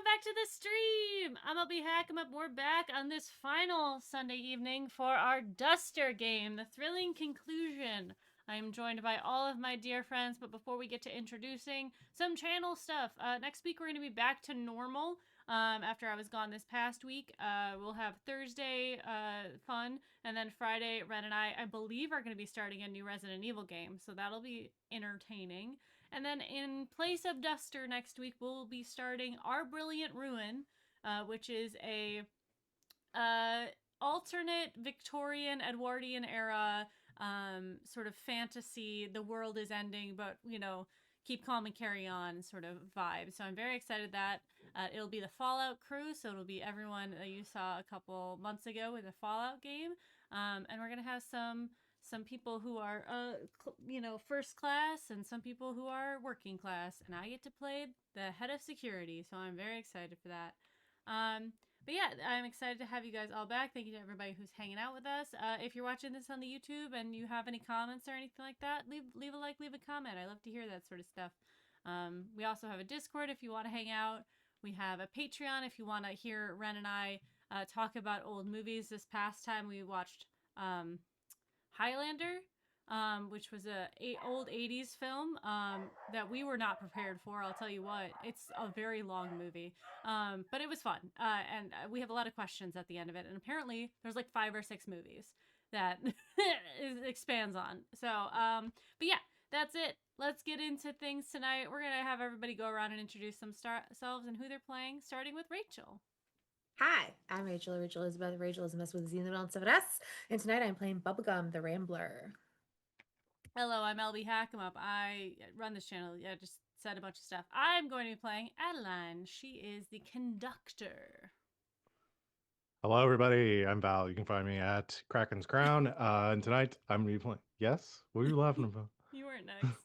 welcome back to the stream. I'm LB Hackamup. We're back on this final Sunday evening for our Duster game, the thrilling conclusion. I am joined by all of my dear friends, but before we get to introducing some channel stuff, next week we're going to be back to normal. After I was gone this past week, we'll have Thursday fun, and then Friday, Ren and I believe, are going to be starting a new Resident Evil game, so that'll be entertaining. And then in place of Duster next week, we'll be starting Our Brilliant Ruin, which is a alternate Victorian Edwardian era sort of fantasy. The world is ending, but keep calm and carry on sort of vibe. So I'm very excited that it'll be the Fallout crew. So it'll be everyone that you saw a couple months ago with the Fallout game, and we're gonna have some people who are first class and some people who are working class, and I get to play the head of security, so I'm very excited for that. But yeah, I'm excited to have you guys all back. Thank you to everybody who's hanging out with us. If you're watching this on the YouTube and you have any comments or anything like that, leave a like, leave a comment. I love to hear that sort of stuff. We also have a Discord if you want to hang out. We have a Patreon if you want to hear Ren and I talk about old movies. This past time we watched Highlander, which was a old 80s film that we were not prepared for. I'll tell you what, it's a very long movie, but it was fun, and we have a lot of questions at the end of it, and apparently there's like 5 or 6 movies that it expands on. So but yeah, that's it. Let's get into things tonight. We're gonna have everybody go around and introduce themselves and who they're playing, starting with Rachel. Hi, I'm Rachel Elizabeth. Rachel Elizabeth with Z7S, and tonight I'm playing Bubblegum the Rambler. Hello, I'm LB Hackamup. I run this channel. Yeah, just said a bunch of stuff. I'm going to be playing Adeline. She is the conductor. Hello, everybody. I'm Val. You can find me at Kraken's Crown. And tonight I'm going to be playing. Yes? What were you laughing about? You weren't next.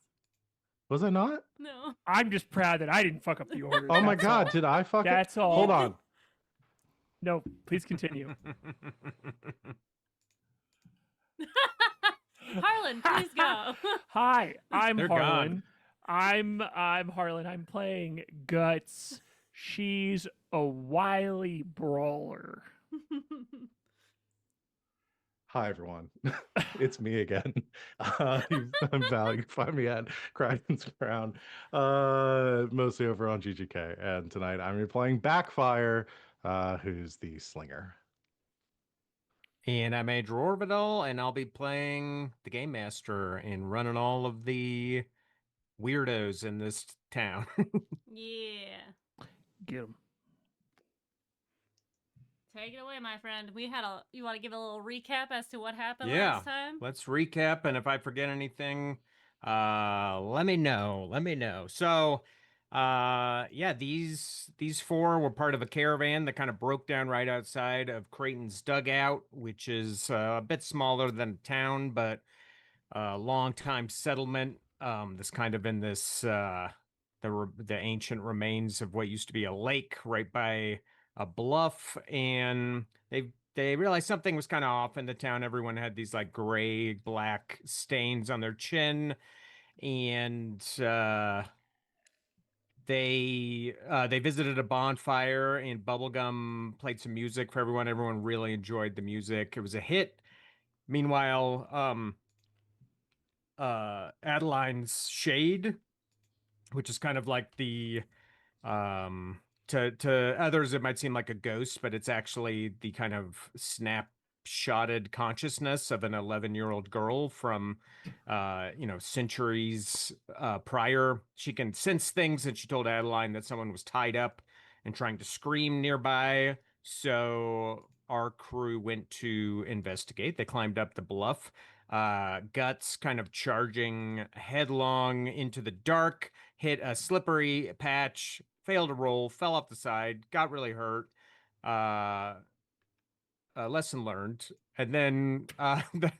Was I not? No. I'm just proud that I didn't fuck up the order. Oh my God, did I fuck it? That's all. Hold on. No, please continue. Harlan, please go. Hi, I'm They're Harlan. I'm Harlan. I'm playing Guts. She's a wily brawler. Hi, everyone. It's me again. I'm Val. You can find me at Kraken's Crown, mostly over on GGK. And tonight I'm going to be playing Backfire, who's the slinger. And I'm Andrew Orbital, and I'll be playing the Game Master and running all of the weirdos in this town. Yeah. Get him. Take it away, my friend. You want to give a little recap as to what happened Yeah. last time? Let's recap, and if I forget anything, let me know. So, yeah, these 4 were part of a caravan that kind of broke down right outside of Creighton's dugout, which is a bit smaller than a town, but a long-time settlement. This kind of in this the ancient remains of what used to be a lake right by a bluff, and they realized something was kind of off in the town. Everyone had these like gray black stains on their chin, and they visited a bonfire, and Bubblegum played some music for everyone. Everyone really enjoyed the music. It was a hit. Meanwhile, Adeline's shade, which is kind of like the to others it might seem like a ghost, but it's actually the kind of snapshotted consciousness of an 11-year-old girl from centuries prior. She can sense things, and she told Adeline that someone was tied up and trying to scream nearby. So our crew went to investigate. They climbed up the bluff. Guts kind of charging headlong into the dark, hit a slippery patch, failed to roll, fell off the side, got really hurt. Lesson learned. And then the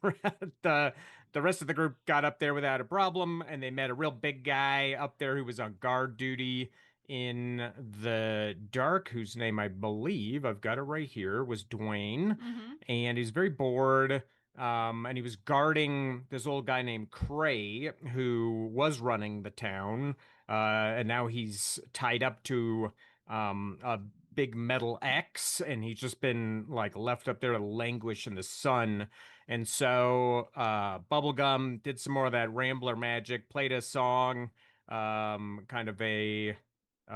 rest of the group got up there without a problem, and they met a real big guy up there who was on guard duty in the dark, whose name I believe, I've got it right here, was Dwayne. Mm-hmm. And he's very bored. And he was guarding this old guy named Cray, who was running the town. And now he's tied up to a big metal X, and he's just been like left up there to languish in the sun. And so Bubblegum did some more of that Rambler magic, played a song, kind of a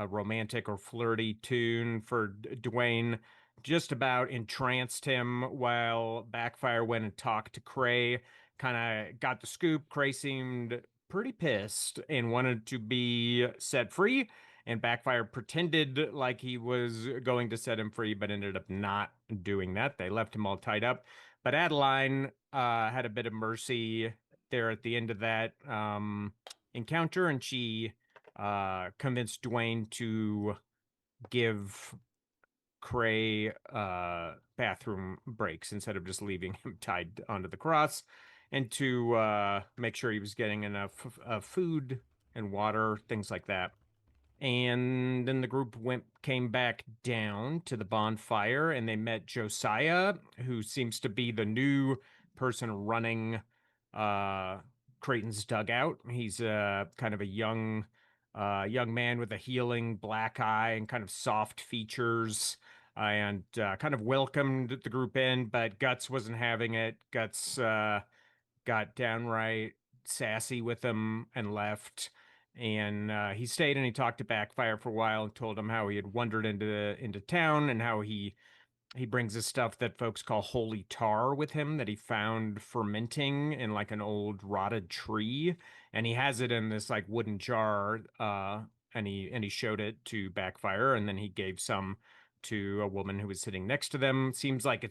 romantic or flirty tune for Dwayne, just about entranced him, while Backfire went and talked to Cray, kind of got the scoop. Cray seemed pretty pissed and wanted to be set free, and Backfire pretended like he was going to set him free, but ended up not doing that. They left him all tied up. But Adeline had a bit of mercy there at the end of that encounter, and she convinced Dwayne to give Cray bathroom breaks instead of just leaving him tied onto the cross, and to make sure he was getting enough food and water, things like that. And then the group came back down to the bonfire, and they met Josiah, who seems to be the new person running Creighton's dugout. He's kind of a young man with a healing black eye and kind of soft features, and kind of welcomed the group in, but Guts wasn't having it. Guts got downright sassy with him and left. And he stayed and he talked to Backfire for a while and told him how he had wandered into town, and how he brings this stuff that folks call holy tar with him that he found fermenting in like an old rotted tree, and he has it in this like wooden jar, and he showed it to Backfire, and then he gave some to a woman who was sitting next to them. Seems like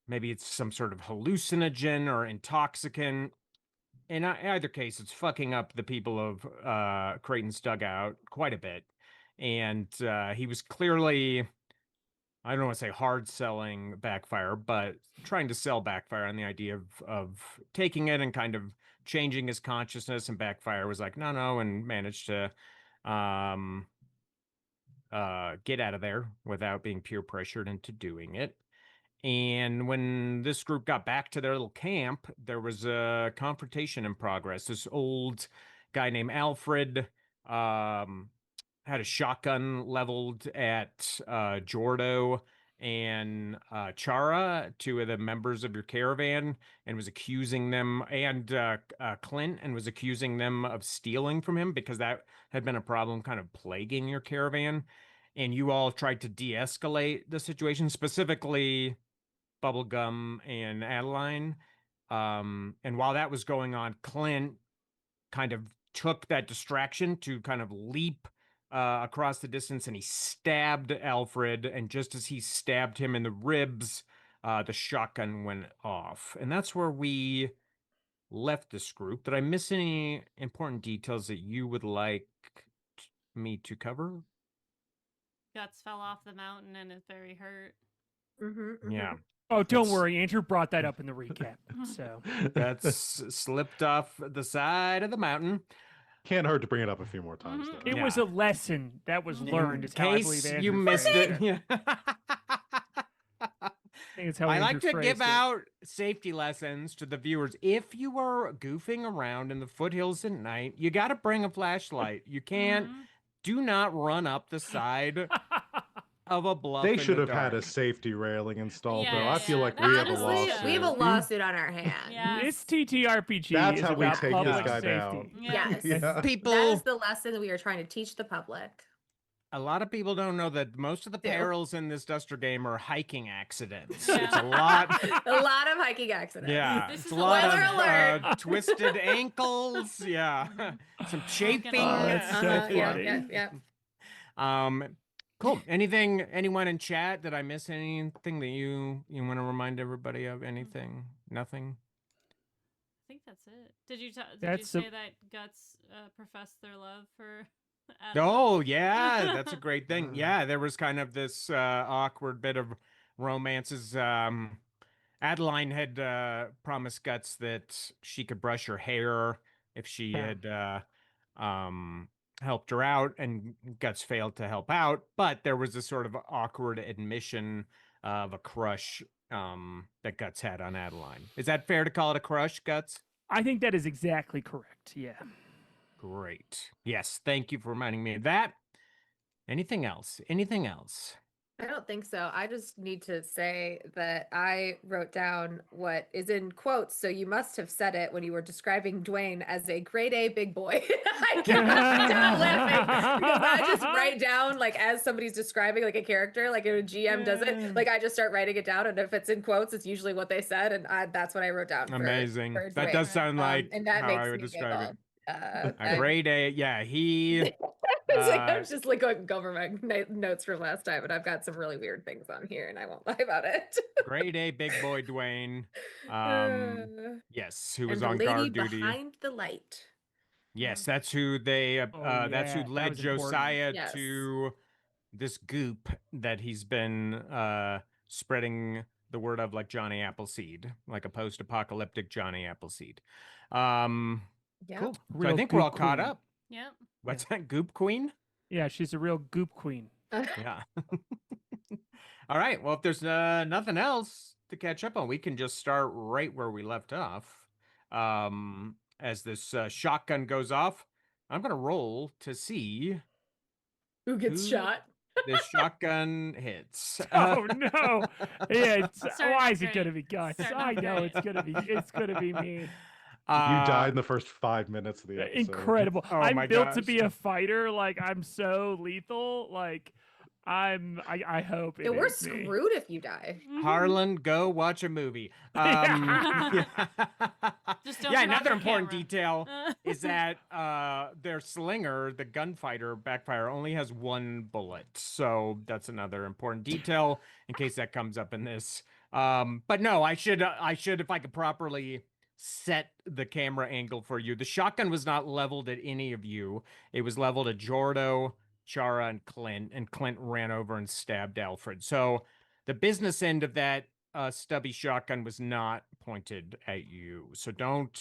maybe it's some sort of hallucinogen or intoxicant. In either case, it's fucking up the people of Creighton's dugout quite a bit. And he was clearly, I don't want to say hard selling Backfire, but trying to sell Backfire on the idea of taking it and kind of changing his consciousness. And Backfire was like, no, and managed to get out of there without being peer pressured into doing it. And when this group got back to their little camp, there was a confrontation in progress. This old guy named Alfred had a shotgun leveled at Jordo and Chara, two of the members of your caravan, and was accusing them, and Clint, and was accusing them of stealing from him, because that had been a problem kind of plaguing your caravan. And you all tried to de-escalate the situation, specifically Bubblegum and Adeline. And while that was going on, Clint kind of took that distraction to kind of leap across the distance, and he stabbed Alfred. And just as he stabbed him in the ribs, the shotgun went off. And that's where we left this group. Did I miss any important details that you would like me to cover? Guts fell off the mountain and is very hurt. Yeah. Oh, don't That's- worry. Andrew brought that up in the recap. So That's slipped off the side of the mountain. Can't hurt to bring it up a few more times, Mhm. though. it was a lesson that was learned. In Is how I believe case Andrew you missed phrased it. Yeah. I think it's how I like Andrew to give phrased it. out safety lessons to the viewers. If you are goofing around in the foothills at night, you got to bring a flashlight. You can't. Mhm. Do not run up the side of a bluff. They in should the have had a dark. safety railing installed, though. Yeah, I feel yeah. like we have a Honestly, lawsuit. we have a lawsuit on our hands. Yeah. This TTRPG That's is how we about take this public guy safety. down. Yeah. Yes. Yeah. People. That is the lesson that we are trying to teach the public. A lot of people don't know that most of the Yeah. perils in this Duster game are hiking accidents. Yeah. It's a lot. A lot of hiking accidents. Yeah, This it's is a a lot spoiler of alert. twisted ankles. Yeah, some chafing. Oh, that's so Yeah, funny. yeah. Cool. Anyone in chat? Did I miss anything that you want to remind everybody of? Anything? Nothing. I think that's it. Did you That's say a- that Guts professed their love for Adeline? Oh yeah, that's a great thing. Yeah, there was kind of this awkward bit of romances. Adeline had promised Guts that she could brush her hair if she Yeah. had helped her out, and Guts failed to help out. But there was this sort of awkward admission of a crush that Guts had on Adeline. Is that fair to call it a crush, Guts? I think that is exactly correct. Yeah. Great. Yes, thank you for reminding me of that. Anything else? Anything else? I don't think so. I just need to say that I wrote down what is in quotes. So you must have said it when you were describing Dwayne as a grade A big boy. I cannot stop laughing because I just write down, like, as somebody's describing like a character, like if a GM does it, like I just start writing it down. And if it's in quotes, it's usually what they said. And that's what I wrote down Amazing. for That Dwayne. does sound like And that how I makes would me describe it. giggle. A grade A. Yeah, he. It's like I'm just like going over my notes from last time, and I've got some really weird things on here, and I won't lie about it. Grade A big boy Dwayne. Yes, who was and the on lady guard duty. behind the light. Yes, that's who they. Oh, That's who yeah, that led was important. Josiah Yes. to this goop that he's been spreading the word of, like Johnny Appleseed, like a post-apocalyptic Johnny Appleseed. Yeah. Cool. So Real I think we're goop all caught queen. up. Yep. What's that? Goop queen? Yeah, she's a real goop queen. Yeah. All right. Well, if there's nothing else to catch up on, we can just start right where we left off. As this shotgun goes off, I'm gonna roll to see Who gets who shot? this shotgun hits. Oh no! Yeah, Sorry, why not is it great. gonna be Gus? Sorry, I not know great. it's gonna be me. You died in the first 5 minutes of the episode. Incredible. Oh I'm my built to gosh. be a fighter. Like I'm so lethal. Like I hope it Yeah, we're is me. screwed if you die. Harlan, go watch a movie. Just don't Yeah, turn off another your important camera. detail is that their slinger, the gunfighter backfire, only has one bullet. So that's another important detail in case that comes up in this. But no, I should, if I could properly set the camera angle for you. The shotgun was not leveled at any of you. It was leveled at Jordo, Chara, and Clint ran over and stabbed Alfred. So the business end of that stubby shotgun was not pointed at you. So don't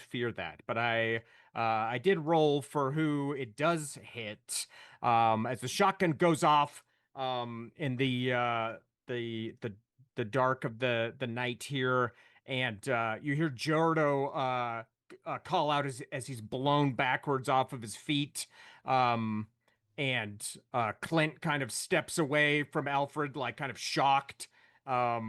fear that. But I did roll for who it does hit. As the shotgun goes off in the dark of the night here, and you hear Jordo call out as he's blown backwards off of his feet. And Clint kind of steps away from Alfred, like kind of shocked at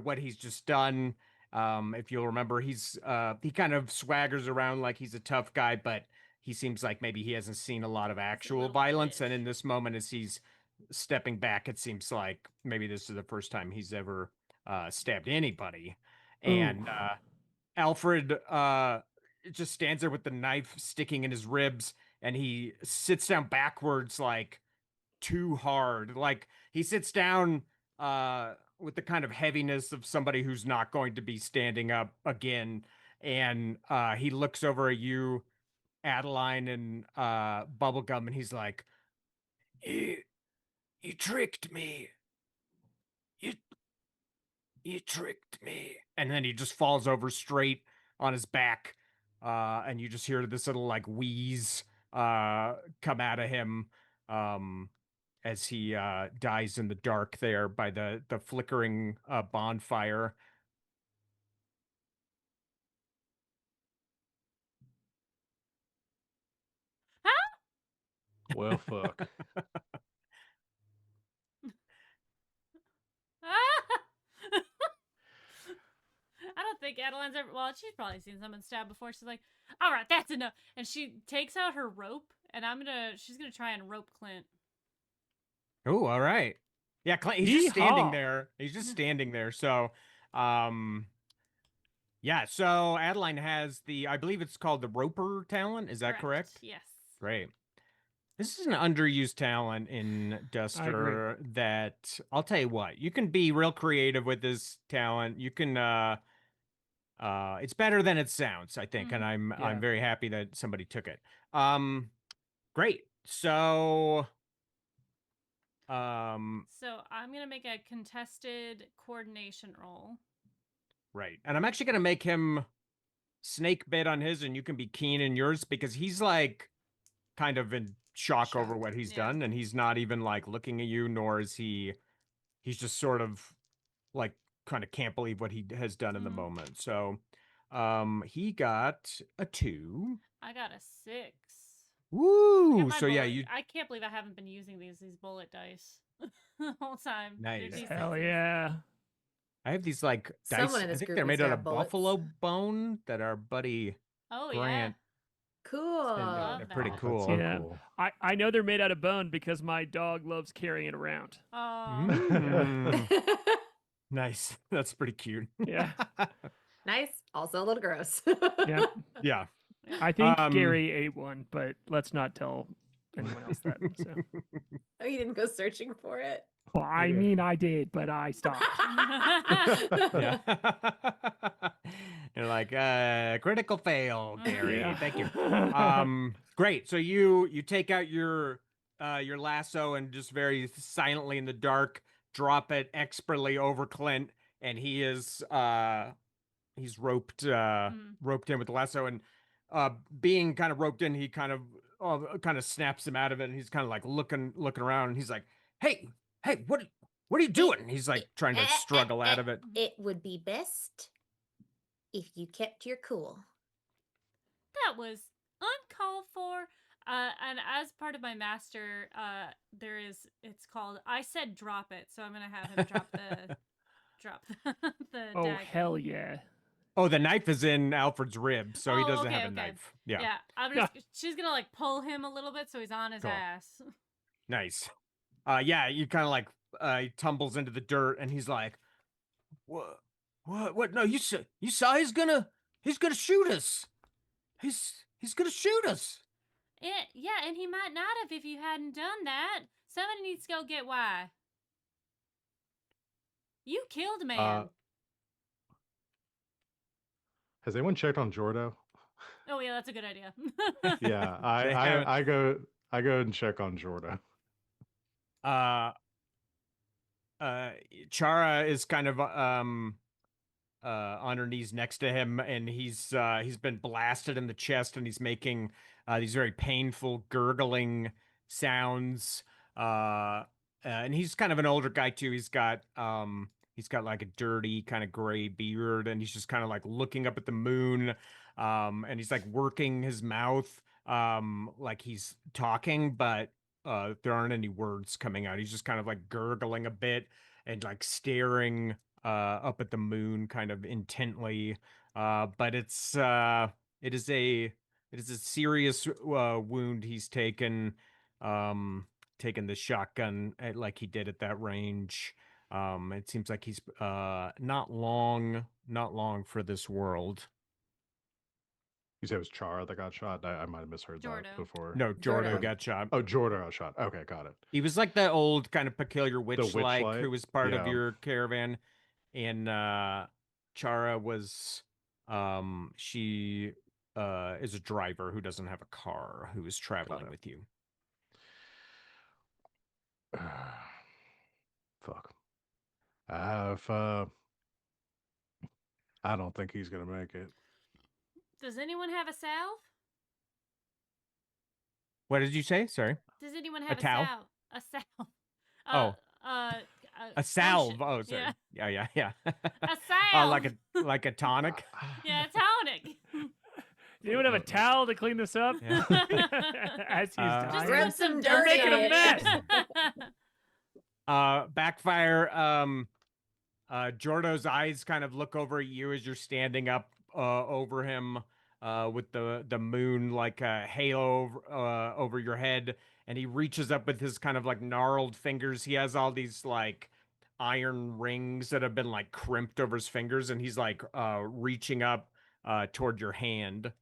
what he's just done. If you'll remember, he kind of swaggers around like he's a tough guy, but he seems like maybe he hasn't seen a lot of actual little violence. bit. And in this moment, as he's stepping back, it seems like maybe this is the first time he's ever stabbed anybody. And Alfred just stands there with the knife sticking in his ribs, and he sits down backwards like too hard. Like he sits down with the kind of heaviness of somebody who's not going to be standing up again. And he looks over at you, Adeline, and Bubblegum, and he's like, You tricked me. You tricked me. And then he just falls over straight on his back. And you just hear this little like wheeze come out of him as he dies in the dark there by the flickering bonfire. Well, fuck. I don't think Adeline's ever. Well, she's probably seen someone stabbed before. She's like, "All right, that's enough," and she takes out her rope, and she's gonna try and rope Clint. Oh, all right. Yeah, Clint, he's just standing Yeehaw. there. He's just standing there. So, yeah. So Adeline has I believe it's called the Roper talent. Is that correct? Yes. Great. This is an underused talent in Duster that I'll tell you what, you can be real creative with this talent. You can it's better than it sounds, I think, and I'm very happy that somebody took it. Great. So So I'm gonna make a contested coordination roll. right. And I'm actually gonna make him snake bit on his, and you can be keen in yours, because he's like kind of in shock over what he's done, and he's not even like looking at you, nor is he's just sort of like kind of can't believe what he has done in the moment. So he got a 2. I got a 6. I Woo! got my So yeah, bullet- you I can't believe I haven't been using these bullet dice the whole time. They're Nice. these Hell sixes. yeah. I have these like dice. Someone in I this think group they're needs made to out have of bullets. buffalo bone that our buddy Oh Grant. Cool. Love They're pretty that. cool. That's so Yeah. cool. I know they're made out of bone because my dog loves carrying it around. Oh, Mm. Nice. That's pretty cute. Yeah. Nice. Also a little gross. Yep. Yeah. I think Um, Gary ate one, but let's not tell anyone else that. So. Oh, you didn't go searching for it? Well, I Yeah. mean, I did, but I stopped. Yeah. You're like, critical fail, Gary. Yeah. Thank you. Great. So you take out your lasso and just very silently in the dark drop it expertly over Clint, and he is he's roped roped in with the lasso, and being kind of roped in, he kind of snaps him out of it, and he's kind of like looking around, and he's like, hey, what are you doing? He's like trying to struggle out of it. It would be best if you kept your cool. that was uncalled for. And as part of my master, it's called I said drop it, so I'm gonna have him drop the Oh, dagger. hell yeah. Oh, the knife is in Alfred's rib, so he Oh, doesn't okay, have a okay. knife. Yeah. Yeah, I'm just she's gonna like pull him a little bit so he's on his Cool. ass. Nice. Yeah, you kind of like he tumbles into the dirt, and he's like, what? No, you saw he's gonna shoot us. He's gonna shoot us. Yeah, and he might not have if you hadn't done that. Somebody needs to go get why. You killed a man. Has anyone checked on Jordo? Oh yeah, that's a good idea. Yeah, They haven't- I go and check on Jordo. Chara is kind of on her knees next to him, and he's been blasted in the chest, and he's making these very painful gurgling sounds. And he's kind of an older guy too. He's got like a dirty kind of gray beard, and he's just kind of like looking up at the moon. And he's like working his mouth like he's talking, but there aren't any words coming out. He's just kind of like gurgling a bit and like staring up at the moon kind of intently. But it is a serious wound he's taken, taking the shotgun like he did at that range. It seems like he's not long for this world. You said it was Chara that got shot? I might have misheard Jordo. that before. No, Jordo Jordo. got shot. Oh, Jordo got shot. Okay, got it. He was like the old kind of peculiar witch-like witch-like, who was part of yeah. your caravan, and Chara was she is a driver who doesn't have a car who is traveling it. with you. Fuck. I don't think he's gonna make it. Does anyone have a salve? What did you say? Sorry. Does anyone have a towel? salve? A salve. Oh. A salve. potion. Oh, sorry. Yeah. A salve. like a tonic. Yeah, tonic. Anyone have a towel to clean this up? Yeah. As he's Just dying. Rub some dirt dirt making in a it. mess. Backfire. Jordo's eyes kind of look over at you as you're standing up over him with the moon like a halo over your head, and he reaches up with his kind of like gnarled fingers. He has all these like iron rings that have been like crimped over his fingers, and he's like reaching up toward your hand.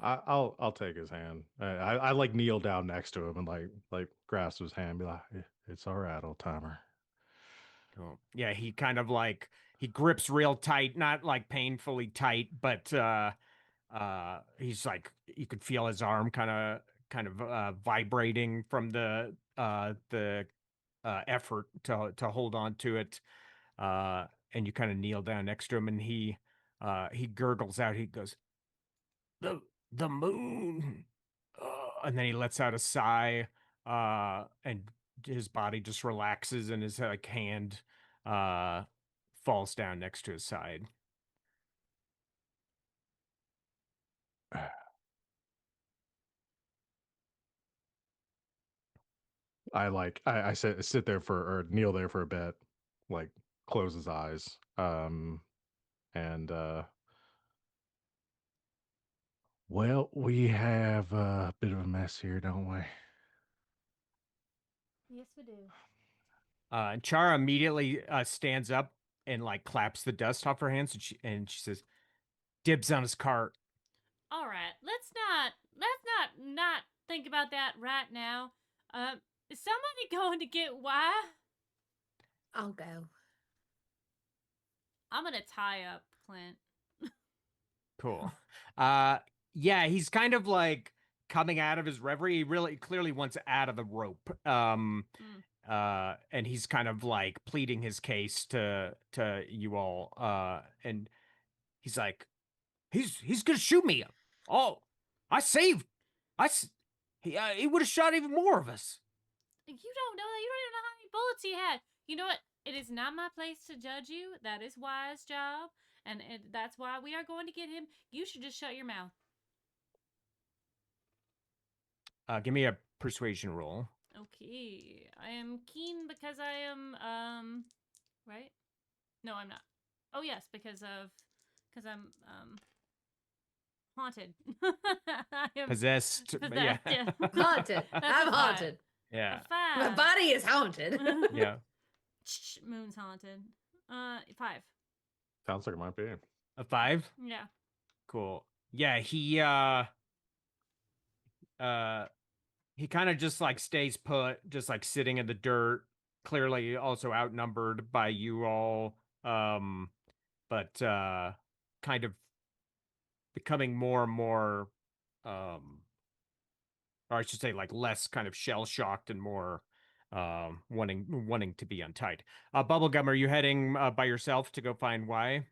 I'll take his hand. I like kneel down next to him and like grasp his hand, and be like, "It's all right, old timer." Cool. Yeah, he kind of like he grips real tight, not like painfully tight, but he's like you could feel his arm kind of vibrating from the effort to hold on to it. And you kind of kneel down next to him, and he gurgles out. He goes, "The moon," and then he lets out a sigh, and his body just relaxes, and his like hand falls down next to his side. I sit there or kneel there for a bit, like close his eyes, and well, we have a bit of a mess here, don't we? Yes, we do. And Chara immediately stands up and like claps the dust off her hands, and she says, "Dibs on his cart." All right, let's not think about that right now. Is somebody going to get why? I'll go. I'm gonna tie up Clint. Cool. Yeah, he's kind of like coming out of his reverie. He really clearly wants out of the rope. And he's kind of like pleading his case to you all. And he's like, he's gonna shoot me. Oh, I saved. He would have shot even more of us. You don't know that. You don't even know how many bullets he had. You know what? It is not my place to judge you. That is Wise' job, and that's why we are going to get him. You should just shut your mouth. Give me a persuasion roll. Okay, I am keen because I am right? No, I'm not. Oh yes, because I'm haunted. I am Possessed. possessed. Yeah. Haunted. That's I'm a five. haunted. Yeah. A My 5. body is haunted. Yeah. Moon's haunted. 5. Sounds like it might be. A 5? Yeah. Cool. Yeah, he kind of just like stays put, just like sitting in the dirt, clearly also outnumbered by you all. But kind of becoming more and more or I should say like less kind of shell shocked and more wanting to be untied. Bubblegum, are you heading by yourself to go find why?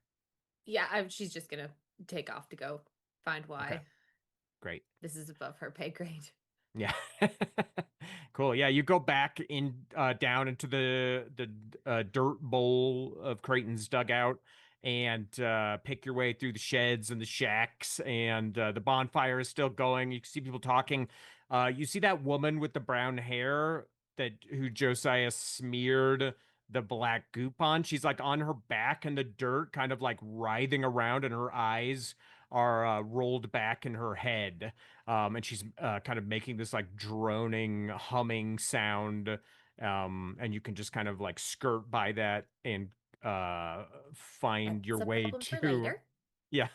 Yeah, she's just gonna take off to go find why. Okay. Great. This is above her pay grade. Yeah. Cool. Yeah, you go back in down into the dirt bowl of Creighton's dugout and pick your way through the sheds and the shacks, and the bonfire is still going. You can see people talking. You see that woman with the brown hair who Josiah smeared the black goop on. She's like on her back in the dirt, kind of like writhing around, and her eyes are rolled back in her head. And she's kind of making this like droning, humming sound. And you can just kind of like skirt by that and find your That's a way problem for to later. yeah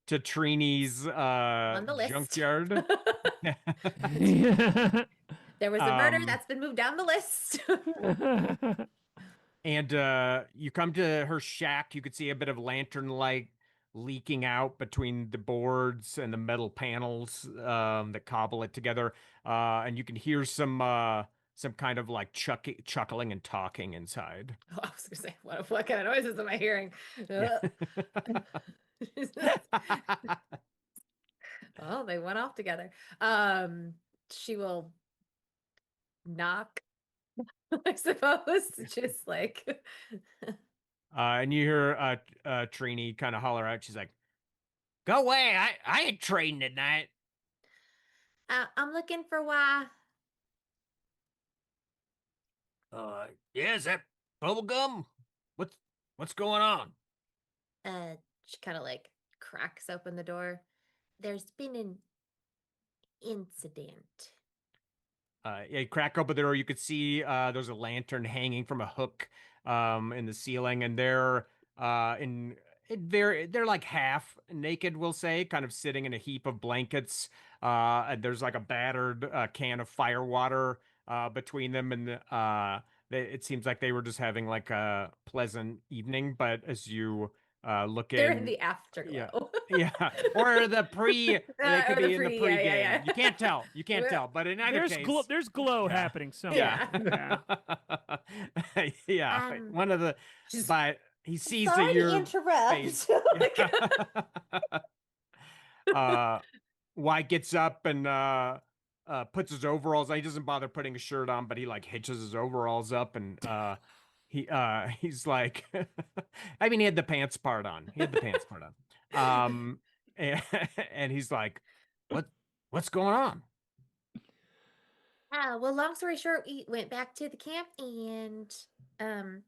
to Trini's On the list. junkyard. There was a murder Um, that's been moved down the list. And you come to her shack. You could see a bit of lantern light leaking out between the boards and the metal panels that cobble it together. And you can hear some kind of like chuckling and talking inside. Oh, I was gonna say, what kind of noises am I hearing? Yeah. Oh, they went off together. She will knock, I suppose, just like And you hear Trini kind of holler out. She's like, "Go away! I ain't trading tonight." I'm looking for why. Yeah, is that bubblegum? What's going on? She kind of like cracks open the door. There's been an incident. Yeah, you crack open the door. You could see there's a lantern hanging from a hook in the ceiling, and they're they're like half naked, we'll say, kind of sitting in a heap of blankets. And there's like a battered can of fire water between them, and it seems like they were just having like a pleasant evening. But as you look They're in in, the afterglow. yeah, or the pre. They could Or the be in the pre, pre-game. yeah. You can't tell. You can't Well, tell. But in either case, there's glow Yeah. happening somewhere. Yeah. Yeah. Yeah. One of the. She's But he sees sorry that to you're. interrupt. White gets up and puts his overalls on. He doesn't bother putting a shirt on, but he like hitches his overalls up and he's like I mean he had the pants part on. He had the pants part on. And, and he's like, what's going on? Well, long story short, we went back to the camp and um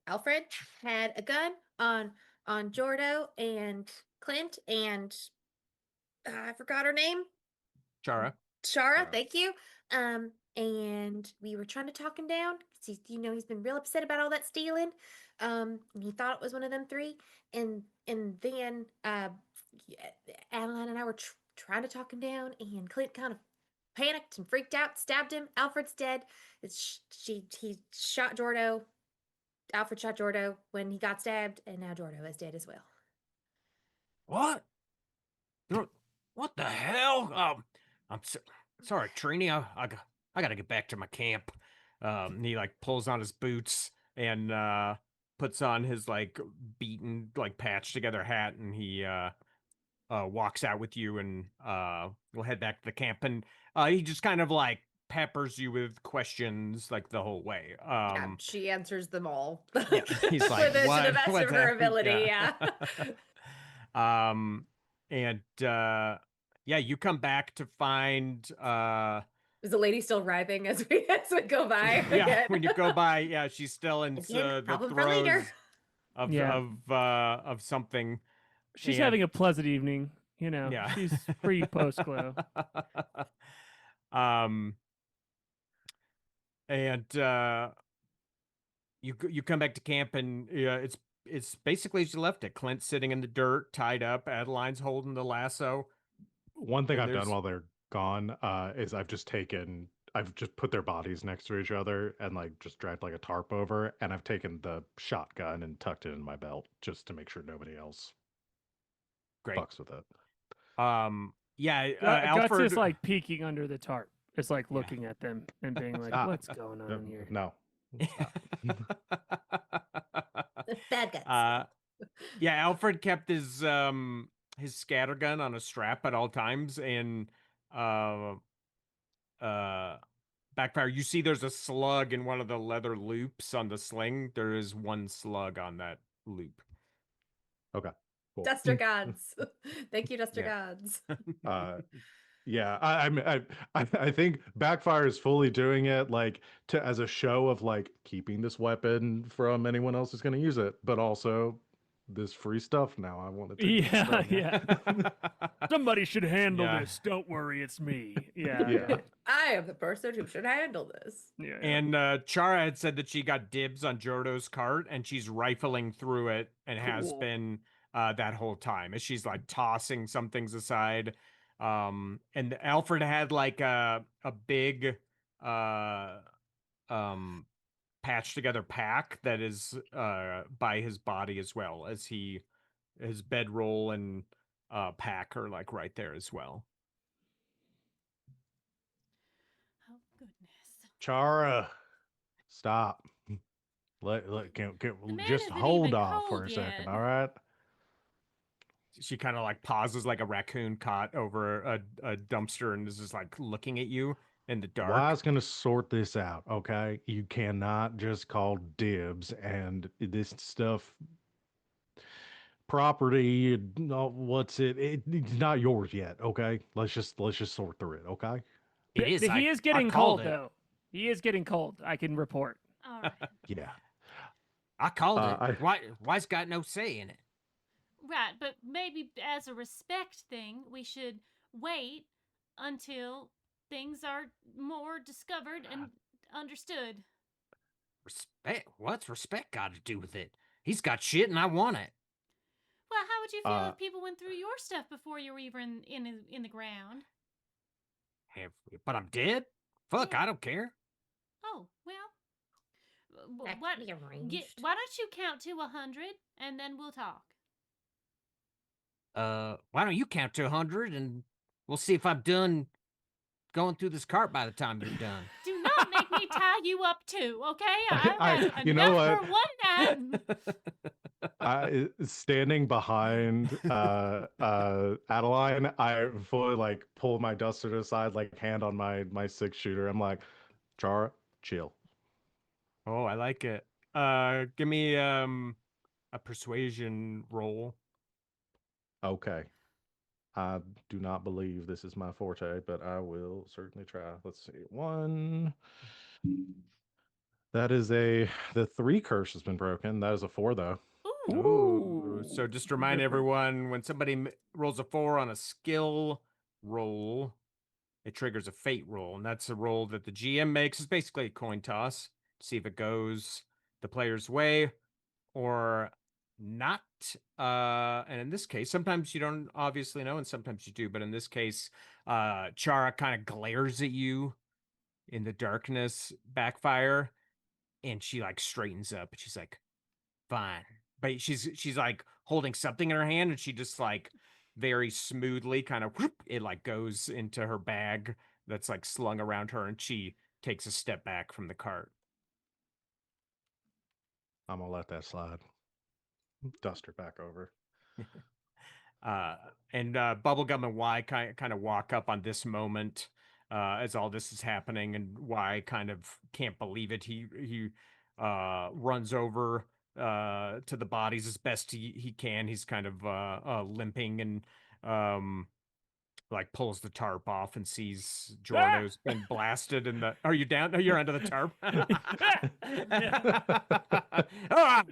Alfred had a gun on Jordo and Clint and I forgot her name. Chara. Shara, Shara. thank you. And we were trying to talk him down because he's been real upset about all that stealing. And he thought it was one of them three. And then Adeline and I were trying to talk him down, and Clint kind of panicked and freaked out, stabbed him. Alfred's dead. He shot Jordo. Alfred shot Jordo when he got stabbed, and now Jordo is dead as well. What? What the hell? I'm sorry, Trini. I gotta get back to my camp. He like pulls on his boots and puts on his like beaten, like patched together hat, and he walks out with you, and we'll head back to the camp. And he just kind of like peppers you with questions like the whole way. Yeah, she answers them all. Yeah, he's like, to what? the best What of her the- ability. Yeah. And yeah, you come back to find Is the lady still writhing as we go by? yeah, again? when you go by, yeah, she's still in Again, the problem for later. throes Yeah. of something. She's And- having a pleasant evening. You know, Yeah. she's pre post glow. And you come back to camp, and it's basically as you left it. Clint's sitting in the dirt, tied up. Adeline's holding the lasso. One thing And I've done there's- while they're gone is I've just put their bodies next to each other and like just dragged like a tarp over, and I've taken the shotgun and tucked it in my belt just to make sure nobody else Great. fucks with it. Yeah, Guts Alfred is like peeking under the tarp. It's like Yeah. looking at them and being like, Stop. "What's going on here?" No. Stop. Bad guts. Yeah, Alfred kept his scattergun on a strap at all times, and backfire. You see, there's a slug in one of the leather loops on the sling. There is one slug on that loop. Okay. Cool. Duster gods. Thank you, Duster Yeah. gods. Yeah, I think Backfire is fully doing it like as a show of like keeping this weapon from anyone else who's going to use it, but also this free stuff now. I want to take this Yeah, from. yeah. Somebody should handle Yeah. this. Don't worry, it's me. Yeah, Yeah. yeah, I am the person who should handle this. yeah. And Chara had said that she got dibs on Jordo's cart, and she's rifling through it and has Cool. been that whole time as she's like tossing some things aside. And Alfred had like a big patched together pack that is by his body as well, as his bedroll and pack are like right there as well. Oh goodness. Chara, stop. man Just isn't hold even off for cold a second, yet. all right? She kind of like pauses like a raccoon caught over a dumpster and is just like looking at you in the dark. Wise gonna sort this out, okay? You cannot just call dibs and this stuff. Property, what's it's not yours yet, okay? Let's just sort through it, okay? It is. He I is getting called cold it. though. He is getting cold. I can report. All right. Yeah. I called it. I- Why's got no say in it? Right, but maybe as a respect thing, we should wait until things are more discovered and understood. Respect? What's respect got to do with it? He's got shit, and I want it. Well, how would you feel Uh, if people went through your stuff before you were even in the ground? But I'm dead. Fuck, Yeah. I don't care. Oh well. That What? can be arranged. Why don't you count to 100 and then we'll talk. Why don't you count to 100 and we'll see if I'm done going through this cart by the time you're done. Do not make me tie you up too, okay? I've had you know enough what? for one night. Standing behind Adeline, I fully like pull my duster to the side, like hand on my 6-shooter. I'm like, Chara, chill. Oh, I like it. Give me a persuasion roll. Okay. I do not believe this is my forte, but I will certainly try. Let's see. One. That is the 3 curse has been broken. That is a 4 though. Ooh. Ooh. So just to remind Different. everyone, when somebody rolls a 4 on a skill roll, it triggers a fate roll, and that's a roll that the GM makes. It's basically a coin toss to see if it goes the player's way or not. And in this case, sometimes you don't obviously know, and sometimes you do. But in this case, Chara kind of glares at you in the darkness, backfire, and she like straightens up, and she's like, "Fine." But she's like holding something in her hand, and she just like very smoothly kind of it like goes into her bag that's like slung around her, and she takes a step back from the cart. I'm gonna let that slide. Dust her back over. And Bubblegum and Y kind of walk up on this moment as all this is happening, and Y kind of can't believe it. He runs over to the bodies as best he can. He's kind of limping and like pulls the tarp off and sees Jordo's been blasted in the. Are you down? Oh, you're under the tarp. Ah!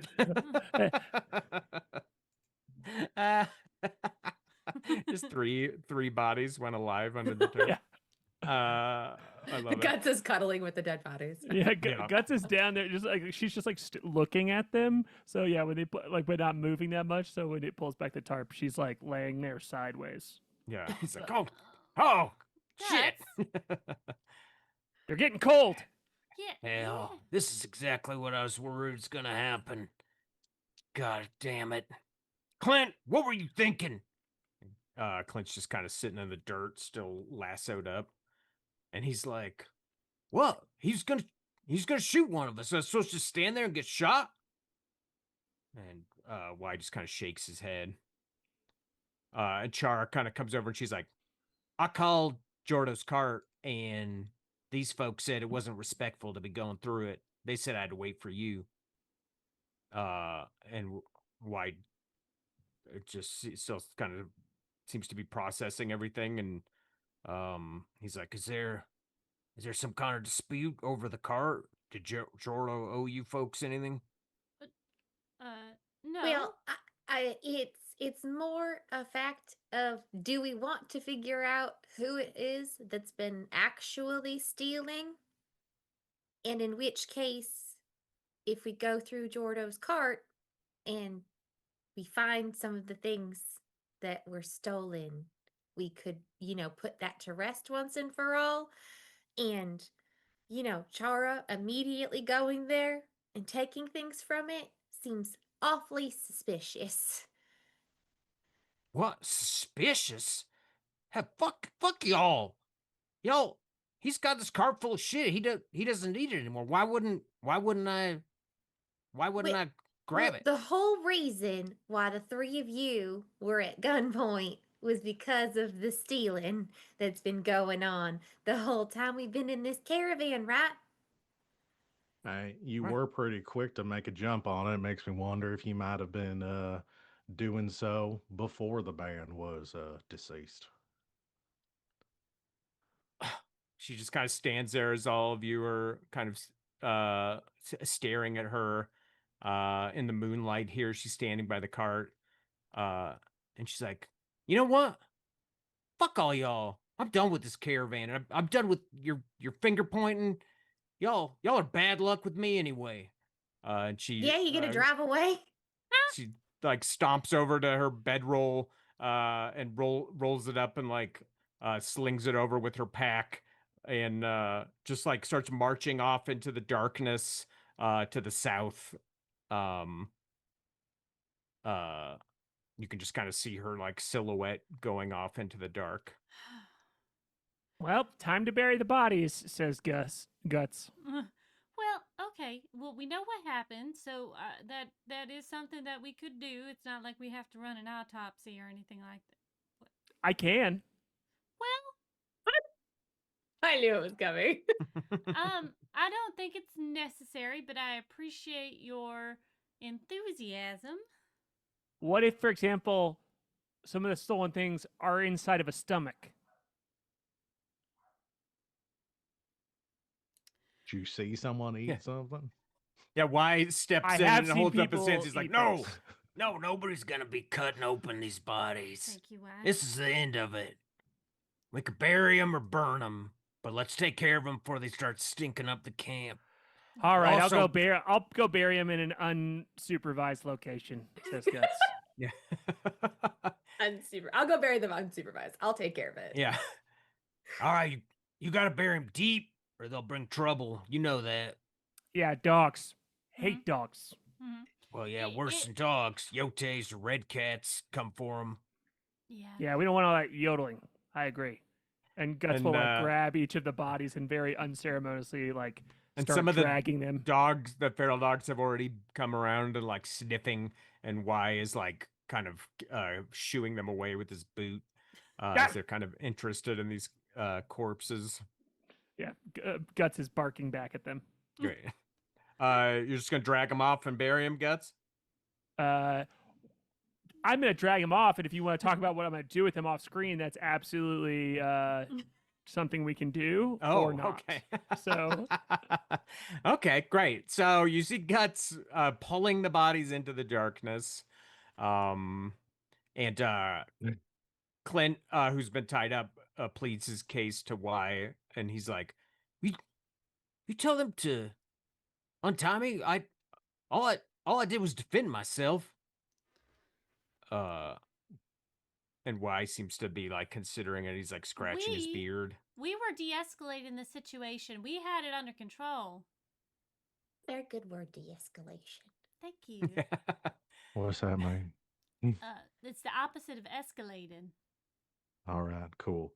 Just three bodies went alive under the tarp. Yeah. I love it. Guts is cuddling with the dead bodies. Yeah, Yeah. Guts is down there, just like she's just like looking at them. So yeah, when they like, but not moving that much. So when it pulls back the tarp, she's like laying there sideways. Yeah, he's like, oh, shit. They're getting cold. Yeah. Hell, this is exactly what I was worried was gonna happen. God damn it. Clint, what were you thinking? Clint's just kind of sitting in the dirt, still lassoed up. And he's like, what? He's gonna shoot one of us. I was supposed to stand there and get shot? And Y just kind of shakes his head. And Chara kind of comes over and she's like, I called Jordo's cart and these folks said it wasn't respectful to be going through it. They said I had to wait for you. And Y it just still kind of seems to be processing everything, and he's like, is there some kind of dispute over the cart? Did Jordo owe you folks anything? No. Well, it's more a fact of, do we want to figure out who it is that's been actually stealing? And in which case, if we go through Jordo's cart and we find some of the things that were stolen, we could, put that to rest once and for all. And, Chara immediately going there and taking things from it seems awfully suspicious. What? Suspicious? Hey, fuck y'all. Y'all, he's got this cart full of shit. He doesn't need it anymore. Why wouldn't I grab Well, it? the whole reason why the 3 of you were at gunpoint was because of the stealing that's been going on the whole time we've been in this caravan, right? You Right. were pretty quick to make a jump on it. It makes me wonder if you might have been doing so before the band was deceased. She just kind of stands there as all of you are kind of staring at her in the moonlight here. She's standing by the cart. And she's like, you know what? Fuck all y'all. I'm done with this caravan. I'm done with your finger pointing. Y'all are bad luck with me anyway. And Yeah, you gonna drive away? she like stomps over to her bedroll and rolls it up and like slings it over with her pack and just like starts marching off into the darkness to the south. Um you can just kind of see her like silhouette going off into the dark. Well, time to bury the bodies, says Guts. Well, okay. Well, we know what happened, so that is something that we could do. It's not like we have to run an autopsy or anything like that. I can. Well, I knew it was coming. I don't think it's necessary, but I appreciate your enthusiasm. What if, for example, some of the stolen things are inside of a stomach. Did you see someone eat Yeah. something? Yeah, Y steps I in have and seen holds up his hands. people He's like, eat no, things. no, nobody's gonna be cutting open these bodies. Thank you, Wax. This is the end of it. We could bury them or burn them, but let's take care of them before they start stinking up the camp. All right, Also- I'll go bury him in an unsupervised location. Says Guts. Yeah. I'll go bury them unsupervised. I'll take care of it. Yeah. All right, you gotta bury them deep or they'll bring trouble. You know that. Yeah, dogs. Hate dogs. Mhm. Well, yeah, It- worse it- than dogs. Yotes or red cats come for them. Yeah. Yeah, we don't want all that yodeling. I agree. And Guts will And, grab each of the bodies and very unceremoniously And start some of the dragging them. dogs, the feral dogs, have already come around and like sniffing, and Y is like kind of shooing them away with his boot. As they're kind of interested in these corpses. Yeah, Guts is barking back at them. Great. You're just gonna drag them off and bury them, Guts? I'm going to drag him off, and if you want to talk about what I'm going to do with him off screen, that's absolutely something we can do or not. Okay. So, okay, great. So you see Guts pulling the bodies into the darkness, and Clint, who's been tied up, pleads his case to Y, and he's like, "You tell them to untie me. All I did was defend myself." And Y seems to be like considering it. He's like scratching his beard. We were de-escalating the situation. We had it under control. Very good word, de-escalation. Thank you. What's that mean? It's the opposite of escalated. All right, cool.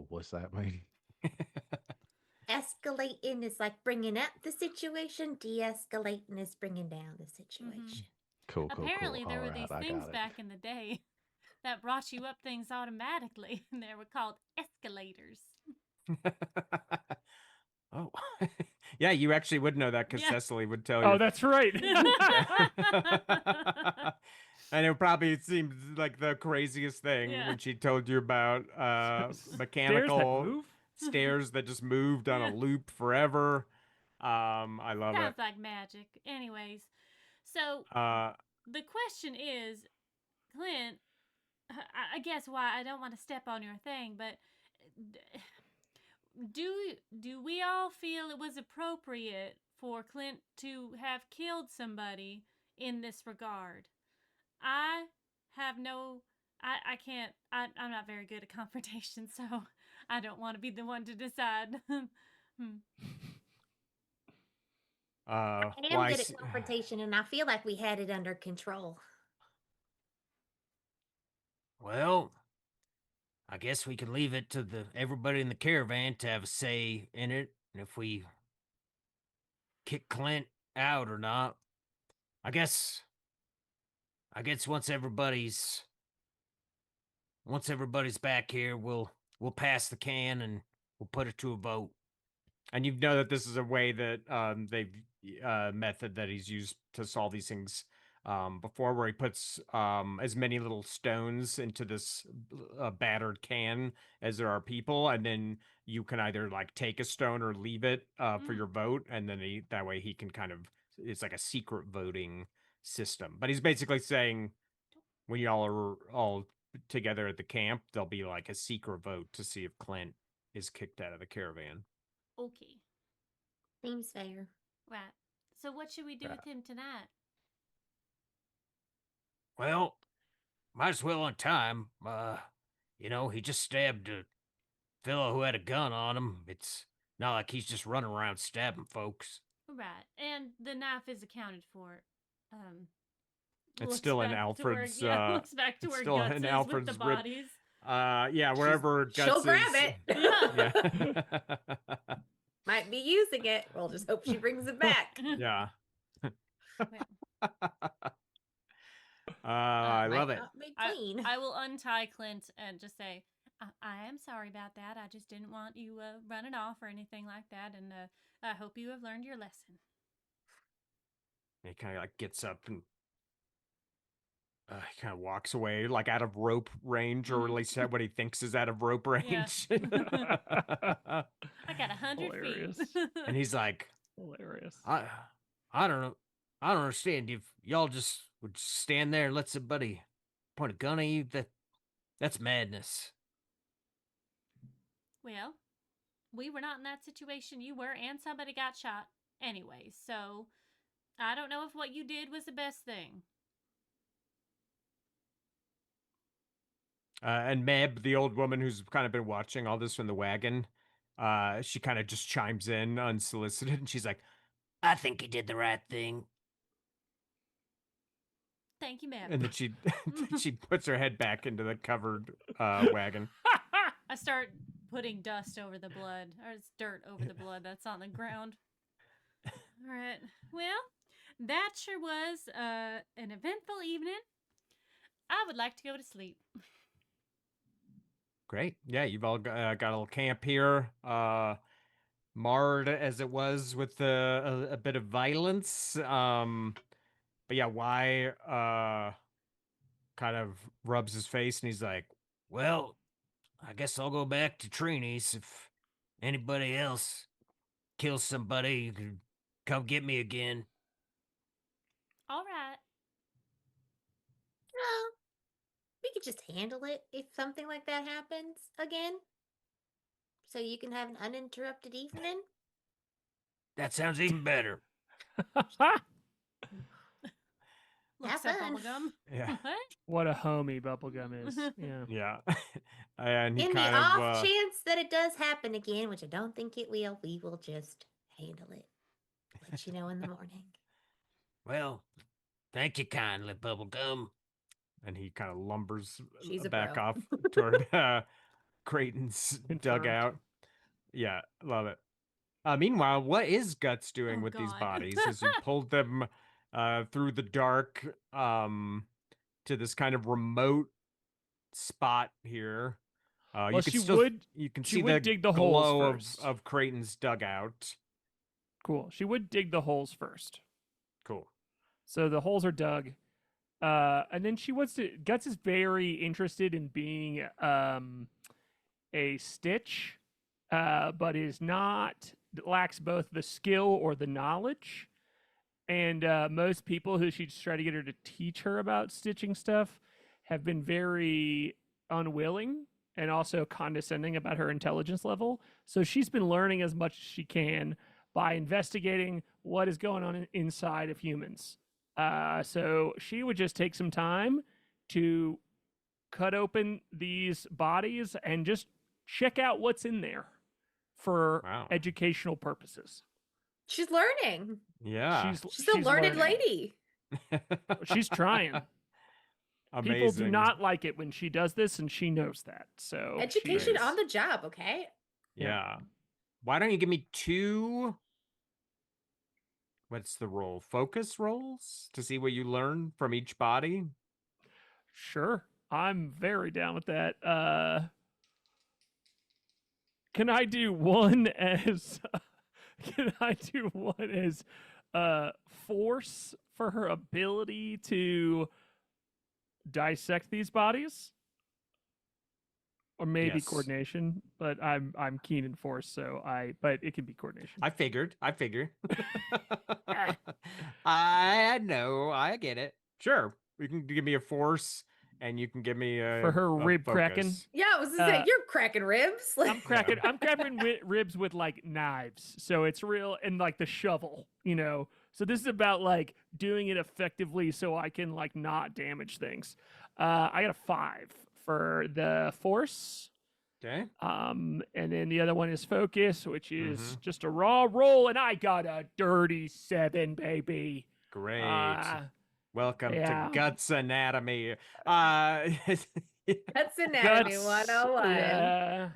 What's that mean? Escalating is like bringing up the situation. De-escalating is bringing down the situation. Cool. Apparently, there All were right, these I things got it. back in the day that brought you up things automatically, and they were called escalators. Oh, yeah, you actually would know that because Yeah. Cecily would tell you. oh, that's right. And it probably seemed like the craziest thing Yeah. when she told you about mechanical Stairs that move? stairs that just moved on a loop forever. I love Sounds it. like magic. Anyways, so Uh, the question is, Clint, I guess why I don't want to step on your thing, but do we all feel it was appropriate for Clint to have killed somebody in this regard? I have no, I can't, I'm not very good at confrontation, so I don't want to be the one to decide. I am why good s- at confrontation, and I feel like we had it under control. Well, I guess we can leave it to everybody in the caravan to have a say in it, and if we kick Clint out or not. I guess once everybody's back here, we'll pass the can and we'll put it to a vote. And you know that this is a way that they've method that he's used to solve these things before, where he puts as many little stones into this battered can as there are people, and then you can either like take a stone or leave it for your vote, and then that way he can kind of, it's like a secret voting system. But he's basically saying when y'all are all together at the camp, there'll be like a secret vote to see if Clint is kicked out of the caravan. Okay. Seems fair. Right. So what should we do with him tonight? Well, might as well on time. He just stabbed a fellow who had a gun on him. It's not like he's just running around stabbing folks. Right. And the knife is accounted for. It's Looks still in back to Alfred's. where, looks back to it's where still Guts in is Alfred's with the rib- bodies. Yeah, wherever Guts She'll grab is. it. Yeah. Might be using it. We'll just hope she brings it back. Yeah. Well, I Might love it. not be clean. I will untie Clint and just say, I am sorry about that. I just didn't want you running off or anything like that, and I hope you have learned your lesson. He kind of like gets up and he kind of walks away, like out of rope range, or at Mhm. least what he thinks is out of rope Yeah. range. I got 100 feet. Hilarious. And he's like, Hilarious. I don't know. I don't understand. If y'all just would stand there and let somebody point a gun at you, that's madness. Well, we were not in that situation. You were, and somebody got shot anyway. So I don't know if what you did was the best thing. And Meb, the old woman who's kind of been watching all this from the wagon, she kind of just chimes in unsolicited, and she's like, I think he did the right thing. Thank you, ma'am. And then she puts her head back into the covered wagon. I start putting dust over the blood, or it's dirt over the blood that's on the ground. All right. Well, that sure was an eventful evening. I would like to go to sleep. Great. Yeah, you've all got a little camp here. Marred as it was with a bit of violence. But yeah, Y kind of rubs his face and he's like, well, I guess I'll go back to Trini's. If anybody else kills somebody, you can come get me again. All right. No, we could just handle it if something like that happens again. So you can have an uninterrupted evening. That sounds even better. Looks Have at fun. bubblegum. Yeah. What? What a homie Bubblegum is. Yeah. Yeah. And he In the kind off of chance that it does happen again, which I don't think it will, we will just handle it. Let you know in the morning. well, thank you kindly, Bubblegum. And he kind of lumbers She's a back pro. off toward Creighton's Confirmed. dugout. Yeah, love it. Meanwhile, what is Guts doing Oh, with these God. bodies as you pulled them through the dark to this kind of remote spot here? Well, You can she still would you can she see would the dig the holes glow first. of Creighton's dugout. Cool. She would dig the holes first. Cool. So the holes are dug. And then she wants to. Guts is very interested in being a Stitch, but is not lacks both the skill or the knowledge. And most people who she's trying to get her to teach her about stitching stuff have been very unwilling and also condescending about her intelligence level. So she's been learning as much as she can by investigating what is going on inside of humans. So she would just take some time to cut open these bodies and just check out what's in there for Wow. educational purposes. She's learning. Yeah. She's a learned learning. lady. She's trying. Amazing. People do not like it when she does this, and she knows that. So Education is. on the job, okay? Yeah. Why don't you give me 2? What's the roll? Focus rolls to see what you learn from each body. Sure, I'm very down with that. Can I do one as? Can I do one as force for her ability to dissect these bodies? Or maybe Yes. coordination, but I'm keen in force, but it can be coordination. I figured. I know. I get it. Sure. You can give me a force and you can give me For her a rib cracking? focus. Yeah, I was gonna say you're cracking ribs. I'm cracking. I'm cracking ribs with like knives, so it's real, and like the shovel, you know. So this is about like doing it effectively, so I can like not damage things. I got a 5 for the force, Okay. and then the other one is focus, which is Mhm. just a raw roll, and I got a dirty 7, baby. Great. Welcome yeah. to Guts Anatomy. That's Anatomy Guts, 101. yeah.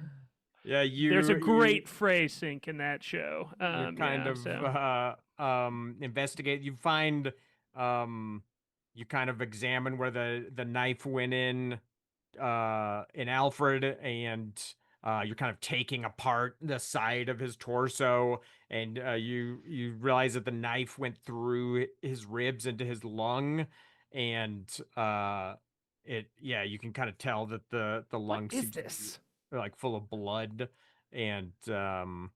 Yeah, There's a great phrase sync in that show. You kind yeah, of investigate. You find you kind of examine where the knife went in Alfred, and you're kind of taking apart the side of his torso, and you realize that the knife went through his ribs into his lung, and you can kind of tell that the What lungs is seems to be, this? like full of blood, and Pops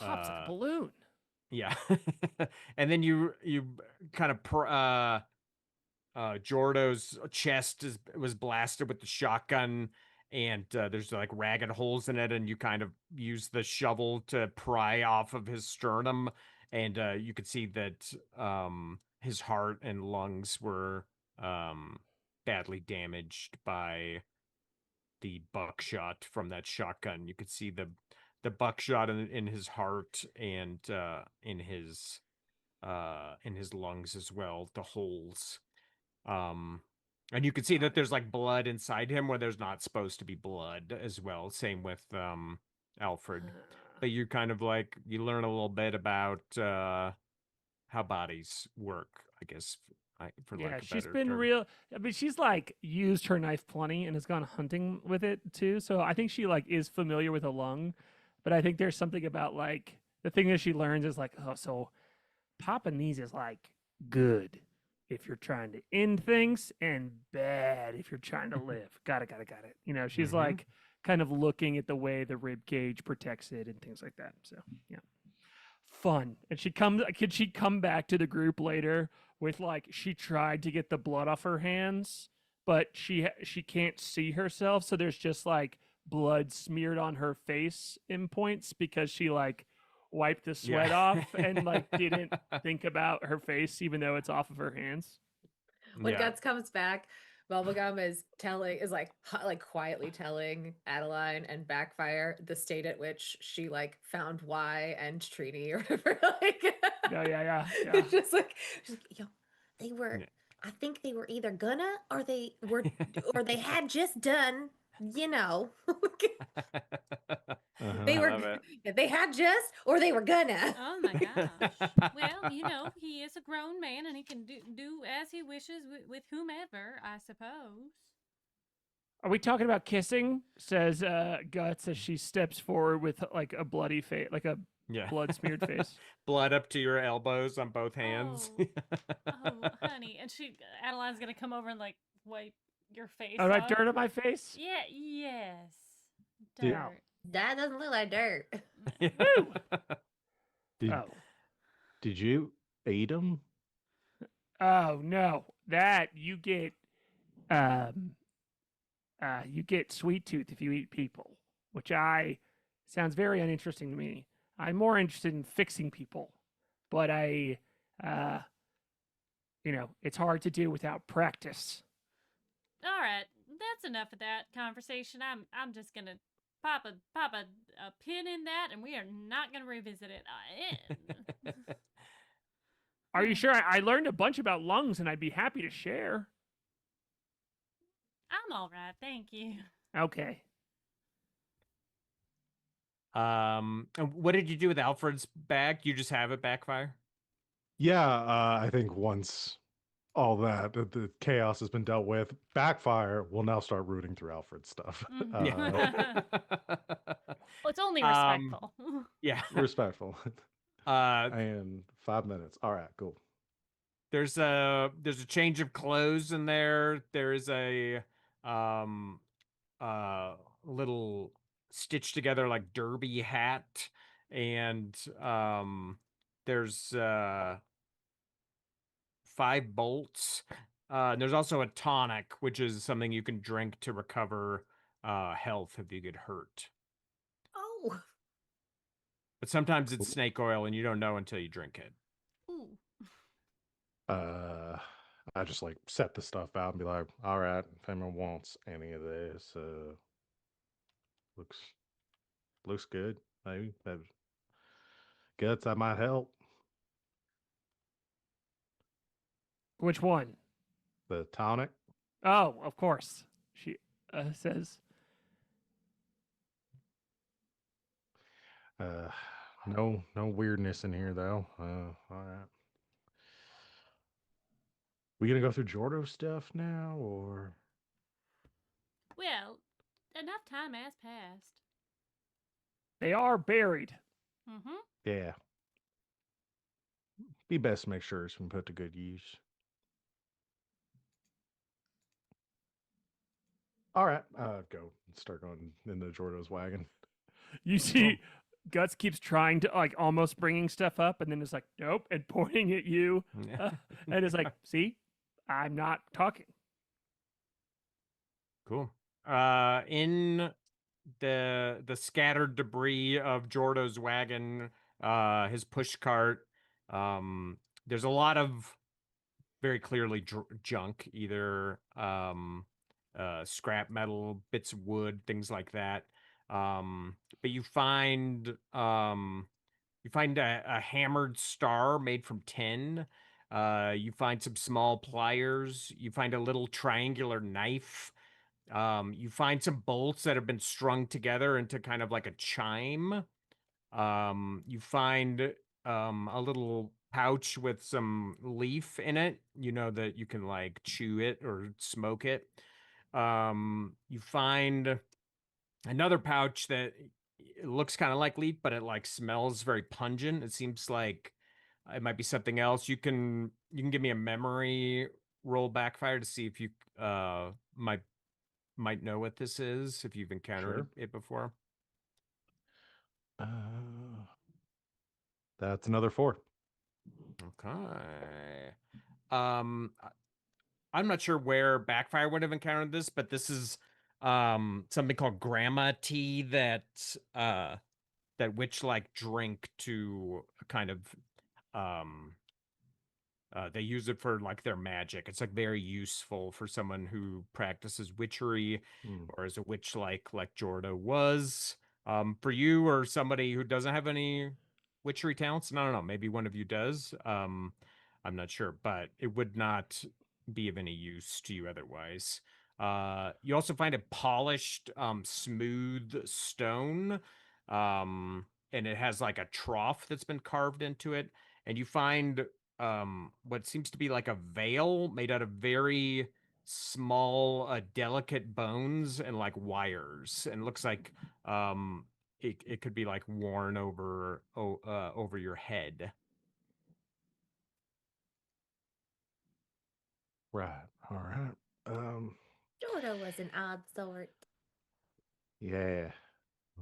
like a uh balloon. yeah. And then you kind of Jordo's chest was blasted with the shotgun, and there's like ragged holes in it, and you kind of use the shovel to pry off of his sternum, and you could see that his heart and lungs were badly damaged by the buckshot from that shotgun. You could see the buckshot in his heart and in his lungs as well, the holes. Um, and you can see that there's like blood inside him where there's not supposed to be blood as well. Same with Alfred. But you kind of like you learn a little bit about how bodies work, I guess, for Yeah, lack of she's better been term. real. I mean, she's like used her knife plenty and has gone hunting with it too. So I think she like is familiar with a lung. But I think there's something about like the thing that she learns is like, oh, so popping these is like good if you're trying to end things and bad if you're trying to live. Got it, got it, got it. You know, she's Mhm. like kind of looking at the way the rib cage protects it and things like that. So yeah, fun. And she comes. Could she come back to the group later with like she tried to get the blood off her hands, but she can't see herself, so there's just like blood smeared on her face in points because she like wiped the sweat off and like didn't think about her face even though it's off of her hands. When Yeah. Guts comes back, Bubblegum is like quietly telling Adeline and Backfire the state at which she like found Y and Trini or whatever. Like, Yeah. it's just like, she's like, yo, they were. Yeah. I think they were either gonna or they were or they had just done. You know, Uh-huh. they I were. love it. They had just or they were gonna. Oh my gosh. Well, you know, he is a grown man and he can do as he wishes with whomever, I suppose. Are we talking about kissing? Says Guts as she steps forward with like a bloody face, like a Yeah. blood smeared face. Blood up to your elbows on both hands. Oh, honey. And Adeline's going to come over and like wipe your face Oh, right, off. dirt on my face. Yeah, yes. Did- Dirt. That doesn't look like dirt. Woo! Did, Oh, did you eat him? oh no, that you get sweet tooth if you eat people, which sounds very uninteresting to me. I'm more interested in fixing people, but it's hard to do without practice. All right, that's enough of that conversation. I'm just gonna pop a pin in that, and we are not gonna revisit it. Are you sure? I learned a bunch about lungs, and I'd be happy to share. I'm all right, thank you. Okay. And what did you do with Alfred's bag? You just have it backfire? Yeah, I think once all the chaos has been dealt with, Backfire will now start rooting through Alfred's stuff. Mhm. Well, it's only Um, respectful. Yeah. Respectful. Uh, And 5 minutes. All right, cool. there's a change of clothes in there. There's a um little stitched together like derby hat, and there's 5 bolts. And there's also a tonic, which is something you can drink to recover health if you get hurt. Oh, But sometimes it's snake oil, and you don't know until you drink it. Ooh. I just like set the stuff out and be like, all right, if anyone wants any of this, looks good. Maybe Guts, that might help. Which one? The tonic. Oh, of course. She says. No weirdness in here though. All right. We gonna go through Jordo stuff now, or Well, enough time has passed. They are buried. Mm-hmm. yeah? Be best to make sure it's been put to good use. All right, go start going into Jordo's wagon. You see, Guts keeps trying to like almost bringing stuff up, and then it's like, nope, and pointing at you, and it's like, see, I'm not talking. Cool. In the scattered debris of Jordo's wagon, his push cart, there's a lot of very clearly junk, either scrap metal, bits of wood, things like that. But you find a hammered star made from tin. You find some small pliers. You find a little triangular knife. You find some bolts that have been strung together into kind of like a chime. You find a little pouch with some leaf in it, that you can like chew it or smoke it. You find another pouch that it looks kind of like leaf, but it like smells very pungent. It seems like it might be something else. You can give me a memory roll backfire to see if you might know what this is, if you've encountered it before. That's another 4. Okay. I'm not sure where backfire would have encountered this, but this is something called grandma tea that witch like drink to kind of they use it for like their magic. It's like very useful for someone who practices witchery or is a witch like Jordo was. For you or somebody who doesn't have any witchery talents, no, maybe one of you does. I'm not sure, but it would not be of any use to you otherwise. You also find a polished, smooth stone, and it has like a trough that's been carved into it. And you find what seems to be like a veil made out of very small, delicate bones and like wires, and looks like it could be like worn over over your head. Right. All right. Jordo was an odd sort. Yeah.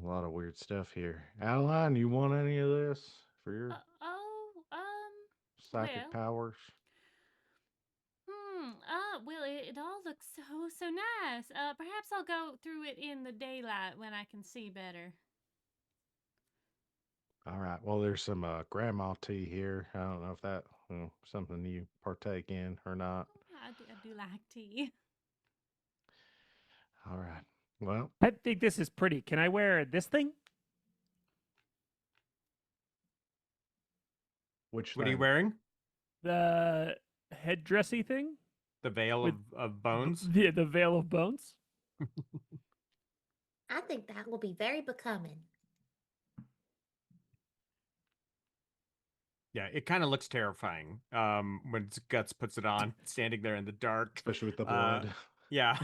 A lot of weird stuff here. Adeline, you want any of this for your psychic Well, powers? well, it all looks so nice. Perhaps I'll go through it in the daylight when I can see better. All right. Well, there's some grandma tea here. I don't know if that something you partake in or not. I do like tea. All right. Well, I think this is pretty. Can I wear this thing? which What are you thing? wearing? The headdressy thing The veil with of bones? the veil of bones. I think that will be very becoming. Yeah, it kind of looks terrifying when Guts puts it on, standing there in the dark. Especially with the blood. Yeah.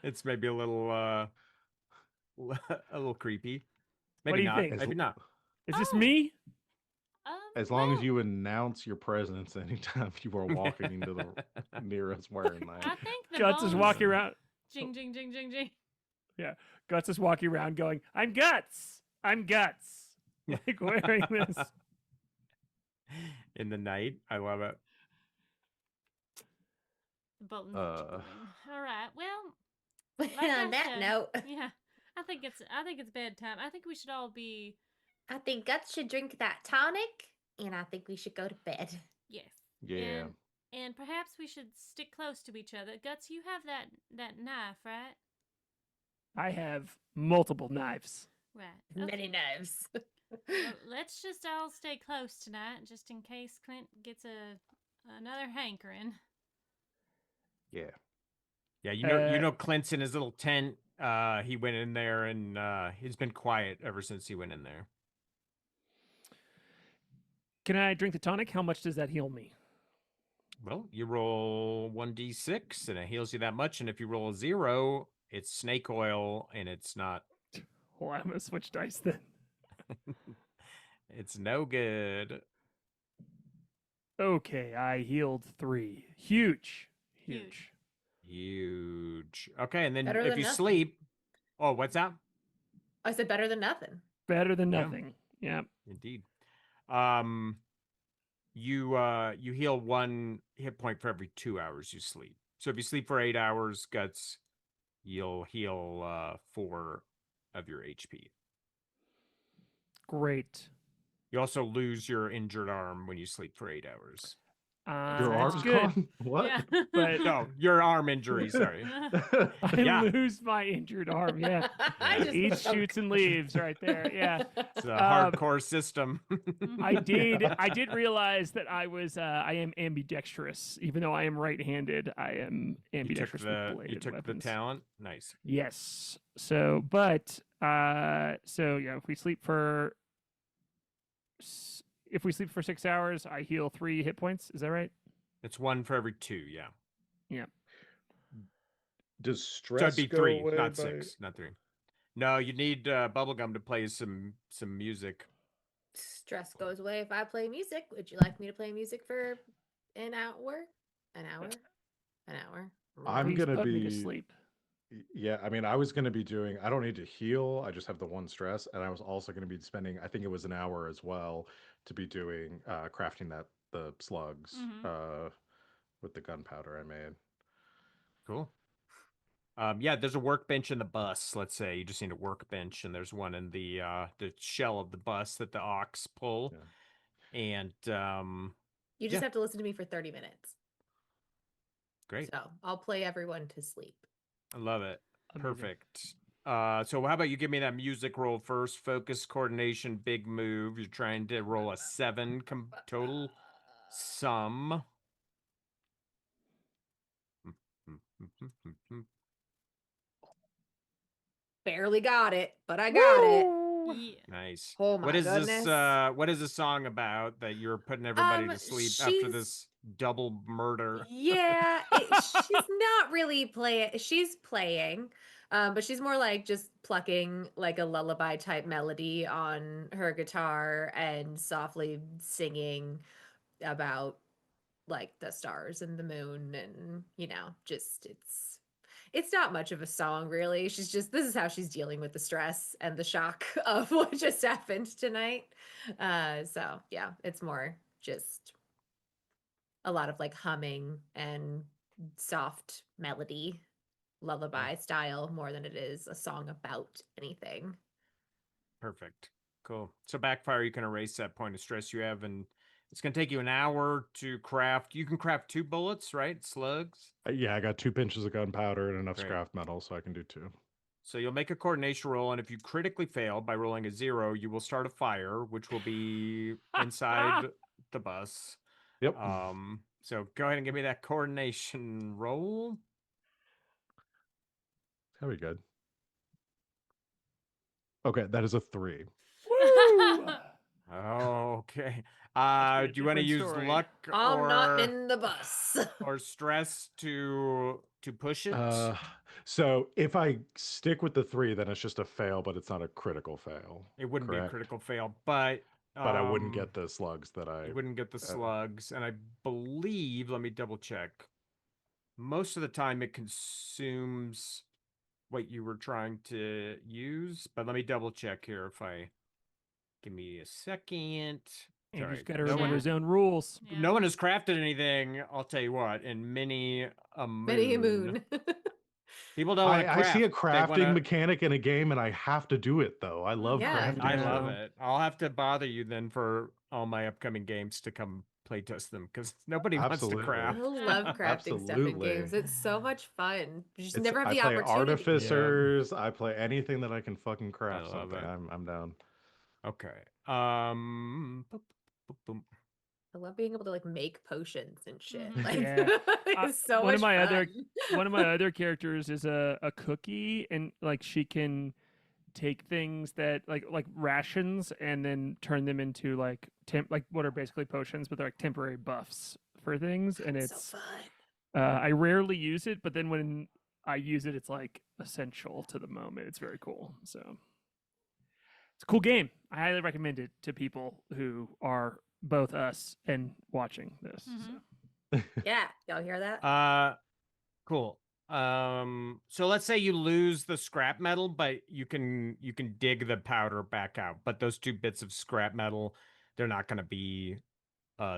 It's maybe a little a little creepy. Maybe What do you not. think? Maybe not. Is this Oh. me? As long as Well, you announce your presence anytime you are walking into the near us wearing that. I think the Guts is bones. walking around. Jing, jing, jing, jing, jing. Yeah, Guts is walking around going, "I'm Guts. I'm Guts." Like wearing this. In the night. I love it. The bones are jiggling. All right. Well, like On I that said, note, yeah, I think it's bedtime. I think we should all be. I think Guts should drink that tonic, and I think we should go to bed. Yes. Yeah. And perhaps we should stick close to each other. Guts, you have that knife, right? I have multiple knives. Right. Many knives. Well, let's just all stay close tonight, just in case Clint gets another hankering. Yeah. Yeah, Clint's in his little tent. He went in there and he's been quiet ever since he went in there. Can I drink the tonic? How much does that heal me? Well, you roll 1d6 and it heals you that much, and if you roll a 0, it's snake oil and it's not. Well, I'm gonna switch dice then. It's no good. Okay, I healed 3. Huge. Huge. Okay, and then Better if than you nothing. sleep, oh, what's that? I said better than nothing. Better than Yeah. nothing. Yeah. Indeed. You heal 1 hit point for every 2 hours you sleep. So if you sleep for 8 hours, Guts, you'll heal 4 of your HP. Great. You also lose your injured arm when you sleep for 8 hours. Your That's arm's good. gone? What? Yeah. But- No, your arm injury, sorry. I Yeah. lose my injured arm. Yeah. I just Eats, broke. shoots, and leaves right there. Yeah. It's a hardcore system. I did realize that I am ambidextrous. Even though I am right-handed, I am ambidextrous with bladed you took weapons. the talent. Nice. Yes. So, but so yeah, if we sleep for 6 hours, I heal 3 hit points. Is that right? It's 1 for every 2, yeah. Yeah. Does So stress it'd be go 3, away not by... 6, not 3. No, you need Bubblegum to play some music. Stress goes away if I play music. Would you like me to play music for an hour? An hour? An hour? I'm Please gonna put me to be- sleep. Yeah, I mean, I was going to be doing, I don't need to heal. I just have the 1 stress. And I was also going to be spending, I think it was an hour as well, to be doing, crafting the slugs, with the gunpowder I made. Cool. Yeah, there's a workbench in the bus. Let's say you just need a workbench, and there's one in the shell of the bus that the ox pull. Yeah. And You just Yeah. have to listen to me for 30 minutes. great, So I'll play everyone to sleep. I love it. Amazing. Perfect. So how about you give me that music roll first? Focus, coordination, big move. You're trying to roll a 7 total sum. Barely got it, but I got it. Yeah. Nice. Oh my What is goodness. this? What is the song about that you're putting everybody to sleep after she's- this double murder? Yeah, she's not really playing. She's playing, but she's more like just plucking like a lullaby type melody on her guitar and softly singing about like the stars and the moon and just it's not much of a song really. She's just this is how she's dealing with the stress and the shock of what just happened tonight. So yeah, it's more just a lot of like humming and soft melody, lullaby style more than it is a song about anything. Perfect. Cool. So backfire, you can erase that point of stress you have, and it's gonna take you an hour to craft. You can craft 2 bullets, right? Slugs. Yeah, I got 2 pinches of gunpowder and enough Great. scrap metal, so I can do 2. So you'll make a coordination roll, and if you critically fail by rolling a 0, you will start a fire, which will be inside the bus. Yep. So go ahead and give me that coordination roll. That'll be good. Okay, that is a 3. Woo! Okay. Must be a Do you want to different use story. luck I'm not or in the bus. or stress to push it? So if I stick with the 3, then it's just a fail, but it's not a critical fail. It wouldn't be a correct? critical fail, but But I wouldn't get the slugs that I you wouldn't get the slugs, and I believe, let me double check. Most of the time it consumes what you were trying to use, but let me double check here if I give me a second. Andrew's Sorry, got to no remember one, his own rules. Yeah. no one has crafted anything, I'll tell you what, in many a moon. Many a moon. People don't want to I craft. see a They crafting wanna- mechanic in a game and I have to do it though. I love Yeah. crafting. I Yeah. love so- it. I'll have to bother you then for all my upcoming games to come play test them because nobody wants to Absolutely. I craft. love crafting stuff in Absolutely. games. It's so much fun. You just It's- never have I the play opportunity. artificers. I play anything that I can fucking craft love something. it. I'm down. Okay. Boop, boop, boop. I love being able to like make potions and shit. Mhm. Like, Yeah. it's so one much of my other- fun. One of my other characters is a cookie, and like she can take things that like rations and then turn them into like like what are basically potions, but they're like temporary buffs for things, and so it's fun. I rarely use it, but then when I use it, it's like essential to the moment. It's very cool. So it's a cool game. I highly recommend it to people who are both us and watching this. Mhm. So. Yeah, y'all hear that? Cool. So let's say you lose the scrap metal, but you can dig the powder back out. But those 2 bits of scrap metal, they're not going to be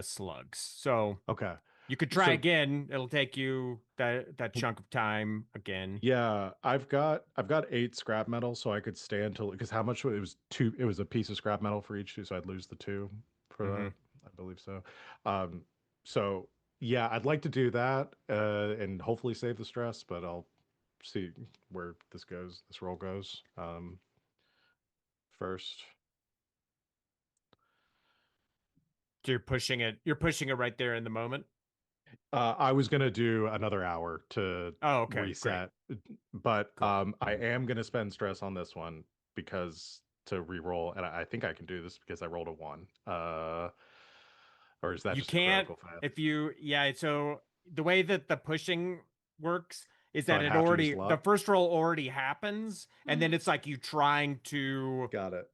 slugs. So Okay. you could try So again. It'll take you that chunk of time again. yeah, I've got 8 scrap metal, so I could stay until because how much it was 2? It was a piece of scrap metal for each 2, so I'd lose the 2 for Mhm. that. I believe so. Um, so yeah, I'd like to do that and hopefully save the stress, but I'll see where this goes. This roll goes first. So you're pushing it. You're pushing it right there in the moment. I was gonna do another hour to Oh, okay, great. reset, but Cool. I am gonna spend stress on this one because to re-roll, and I think I can do this because I rolled a 1. Or is that You just a can't critical fail? if you yeah. So the way that the pushing works is So that I'd it have to use already the luck. first roll already happens, and then Mhm. it's like you trying to Got it.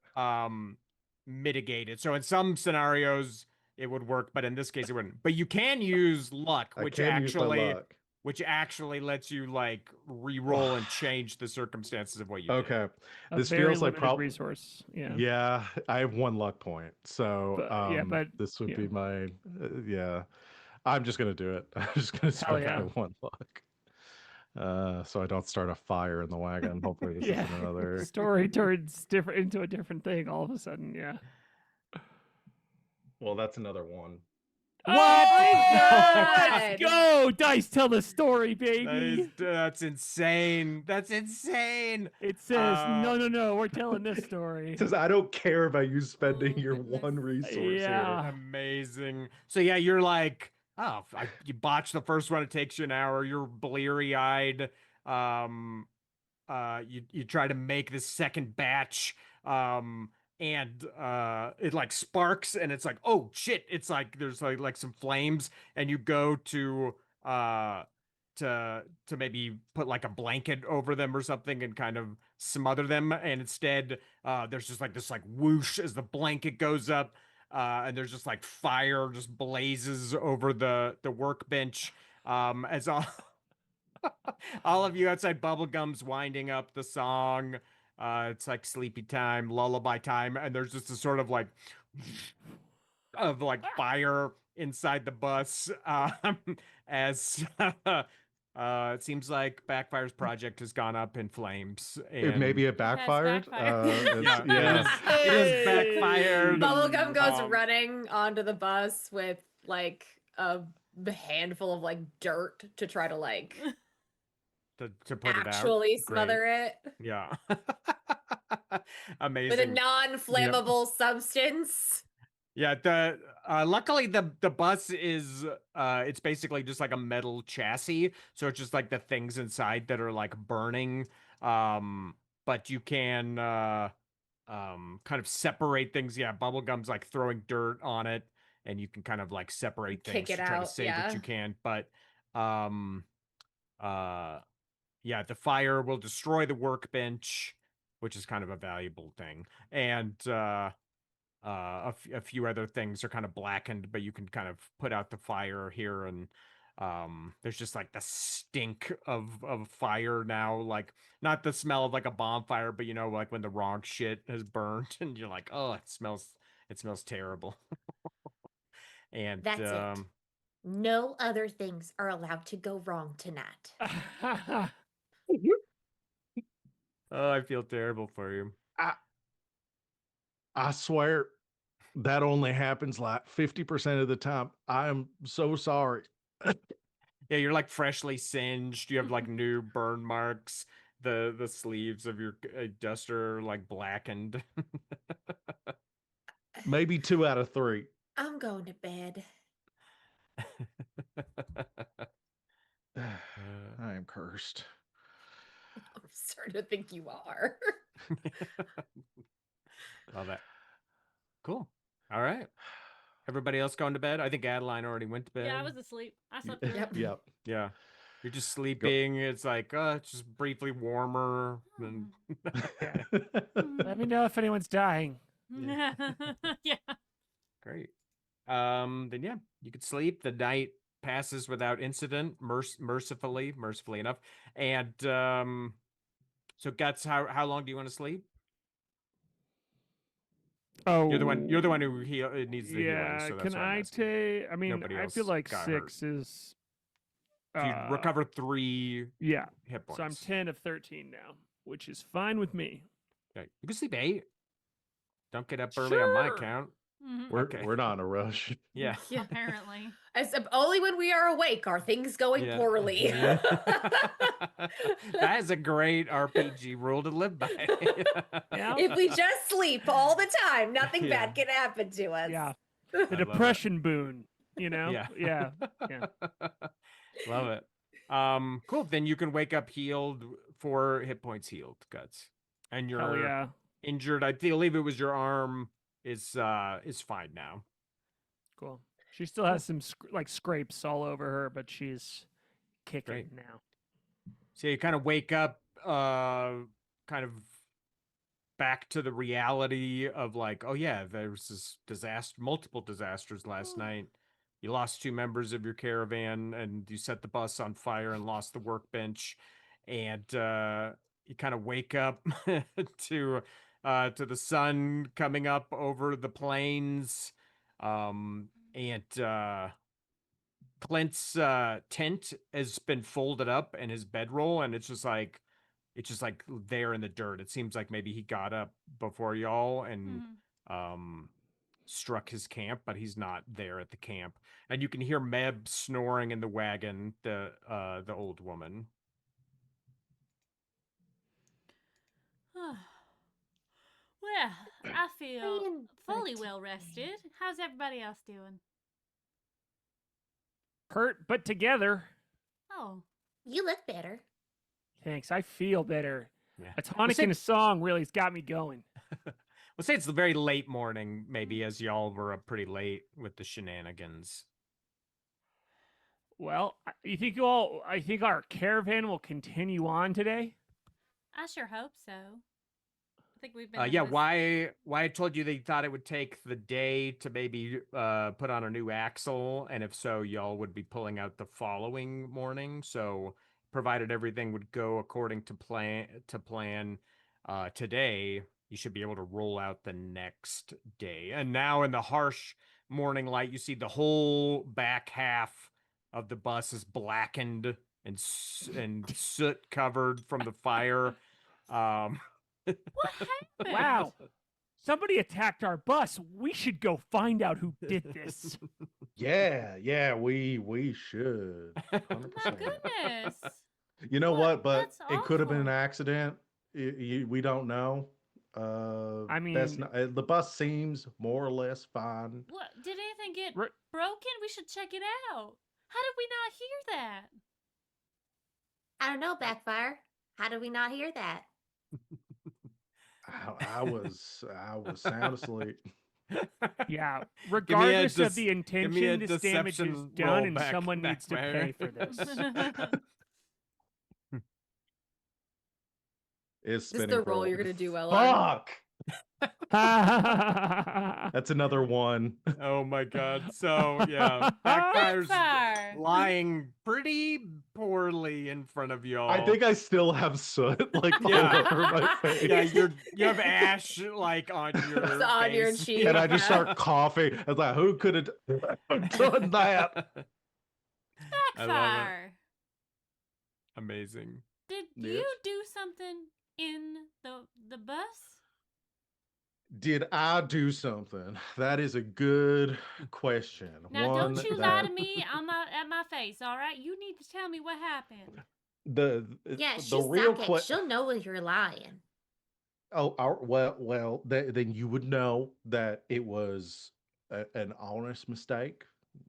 mitigate it. So in some scenarios it would work, but in this case it wouldn't. But you can use luck, I can use my luck. which actually lets you like re-roll and change the circumstances of what you did. Okay, A this very feels like limited resource. Yeah. Yeah, I have 1 luck point, so But yeah, but this would yeah. be my yeah. I'm just gonna do it. I'm just gonna Hell spend yeah. my 1 luck. So I don't start a fire in the wagon. Hopefully this Yeah. isn't another. Story turns different into a different thing all of a sudden. Yeah. Well, that's another 1. Oh What? my God. Let's go! Dice tell the story, baby. That's insane. That's insane. It says, no, Um, no, no, we're telling this story. It says I don't care about you spending Oh, your goodness. 1 resource here. Yeah. Amazing. So yeah, you're like, oh, you botched the first one. It takes you an hour. You're bleary eyed. Um, you try to make this second batch. And it like sparks, and it's like, oh shit! It's like there's like some flames, and you go uh to maybe put like a blanket over them or something and kind of smother them, and instead there's just like this like whoosh as the blanket goes up, and there's just like fire just blazes over the workbench, as all of you outside bubblegum's winding up the song. It's like sleepy time, lullaby time, and there's just a sort of like of like fire inside the bus, as it seems like Backfire's project has gone up in flames, Maybe and it backfired. backfired. yeah, Yeah. it is Hey! backfired. Bubblegum goes Um, running onto the bus with like a handful of like dirt to try to like to put it out. actually Great. smother it Yeah. with a Amazing. non-flammable substance. Yeah, the luckily the bus is it's basically just like a metal chassis, so it's just like the things inside that are like burning. But you can kind of separate things. Yeah, bubblegum's like throwing dirt on it, and you can kind of like separate Kick things it to try to out, save yeah. what you can. But um yeah, the fire will destroy the workbench, which is kind of a valuable thing. And a few other things are kind of blackened, but you can kind of put out the fire here, and there's just like the stink of fire now, like not the smell of like a bonfire, but you know, like when the wrong shit has burned, and you're like, oh, it smells terrible. And That's it. No other things are allowed to go wrong tonight. oh, I feel terrible for you. I swear that only happens like 50% of the time. I am so sorry. Yeah, you're like freshly singed. You have like new burn marks. The sleeves of your duster are like blackened. Maybe 2 out of 3. I'm going to bed. I am cursed. I'm starting to think you are. Love that. Cool. All right. Everybody else going to bed? I think Adeline already went to bed. Yeah, I was asleep. I slept through Yep. it. Yep. Yeah. You're just sleeping. It's like, it's just briefly warmer. And Let me know if anyone's dying. Yeah. great. Then yeah, you could sleep. The night passes without incident, mercifully enough. And so Guts, how long do you want to sleep? Oh, You're the one who needs the healing, yeah. so that's Can why I'm I asking. take? I mean, Nobody I feel else like got 6 is. So you recover 3 Yeah. hit points. So I'm 10 of 13 now, which is fine with me. Okay. You can sleep 8. Don't get up early on my Sure. count. Mhm. We're not in a rush. Yeah. Yeah. Apparently. Only when we are awake are things going Yeah. poorly. Yeah. That is a great RPG rule to live by. Yeah. If we just sleep all the time, nothing Yeah. bad can happen to us. Yeah. I The love it. depression boon. You know. Yeah. Yeah. Yeah. Love it. Cool. Then you can wake up healed, 4 hit points healed, Guts. And Hell you're yeah. injured. I believe it was your arm is fine now. Cool. She still has some scrapes all over her, but she's kicking Great. now. So you kind of wake up kind of back to the reality of like, oh yeah, there was this multiple disasters last night. You lost 2 members of your caravan, and you set the bus on fire and lost the workbench, and you kind of wake up to the sun coming up over the plains, and Clint's tent has been folded up in his bedroll, and it's just like there in the dirt. It seems like maybe he got up before y'all and struck his camp, but he's not there at the camp. And you can hear Meb snoring in the wagon, the old woman. Well, I feel Ian, fully but- well rested. How's everybody else doing? Hurt but together. Oh, You look better. Thanks. I feel better. Yeah. A tonic and a song really has got me going. We'll say it's the very late morning, maybe, as y'all were up pretty late with the shenanigans. Well, I think our caravan will continue on today. I sure hope so. I think we've been. in Yeah, this- why I told you they thought it would take the day to maybe put on a new axle, and if so, y'all would be pulling out the following morning. So, provided everything would go according to plan today, you should be able to roll out the next day. And now in the harsh morning light, you see the whole back half of the bus is blackened and soot covered from the fire. What happened? Wow. Somebody attacked our bus. We should go find out who did this. Yeah, we should. My 100%. goodness. You know what? But That's it could have been an awful. accident. We don't know. I That's mean- not, the bus seems more or less fine. What? Did anything get Ri- broken? We should check it out. How did we not hear that? I don't know, Backfire. How did we not hear that? I was sound asleep. Yeah. me a Regardless of dis- the give me a intention, this damage is deception done roll and someone needs to backfire. pay for this. Is Is this spinning the for a role while. you're gonna do well on? Fuck! That's another one. Oh my god. So yeah, Backfire's Backfire. lying pretty poorly in front of y'all. I think I still have soot like all Yeah. over my face. Yeah, you have ash like on your It's on your face. cheek. And I just Yeah. start coughing. I was like, who could have done that? I love it. Backfire. Amazing. Did Yes. you do something in the bus? Did I do something? That is a good question. Now, One don't you that lie to me at my face, all right? You need to tell me what happened. Yeah, the she's real psychic. question. She'll know when you're lying. Well, then you would know that it was an honest mistake,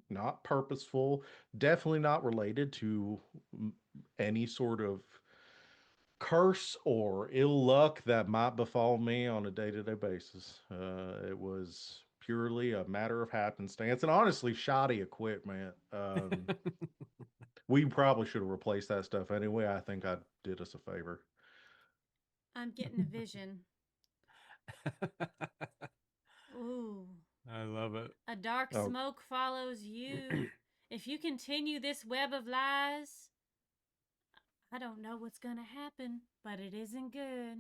not purposeful, definitely not related to any sort of curse or ill luck that might befall me on a day-to-day basis. It was purely a matter of happenstance and honestly shoddy equipment. We probably should have replaced that stuff anyway. I think I did us a favor. I'm getting a vision. Ooh. I love it. A dark Oh. smoke follows you if you continue this web of lies, I don't know what's gonna happen, but it isn't good.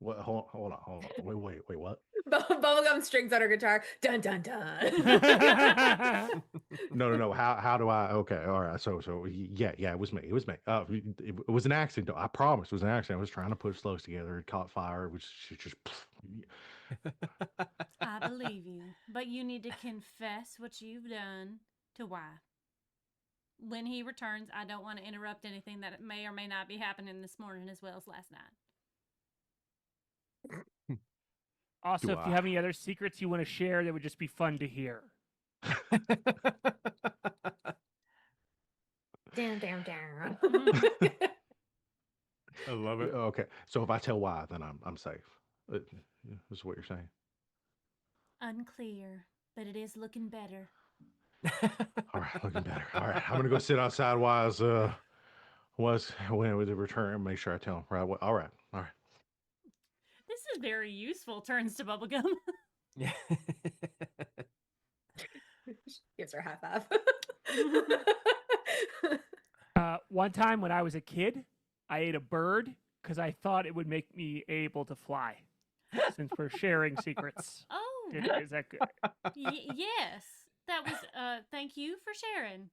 What? Hold on. Wait. What? Bubblegum strings on her guitar. Dun dun dun. No. How do I? Okay, all right. Yeah, it was me. It was me. It was an accident. Though. I promise, it was an accident. I was trying to put slows together. It caught fire. It was just. I believe you, but you need to confess what you've done to why. When he returns, I don't want to interrupt anything that may or may not be happening this morning as well as last night. Also, Do if you I? have any other secrets you want to share, that would just be fun to hear. Down, down, down. I love it. Okay, so if I tell why, then I'm safe. Is what you're saying. Unclear, but it is looking better. All right, looking better. All right, I'm gonna go sit outside while was when we return and make sure I tell him. Right. All right. This is very useful, turns to Bubblegum. Yeah. Gives her a high five. One time when I was a kid, I ate a bird because I thought it would make me able to fly. Since we're sharing secrets, Oh, is that good? yes. That was, thank you for sharing.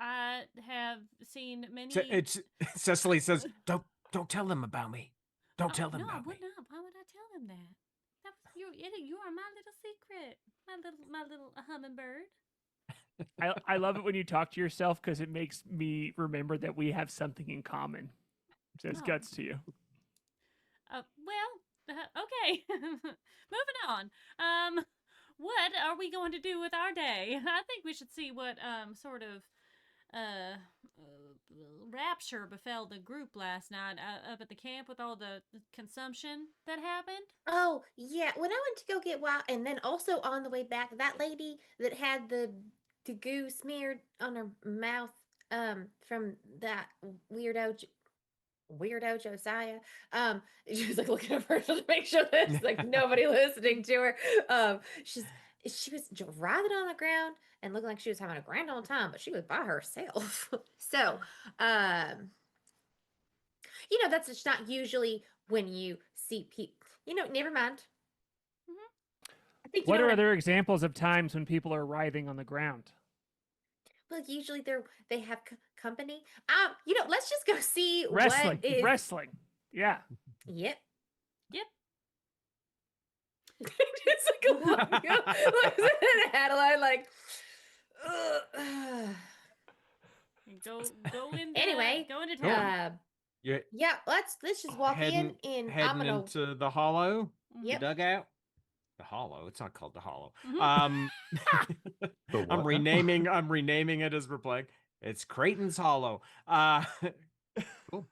I have seen many. It's Cecily says, "Don't tell them about me. Don't tell them no, I about me." would not. Why would I tell them that? That was you are my little secret, my little hummingbird. I love it when you talk to yourself because it makes me remember that we have something in common. Says Oh. guts to you. Okay. Moving on. What are we going to do with our day? I think we should see what sort of rapture befell the group last night up at the camp with all the consumption that happened. Oh, yeah. When I went to go get wild, and then also on the way back, that lady that had the goo smeared on her mouth from that weirdo Josiah. She was like looking at her to make sure there's like nobody listening to her. She was writhing on the ground and looking like she was having a grand old time, but she was by herself. So, that's just not usually when you see people. Never mind. I think What are other examples of times when people are writhing on the ground? Well, usually they have company. Let's just go see Wrestling. what is. Wrestling. Yeah. Yep. Yep. Just like looks at Adeline like. Ugh. Go in. Anyway, go into town. Yeah. Let's just walk heading in. heading I'm gonna. into the hollow. Yep. The dugout. The hollow. It's not called the hollow. Mhm. The what I'm now? renaming it as we're playing. It's Creighton's Hollow. Cool.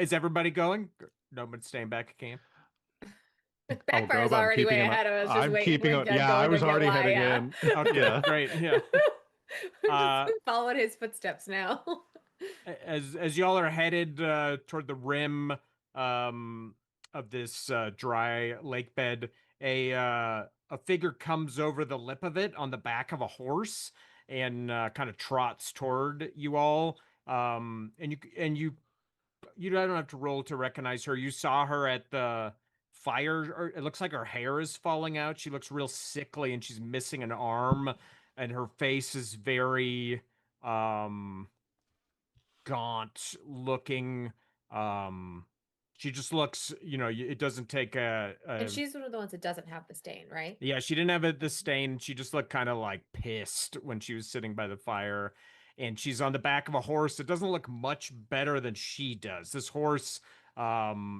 Is everybody going? Nobody's staying back at camp. Backfire's I'm already way keeping ahead of us. Just I'm waiting. keeping We're up. Yeah, I going was to get already why, heading yeah. in. Okay, Yeah. great. Yeah. We're just following his footsteps now. As y'all are headed toward the rim of this dry lake bed, a figure comes over the lip of it on the back of a horse and kind of trots toward you all. You don't have to roll to recognize her. You saw her at the fire, or it looks like her hair is falling out. She looks real sickly and she's missing an arm, and her face is very gaunt looking. She just looks, it doesn't take And she's one of the ones that doesn't have the stain, right? yeah, she didn't have the stain. She just looked kind of like pissed when she was sitting by the fire. And she's on the back of a horse that doesn't look much better than she does. This horse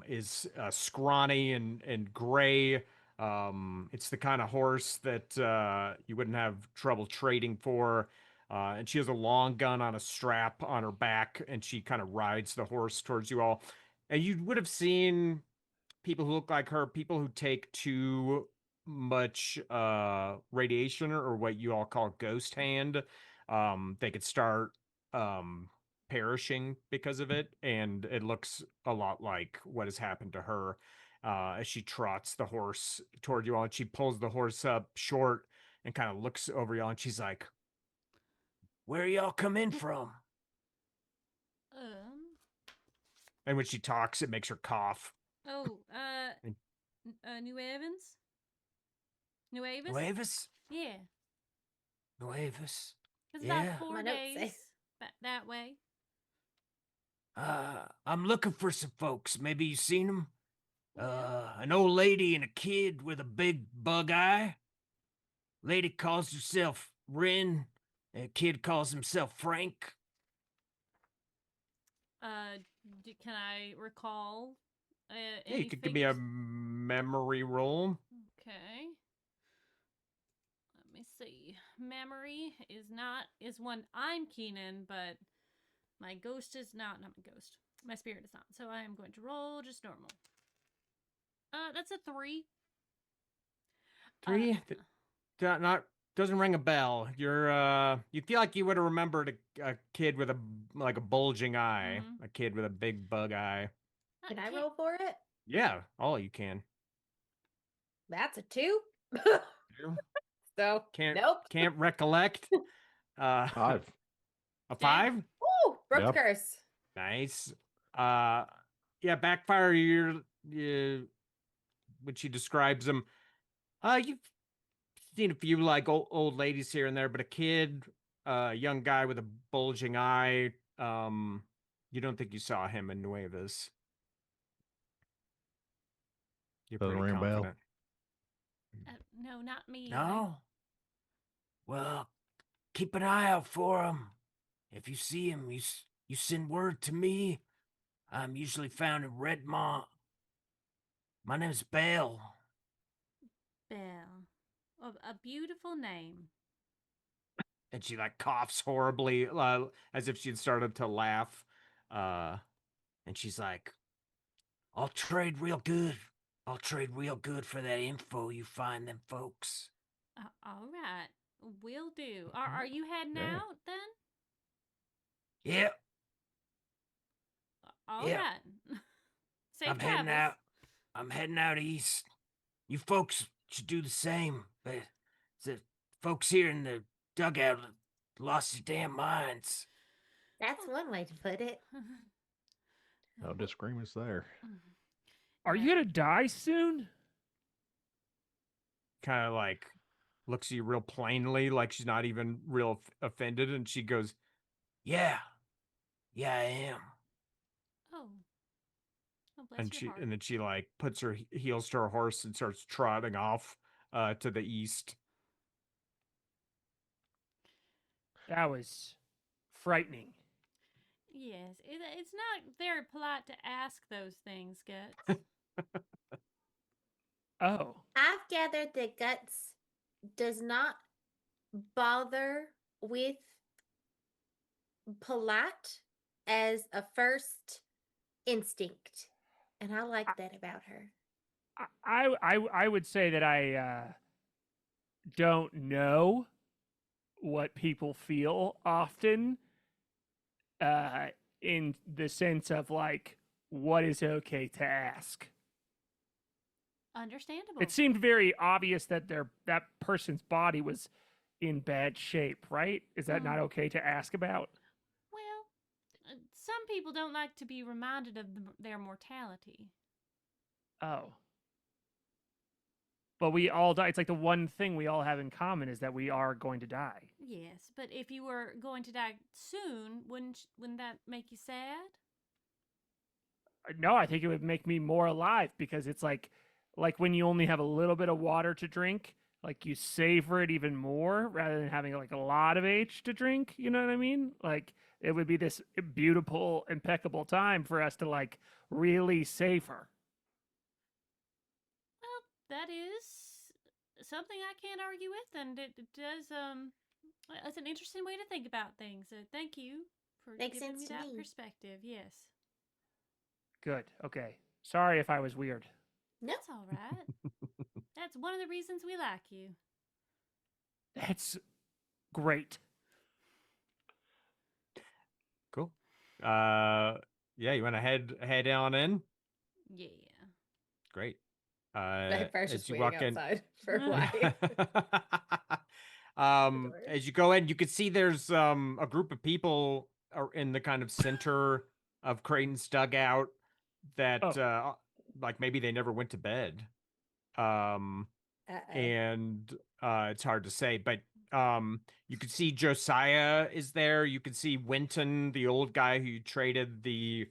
is scrawny and gray. It's the kind of horse that you wouldn't have trouble trading for. And she has a long gun on a strap on her back, and she kind of rides the horse towards you all. And you would have seen people who look like her, people who take too much radiation, or what you all call ghost hand. They could start perishing because of it, and it looks a lot like what has happened to her. as she trots the horse toward you all, and she pulls the horse up short and kind of looks over y'all, and she's like, "Where y'all come in from?" Um. And when she talks, it makes her cough. Oh. And- New Evans. New Avis. Nuevas? Yeah. Nuevas? It's Yeah. about 4 My notes days say. that way. I'm looking for some folks. Maybe you seen them? Well, An old lady and a kid with a big bug eye. Lady calls herself Rin, and a kid calls himself Frank. uh, can I recall Yeah, you any could give me a figures? memory roll. Okay. Let me see. Memory is one I'm keen in, but my ghost is not my ghost. My spirit is not. So I am going to roll just normal. That's a 3. 3? Not doesn't ring a bell. You feel like you would have remembered a kid with a bulging eye, Mhm. a kid with a big bug eye. Can I can't- roll for it? Yeah, all you can. That's a 2. You So can't nope. can't recollect. 5. A Dang. 5? Ooh, broke the Yep. curse. Nice. Yeah, backfire. You when she describes them. You've seen a few like old ladies here and there, but a kid, a young guy with a bulging eye. You don't think you saw him in Nuevas. You're Doesn't pretty ring a bell. confident. No, not me. No. Well, keep an eye out for him. If you see him, you send word to me. I'm usually found in Redmont. My name's Belle. Belle. A beautiful name. And she like coughs horribly, as if she'd started to laugh. And she's like, I'll trade real good. I'll trade real good for that info you find them folks. All right. Will do. Are you heading Yeah. out then? Yep, All yep. right. Safe I'm travels. heading out. I'm heading out east. You folks should do the same. But the folks here in the dugout lost their damn minds. That's one way to put it. No disagreements there. Are you gonna die soon? Kind of like looks at you real plainly, like she's not even real offended, and she goes, "Yeah, yeah, I am." Oh. Oh, bless your heart. And then she like puts her heels to her horse and starts trotting off to the east. That was frightening. Yes, it's not very polite to ask those things, Guts. Oh, I've gathered that Guts does not bother with polite as a first instinct. And I like that about her. I would say that I don't know what people feel often, in the sense of like what is okay to ask. Understandable. It seemed very obvious that that person's body was in bad shape, right? Is that not okay to ask about? Well, some people don't like to be reminded of their mortality. Oh. But we all die. It's like the one thing we all have in common is that we are going to die. Yes, but if you were going to die soon, wouldn't that make you sad? No, I think it would make me more alive because it's like when you only have a little bit of water to drink, like you savor it even more rather than having like a lot of H to drink, you know what I mean? Like it would be this beautiful, impeccable time for us to like really savor. Well, that is something I can't argue with, and it does it's an interesting way to think about things. Thank you for Makes giving sense me to that me. perspective. Yes, Good. Okay. Sorry if I was weird. No, that's all right. That's one of the reasons we like you. That's great. Cool. Yeah, you want to head on in? Yeah. great. That fire's As just you waiting walk in, outside for why. door. as you go in, you can see there's a group of people are in the kind of center of Creighton's dugout that like maybe they never went to bed. Um, Uh-oh. and it's hard to say, but you can see Josiah is there. You can see Winton, the old guy who traded the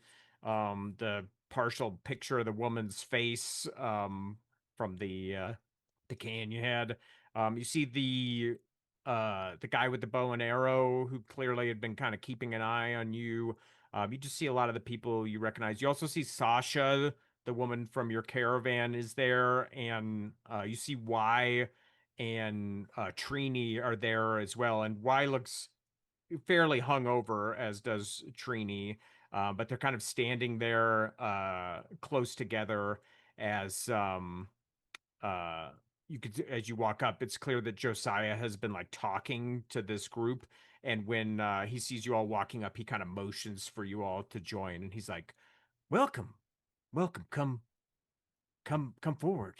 partial picture of the woman's face from the can you had. You see the guy with the bow and arrow who clearly had been kind of keeping an eye on you. You just see a lot of the people you recognize. You also see Sasha, the woman from your caravan, is there, and you see Y and Trini are there as well. And Y looks fairly hungover, as does Trini, but they're kind of standing there close together as uh, you could, as you walk up, it's clear that Josiah has been like talking to this group. And when he sees you all walking up, he kind of motions for you all to join, and he's like, "Welcome, welcome, come forward.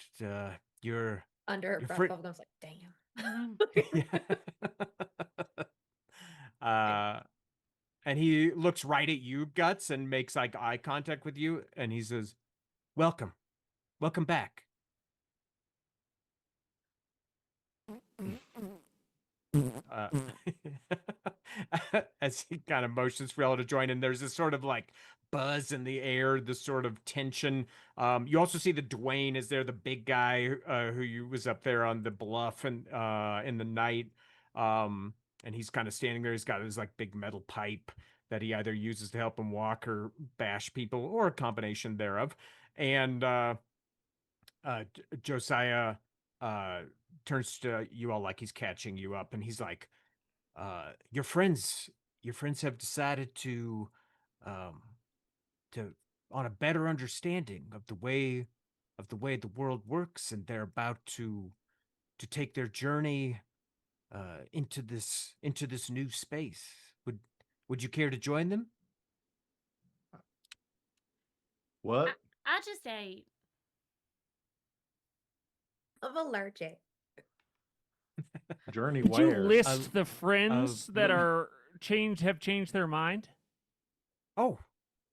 You're Under her your breath, friend." both of them was like, damn. uh, and he looks right at you, Guts, and makes like eye contact with you, and he says, "Welcome, welcome back." Uh, as he kind of motions for y'all to join, and there's this sort of like buzz in the air, this sort of tension. You also see that Dwayne is there, the big guy who you was up there on the bluff and in the night. And he's kind of standing there. He's got his like big metal pipe that he either uses to help him walk or bash people, or a combination thereof. And Josiah turns to you all like he's catching you up, and he's like, your friends have decided um to on a better understanding of the world works, and they're about to take their journey into this new space. Would you care to join them? What? I just ate. I'm allergic. Journey Did you where? list the friends that are have changed their mind? Oh,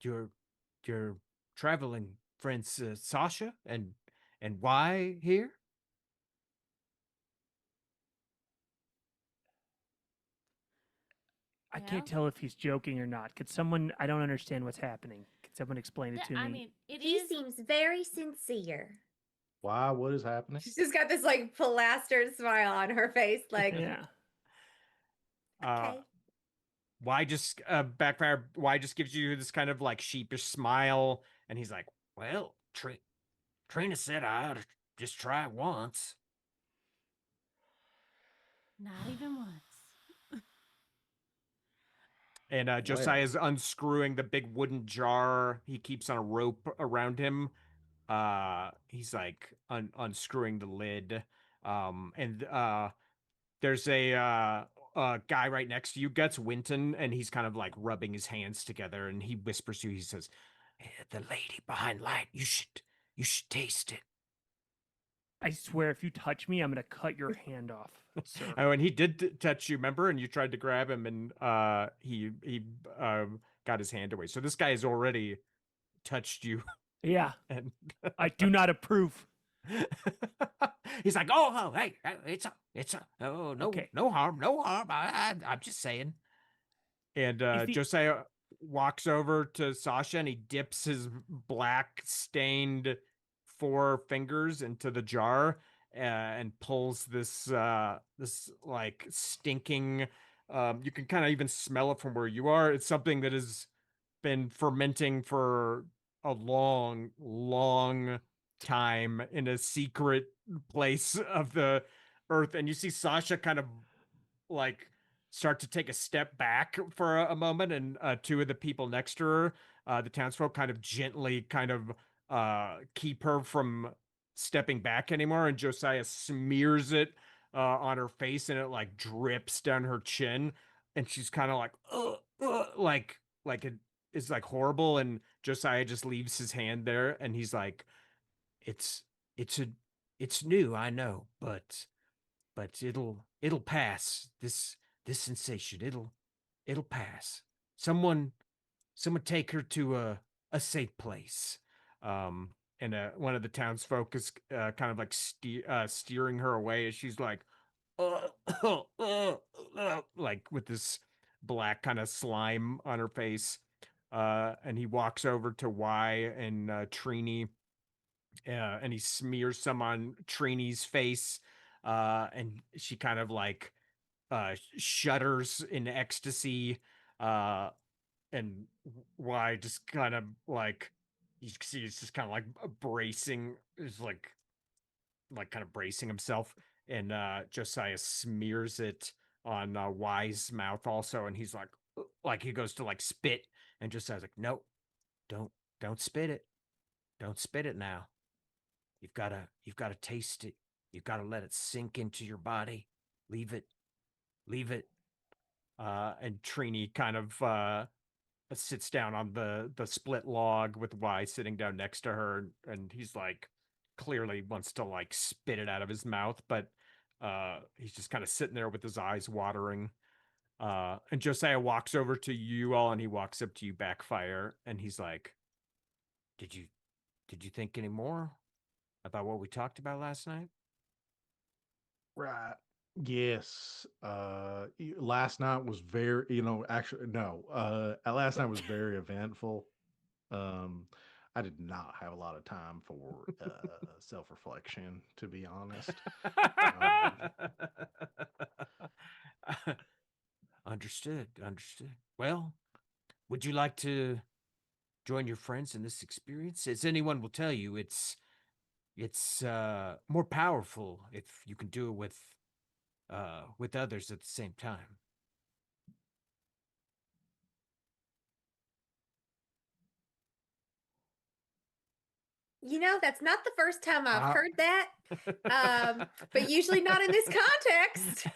your traveling friends, Sasha and why here? I Yeah. can't tell if he's joking or not. Could someone? I don't understand what's happening. Could someone explain it to I me? mean, it He is. seems very sincere. Why? What is happening? She's just got this like plastered smile on her face, like, Yeah. okay. Why just backfire? Why just gives you this kind of like sheepish smile, and he's like, "Well, Trina said I ought to just try it once." Not even once. And Josiah's unscrewing the big wooden jar he keeps on a rope around him. He's like unscrewing the lid. And there's a guy right next to you, Guts Winton, and he's kind of like rubbing his hands together, and he whispers to you. He says, "The lady behind light, you should taste it." I swear, if you touch me, I'm gonna cut your hand off, sir. Oh, and he did touch you, remember? And you tried to grab him, and he got his hand away. So this guy has already touched you, Yeah, and I do not approve. he's like, "Oh, hey, it's oh, Okay. no harm, no harm. I'm just saying." And Is the- Josiah walks over to Sasha, and he dips his black stained four fingers into the jar and pulls this like stinking. You can kind of even smell it from where you are. It's something that has been fermenting for a long time in a secret place of the earth. And you see Sasha kind of like start to take a step back for a moment, and two of the people next to her, the townsfolk, kind of gently kind of keep her from stepping back anymore, and Josiah smears it on her face, and it like drips down her chin, and she's kind of like like it is like horrible, and Josiah just leaves his hand there, and he's like, It's it's a it's new, I know, but it'll pass. This sensation, it'll pass. Someone someone take her to a safe place. Um and one of the townsfolk is kind of like steering her away as she's like like with this black kind of slime on her face. And he walks over to Y and Trini, and he smears some on Trini's face. And she kind of like shudders in ecstasy. Uh, and Y just kind of like, you can see he's just kind of like bracing, is like kind of bracing himself. And Josiah smears it on Y's mouth also, and he's like he goes to like spit, and Josiah's like, no, don't don't spit it, don't spit it now. You've gotta taste it. You've gotta let it sink into your body. Leave it, leave it. And Trini kind of sits down on the split log with Y sitting down next to her, and he's like clearly wants to like spit it out of his mouth, but he's just kind of sitting there with his eyes watering. And Josiah walks over to you all, and he walks up to you, Backfire, and he's like, "Did you think any more about what we talked about last night?" Right. Yes. Last night was very, actually, no. Last night was very eventful. Um, I did not have a lot of time for self-reflection, to be honest. Understood. Understood. Well, would you like to join your friends in this experience? As anyone will tell you, it's more powerful if you can do it with others at the same time. That's not the first time I've I, heard that, but usually not in this context.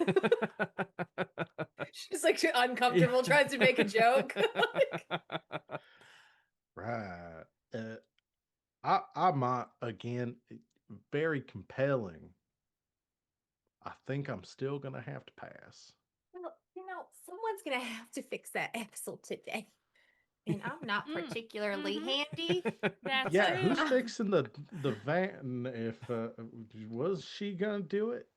She's like uncomfortable, tries to make a joke. right. I might again, very compelling. I think I'm still gonna have to pass. Well, someone's gonna have to fix that axle today, and I'm not Mm, particularly mhm. handy. That's Yeah, true. who's fixing the van? If was she gonna do it?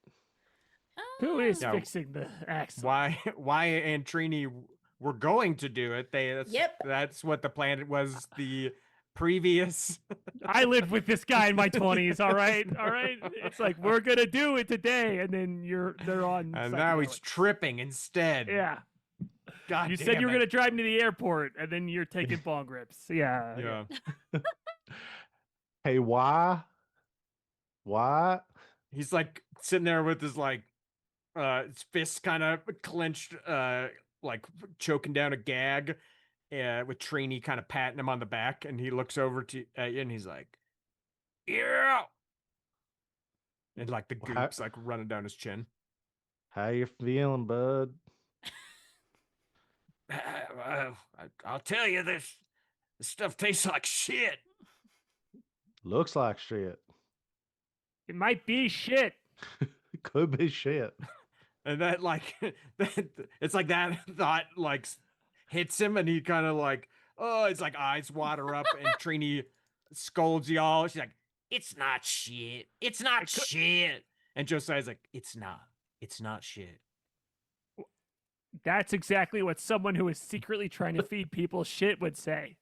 Who is Yeah. fixing the axle? Why and Trini were going to do it. Yep. That's what the plan was. The previous. I lived with this guy in my 20s. All right, all right. It's like we're gonna do it today, and then they're on. And now he's psychedelics. tripping instead. Yeah. God You damn said you were it. gonna drive me to the airport, and then you're taking bong rips. Yeah. Yeah. Hey, why? Why? He's like sitting there with his like his fists kind of clenched, like choking down a gag, with Trini kind of patting him on the back, and he looks over to you and he's like, "Yeah," and like the How, goop's like running down his chin. how you feeling, bud? I'll tell you this stuff tastes like shit. Looks like shit. It might be shit. Could be shit. And that like it's like that thought like hits him, and he kind of like, oh, it's like eyes water up, and Trini scolds y'all. She's like, "It's not shit. It's not shit." And Josiah's like, it's not shit." That's exactly what someone who is secretly trying to feed people shit would say.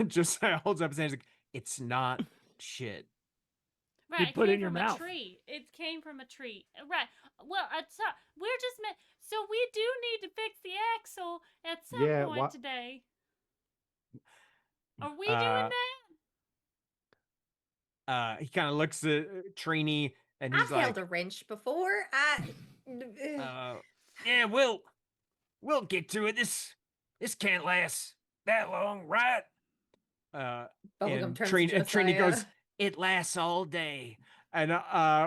Josiah holds up his hand. He's like, "It's not shit." Right, it put it came in your from mouth. a tree. It came from a tree. Right. Well, we're just meant. So we do need to fix the axle at some Yeah, point what? today. Are we doing that? He kind of looks at Trini, and he's I've like, held a wrench before. "Yeah, we'll get to it. This can't last that long, right?" Bubblegum And turns Trini, to and Trini Josiah. goes, "It lasts all day." And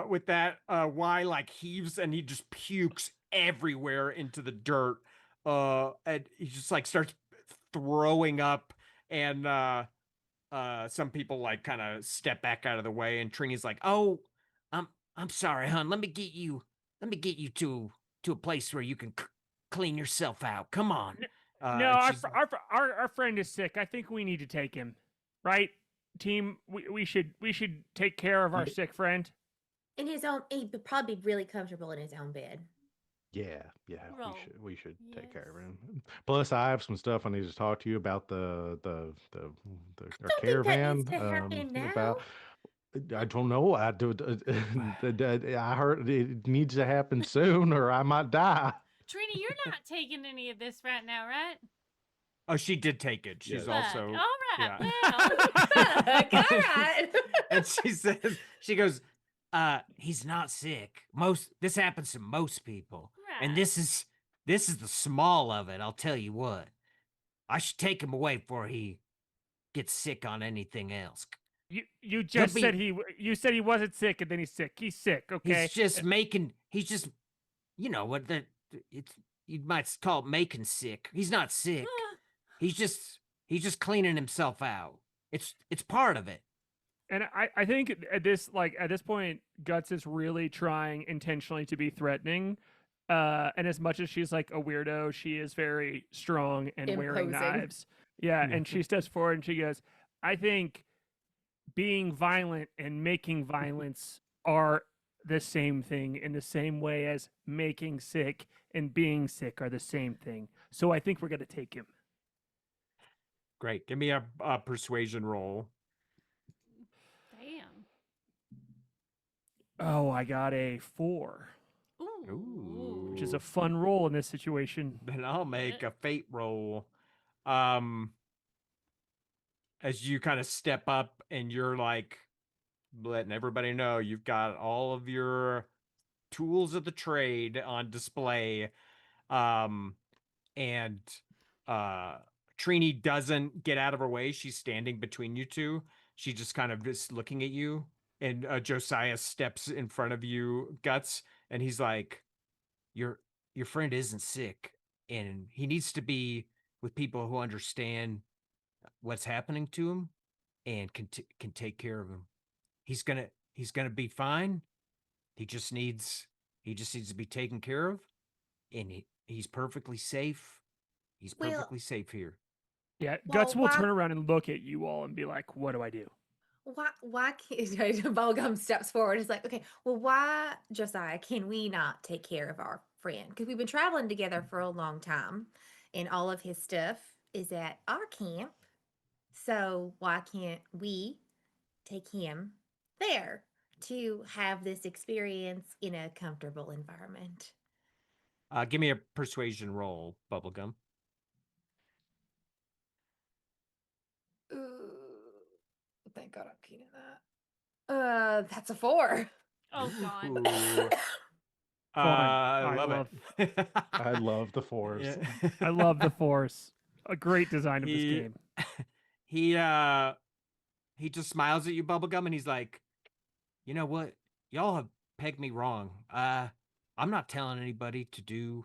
with that, Y like heaves, and he just pukes everywhere into the dirt. And he just like starts throwing up, and some people like kind of step back out of the way, and Trini's like, "Oh, I'm sorry, hon. Let me get you to a place where you can clean yourself out. Come on." No, And our, she's fr- our fr- our friend is sick. I think we need to take him. Right, team? We should take care of our Yeah. sick friend. In his own, he'd probably be really comfortable in his own bed. Yeah, Roll. we should take care of Yes. him. Plus, I have some stuff I need to talk to you about our Don't think that needs caravan. to happen now. About I don't know. I do. I heard it needs to happen soon, or I might die. Trini, you're not taking any of this right now, right? oh, she did take it. She's Yes. also Fuck. All right. yeah. Well, All right. And she goes, he's not sick. This happens to most people. And right. this is the small of it, I'll tell you what. I should take him away before he gets sick on anything else. You just be- said you said he wasn't sick, and then he's sick. He's sick. Okay. He's just you know what it's you might call it making sick. He's not sick. He's just cleaning himself out. It's part of it. And I think at this point, Guts is really trying intentionally to be threatening. And as much as she's like a weirdo, she is very strong and wearing Imposing. knives. Yeah, and she steps forward and she goes, I think being violent and making violence are the same thing, in the same way as making sick and being sick are the same thing. So I think we're gonna take him. Great. Give me a persuasion roll. Damn. Oh, I got a 4, Ooh. which is a fun roll in this situation. Then I'll make a fate roll. As you kind of step up and you're like letting everybody know you've got all of your tools of the trade on display. And Trini doesn't get out of her way. She's standing between you two. She just kind of is looking at you. And Josiah steps in front of you, Guts, and he's like, your friend isn't sick, and he needs to be with people who understand what's happening to him and can take care of him. He's gonna be fine. He just needs to be taken care of, and he's perfectly safe. He's Well- perfectly safe here. Yeah, Well, Guts will why- turn around and look at you all and be like, "What do I do?" Why can't Bubblegum steps forward? It's like, okay, well, why, Josiah, can we not take care of our friend? Because we've been traveling together for a long time, and all of his stuff is at our camp. So why can't we take him there to have this experience in a comfortable environment? Give me a persuasion roll, Bubblegum. Ooh, thank God I'm keen in that. That's a 4. Oh God. Ooh. Fun. I I love love- it. I love the fours. Yeah. I love the Force. A great design of this He- game. He just smiles at you, Bubblegum, and he's like, you know what? Y'all have pegged me wrong. I'm not telling anybody to do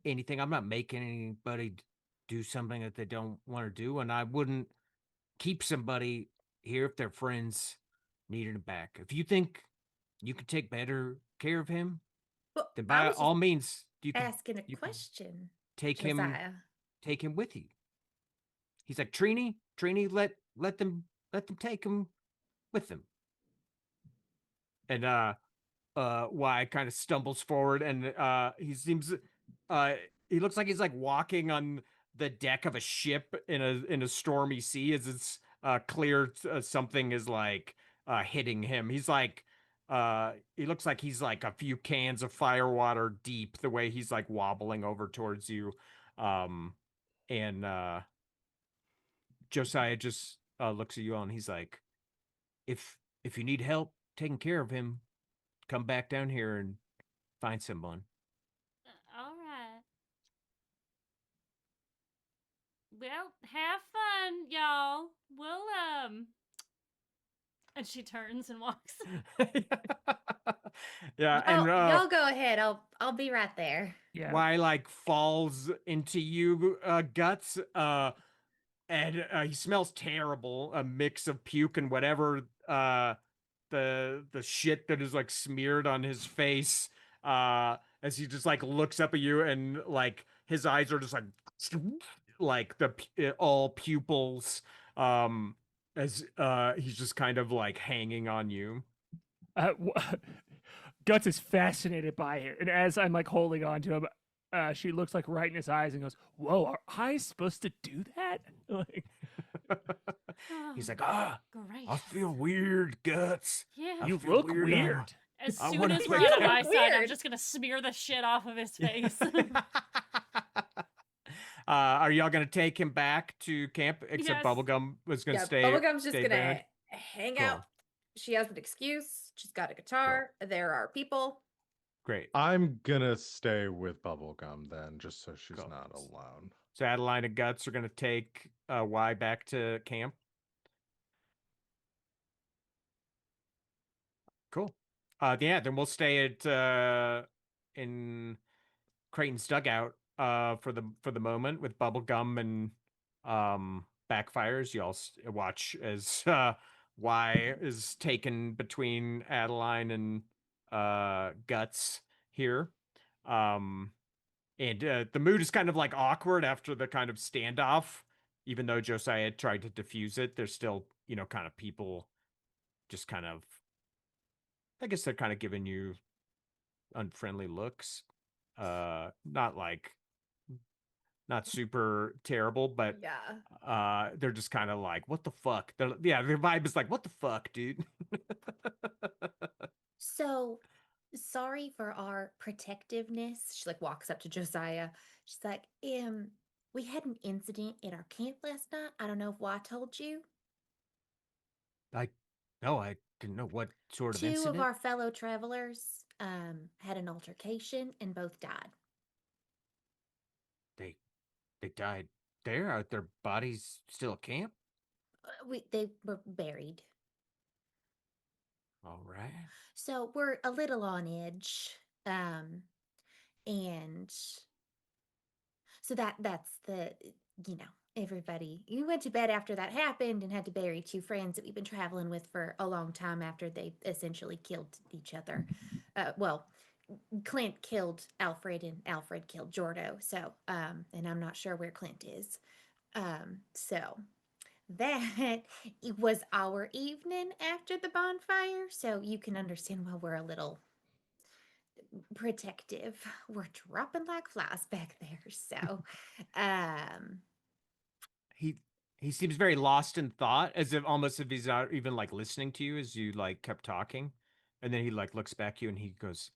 anything. I'm not making anybody do something that they don't want to do, and I wouldn't keep somebody here if their friends needed him back. If you think you could take better care of him, Well, then I by was all just means, you can asking a you can question, take Josiah. him with you. He's like, Trini, let them take him with them. And Y kind of stumbles forward, and he looks like he's like walking on the deck of a ship in a stormy sea, as it's clear something is like hitting him. He's like he looks like he's like a few cans of firewater deep, the way he's like wobbling over towards you. And Josiah just looks at you all, and he's like, if you need help taking care of him, come back down here and find someone. All right. Well, have fun, y'all. We'll And she turns and walks. Yeah, Y'all, and y'all go ahead. I'll be right there. Yeah. Y like falls into you, Guts. and he smells terrible, a mix of puke and whatever the shit that is like smeared on his face, as he just like looks up at you, and like his eyes are just like all pupils, as he's just kind of like hanging on you. W- Guts is fascinated by it, and as I'm like holding on to him, she looks like right in his eyes and goes, "Whoa, are eyes supposed to do that?" Like, He's like, Great. I feel weird, Guts. Yeah. I you feel look weird. weird. As I soon wanna as take we're out of You look eyesight, I'm weird. just gonna smear the shit off of his face. Are y'all gonna take him back to camp? Except Yes. Bubblegum was gonna Yeah, stay. Bubblegum's just stay gonna behind? hang Cool. out. She has an excuse. She's got a guitar. There are people. Great. I'm gonna stay with Bubblegum then, just so she's Cool. not alone. So Adeline and Guts are gonna take Y back to camp. Cool. Yeah, then we'll stay at in Creighton's dugout for the moment with Bubblegum and Backfires. Y'all watch as Y is taken between Adeline and Guts here. And the mood is kind of like awkward after the kind of standoff. Even though Josiah had tried to diffuse it, there's still, kind of people just kind of, I guess they're kind of giving you unfriendly looks. Not like, not super terrible, but Yeah. they're just kind of like, what the fuck? Their vibe is like, what the fuck, dude? So sorry for our protectiveness. She like walks up to Josiah. She's like, we had an incident at our camp last night. I don't know if Y told you. No, I didn't know what sort of Two incident. of our fellow travelers had an altercation and both died. They died there. Are their bodies still at camp? They were buried. All right. So we're a little on edge. And so that's the, everybody, you went to bed after that happened and had to bury two friends that we've been traveling with for a long time after they essentially killed each other. Well, Clint killed Alfred and Alfred killed Jordo. So, and I'm not sure where Clint is. So that it was our evening after the bonfire. So you can understand why we're a little protective. We're dropping like flies back there. So, um, He seems very lost in thought, as if almost if he's not even like listening to you as you like kept talking, and then he like looks back at you and he goes,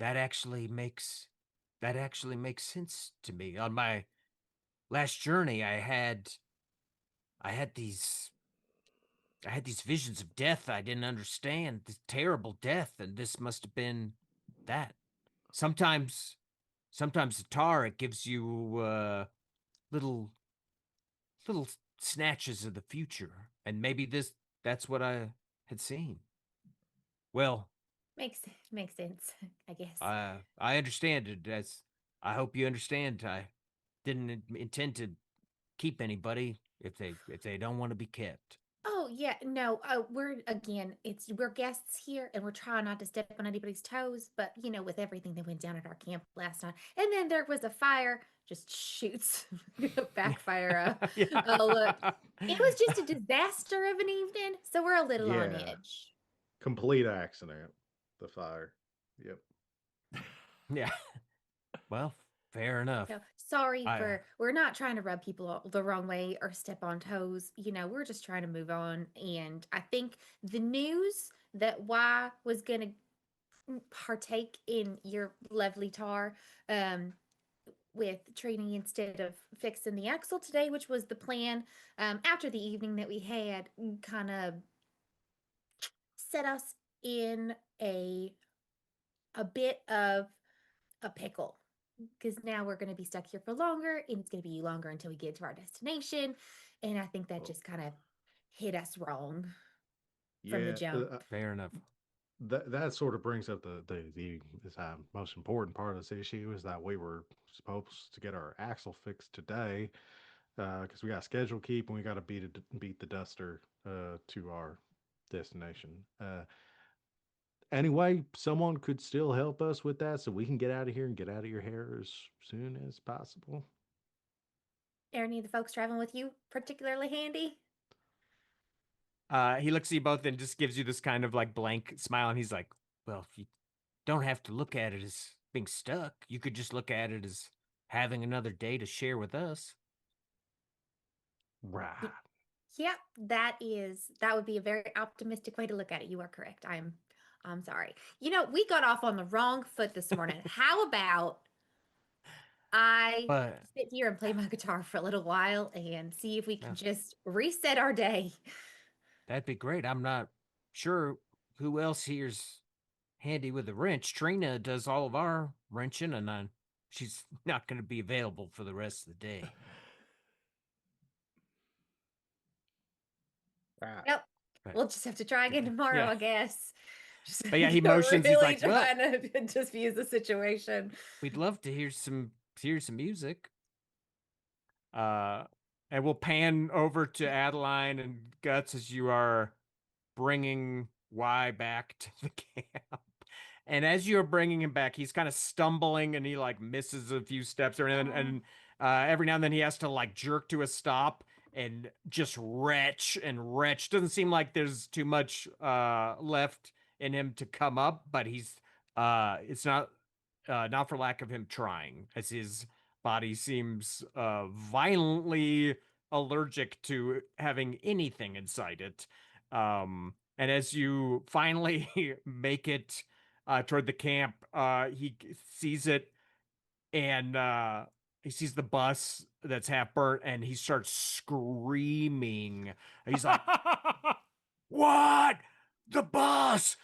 "That actually makes sense to me. On my last journey, I had these visions of death I didn't understand, this terrible death, and this must have been that. Sometimes the tar, it gives you little snatches of the future, and maybe that's what I had seen. Well, makes sense, I guess. I understand it. As I hope you understand. I didn't intend to keep anybody if they don't want to be kept. Oh yeah, no, we're guests here and we're trying not to step on anybody's toes, but with everything that went down at our camp last night. And then there was a fire, just shoots backfire. Yeah. Oh look. It was just a disaster of an evening, so we're a little on Yeah. edge. Complete accident. The fire. Yep. Yeah. Well, fair enough. So sorry I- we're not trying to rub people the wrong way or step on toes. We're just trying to move on. And I think the news that Y was gonna partake in your lovely tar with training instead of fixing the axle today, which was the plan, after the evening that we had, kind of set us in a bit of a pickle, because now we're going to be stuck here for longer and it's going to be longer until we get to our destination. And I think that just kind of hit us wrong from the Yeah. jump. Fair enough. That sort of brings up the most important part of this issue is that we were supposed to get our axle fixed today, because we got schedule keep and we got to beat the duster to our destination. Anyway, someone could still help us with that so we can get out of here and get out of your hair as soon as possible. Are any of the folks driving with you particularly handy? He looks at you both and just gives you this kind of like blank smile, and he's like, "Well, if you don't have to look at it as being stuck, you could just look at it as having another day to share with us." Right. Yep, that would be a very optimistic way to look at it. You are correct. I'm sorry. We got off on the wrong foot this morning. How about I But sit here and play my guitar for a little while and see if we can Yeah. just reset our day? that'd be great. I'm not sure who else here's handy with a wrench. Trina does all of our wrenching, and she's not going to be available for the rest of the day. Right. Yep. But, We'll just have to try again Yeah. tomorrow, Yeah. I guess. Just But yeah, he motions, he's really like, "Well-" trying to diffuse the situation. We'd love to hear some music. Uh, and we'll pan over to Adeline and Guts as you are bringing Y back to the camp. And as you're bringing him back, he's kind of stumbling and he like misses a few steps, and every now and then he has to like jerk to a stop and just retch and retch. Doesn't seem like there's too much left in him to come up, but it's not for lack of him trying, as his body seems violently allergic to having anything inside it. And as you finally make it toward the camp, he sees it, and he sees the bus that's half burnt, and he starts screaming. He's like, "What? The bus!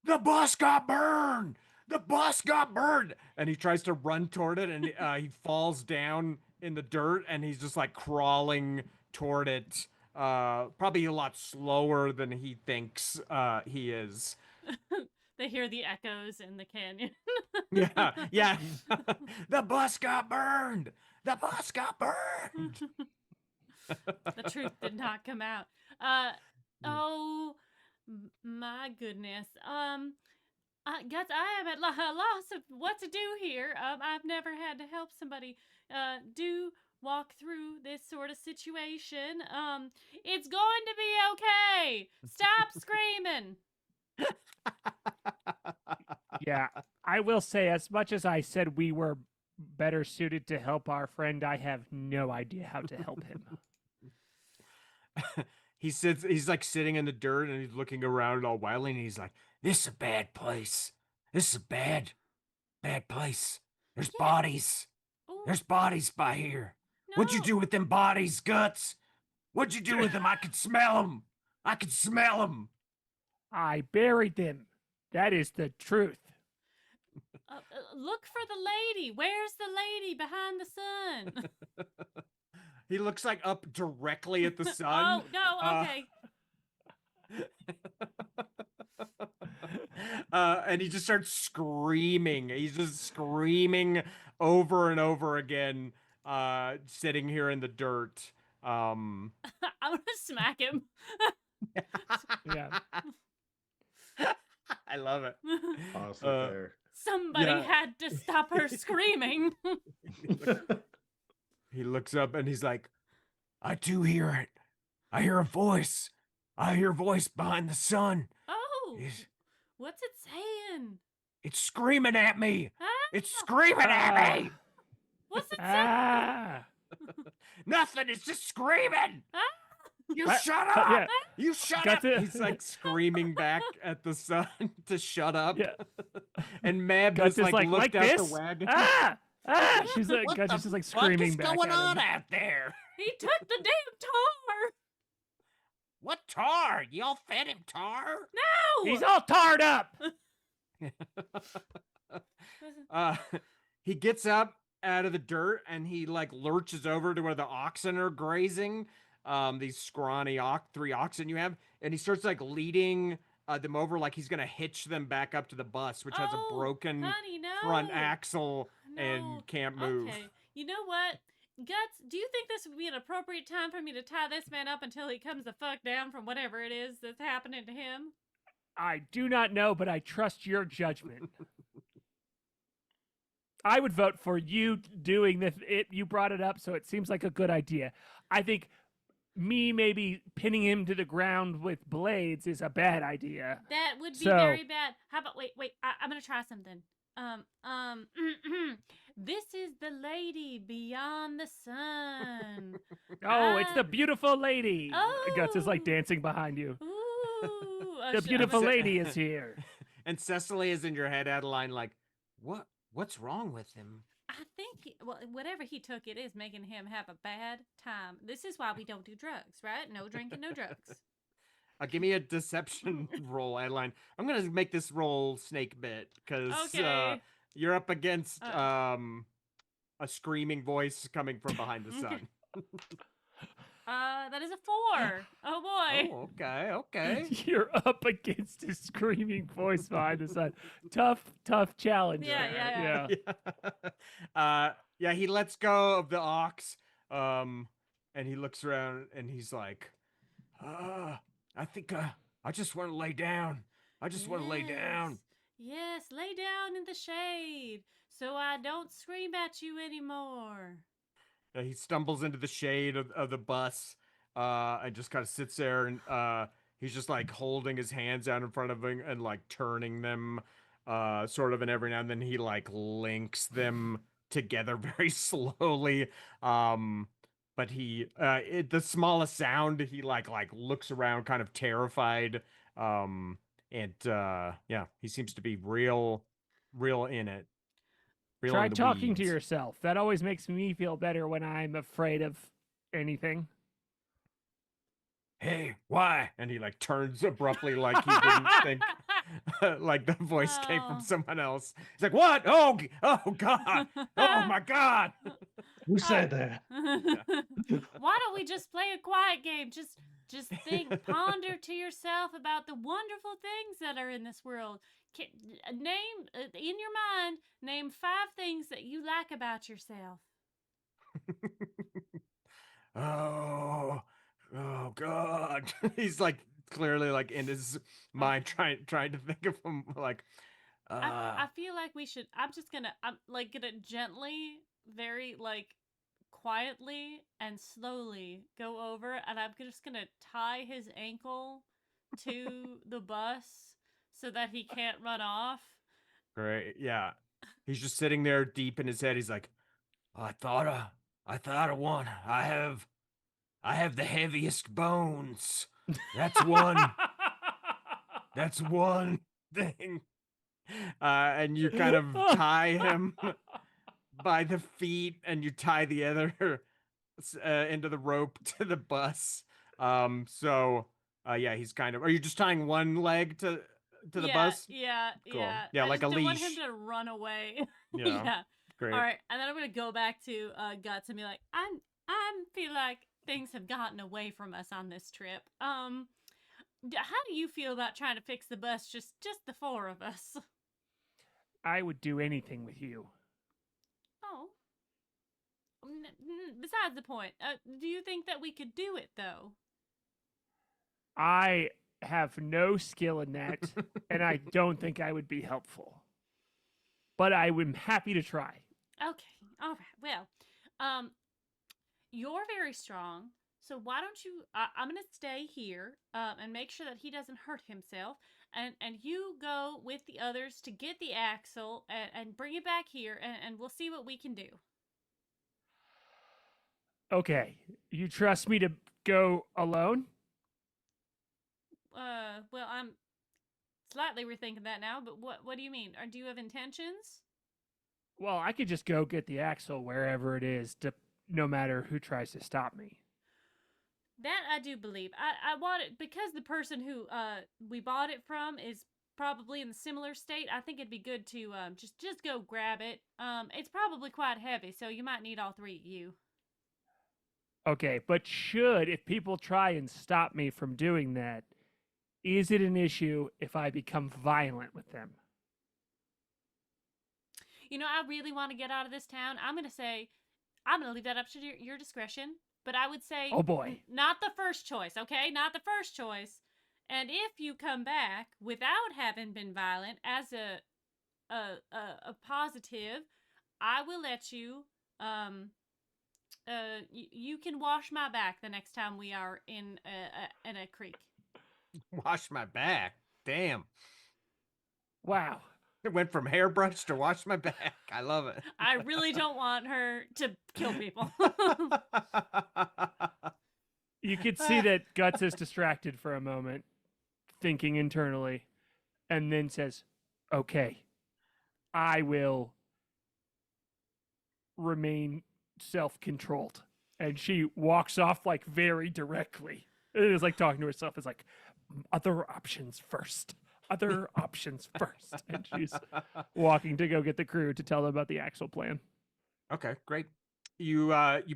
The bus got burned! The bus got burned!" And he tries to run toward it, and he falls down in the dirt, and he's just like crawling toward it, probably a lot slower than he thinks he is. They hear the echoes in the canyon. Yeah, yeah. The bus got burned! The bus got burned! The truth did not come out. Oh my goodness. Guts, I am at loss of what to do here. I've never had to help somebody do walk through this sort of situation. It's going to be okay. Stop screaming. Yeah, I will say, as much as I said we were better suited to help our friend, I have no idea how to help him. He's like sitting in the dirt and he's looking around all wildly, and he's like, "This is a bad place. This is a bad place. There's Yeah. bodies. Ooh, There's bodies by here. What'd you no. do with them bodies, Guts? What'd you do with them? I could smell them. I could smell them." I buried them. That is the truth. Look for the lady. Where's the lady behind the sun? He looks like up directly at the sun. Oh, no, okay. And he just starts screaming. He's just screaming over and over again, sitting here in the dirt. I'm gonna smack him. Yeah. I love it. Honestly, fair. Somebody Yeah. had to stop her screaming. He looks up and he's like, "I do hear it. I hear a voice. I hear a voice behind the sun. Oh, It's, what's it saying? it's screaming at me. Huh? It's screaming at me. What's it saying? Ah. Nothing. It's just screaming. Ah. You Ah, shut up. yeah. You shut Got up. to- He's like screaming back at the sun to shut up. Yeah. And Mab Guts just is like looked out this. the wagon. Ah! Ah! She's like, What Guts the is just like fuck screaming is back going at on him. out there? He took the damn tar. What tar? Y'all fed him tar? No. He's all tarred up. He gets up out of the dirt and he like lurches over to where the oxen are grazing. These scrawny three oxen you have, and he starts like leading them over like he's gonna hitch them back up to the bus, which has a Oh, broken honey, no. front axle No. and can't move. Okay. You know what? Guts, do you think this would be an appropriate time for me to tie this man up until he comes the fuck down from whatever it is that's happening to him? I do not know, but I trust your judgment. I would vote for you doing this. You brought it up, so it seems like a good idea. I think me maybe pinning him to the ground with blades is a bad idea. That would be So- very bad. How about wait? I'm gonna try something. This is the lady beyond the sun. Oh, it's the Ah. beautiful lady. Guts is like Oh. dancing behind you. Ooh, The beautiful lady is here. And Cecily is in your head, Adeline, like, what's wrong with him? I think, well, whatever he took, it is making him have a bad time. This is why we don't do drugs, right? No drinking, no drugs. Give me a deception roll, Adeline. I'm gonna make this roll snake bit because Okay. you're up against a screaming voice coming from behind the sun. That is a 4. Oh boy. Oh, okay. You're up against a screaming voice behind the sun. Tough challenge. Yeah, there. yeah. Yeah, he lets go of the ox, and he looks around and he's like, I think I just want to lay down. I just want to lay down. Yes, lay down in the shade so I don't scream at you anymore. He stumbles into the shade of the bus, and just kind of sits there, and he's just like holding his hands out in front of him and like turning them, sort of, and every now and then he like links them together very slowly. But he, the smallest sound, he like looks around, kind of terrified. And yeah, he seems to be real in it. Real Try in the talking to weeds. yourself. That always makes me feel better when I'm afraid of anything. Hey, why? And he like turns abruptly, like he didn't think, like the voice came from Oh. someone else. He's like, "What? Oh, God! Oh my God!" Who said that? Why don't we just play a quiet game? Just think, ponder to yourself about the wonderful things that are in this world. Name in your mind, name 5 things that you like about yourself. Oh God! He's like clearly like in his mind trying to think of him like. I feel like we should. I'm like gonna gently, very like quietly and slowly go over, and I'm just gonna tie his ankle to the bus so that he can't run off. Great, yeah. He's just sitting there deep in his head. He's like, I thought of one. I have the heaviest bones. That's one. That's one thing. And you kind of tie him by the feet, and you tie the other into the rope to the bus. Yeah, he's kind of. Are you just tying one leg to the bus? Yeah, Cool. yeah. Yeah, I like just a don't want him leash. to run away. Yeah. Yeah. Great. All right, and then I'm gonna go back to Guts and be like, I feel like things have gotten away from us on this trip. How do you feel about trying to fix the bus? Just the 4 of us. I would do anything with you. Oh. Besides the point, do you think that we could do it though? I have no skill in that, and I don't think I would be helpful. But I am happy to try. Okay. All right. Well, you're very strong. So why don't you? I'm gonna stay here and make sure that he doesn't hurt himself, and you go with the others to get the axle and bring it back here, and we'll see what we can do. Okay, you trust me to go alone? Well, I'm slightly rethinking that now, but what do you mean? Or do you have intentions? Well, I could just go get the axle wherever it is, no matter who tries to stop me. That I do believe. I want it because the person who we bought it from is probably in a similar state. I think it'd be good to just go grab it. It's probably quite heavy, so you might need all 3 of you. Okay, but if people try and stop me from doing that, is it an issue if I become violent with them? You know, I really want to get out of this town. I'm going to say I'm gonna leave that up to your discretion. But I would say, Oh boy. not the first choice, okay? Not the first choice. And if you come back without having been violent as a positive, I will let you. You can wash my back the next time we are in a creek. Wash my back. Damn. Wow. It went from hairbrush to wash my back. I love it. I really don't want her to kill people. You could see that Guts is distracted for a moment, thinking internally, and then says, "Okay, I will remain self-controlled." And she walks off like very directly. It is like talking to herself. It's like, other options first. Other options first. And she's walking to go get the crew to tell them about the Axel plan. Okay, great. You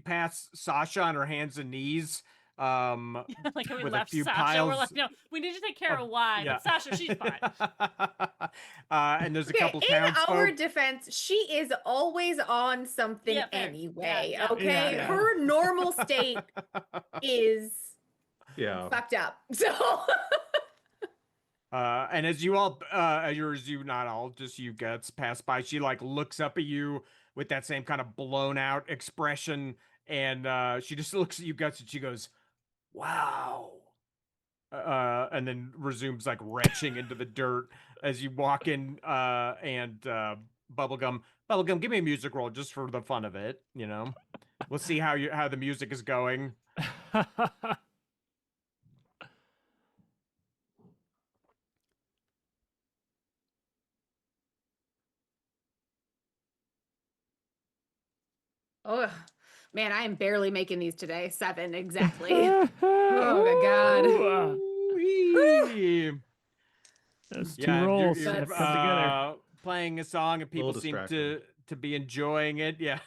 pass Sasha on her hands and knees. Like we with left a few Sasha. piles. We're like, no, we need to take care of Y, Yeah. but Sasha, she's fine. And there's a couple in our townsfolk. defense, she is always on something Yeah, fair. anyway. Yeah, Okay, yeah. her normal state is Yeah. fucked up. So And as you all, not all, just you Guts pass by, she like looks up at you with that same kind of blown out expression, and she just looks at you Guts and she goes, "Wow," and then resumes like retching into the dirt as you walk in. And Bubblegum, give me a music roll just for the fun of it. You know, we'll see how the music is going. oh man, I am barely making these today. 7 exactly. Oh my god. Ooh-wee. Those two Yeah, rolls you're, have come together. playing a song and people Little seem distracting. to be enjoying it. Yeah.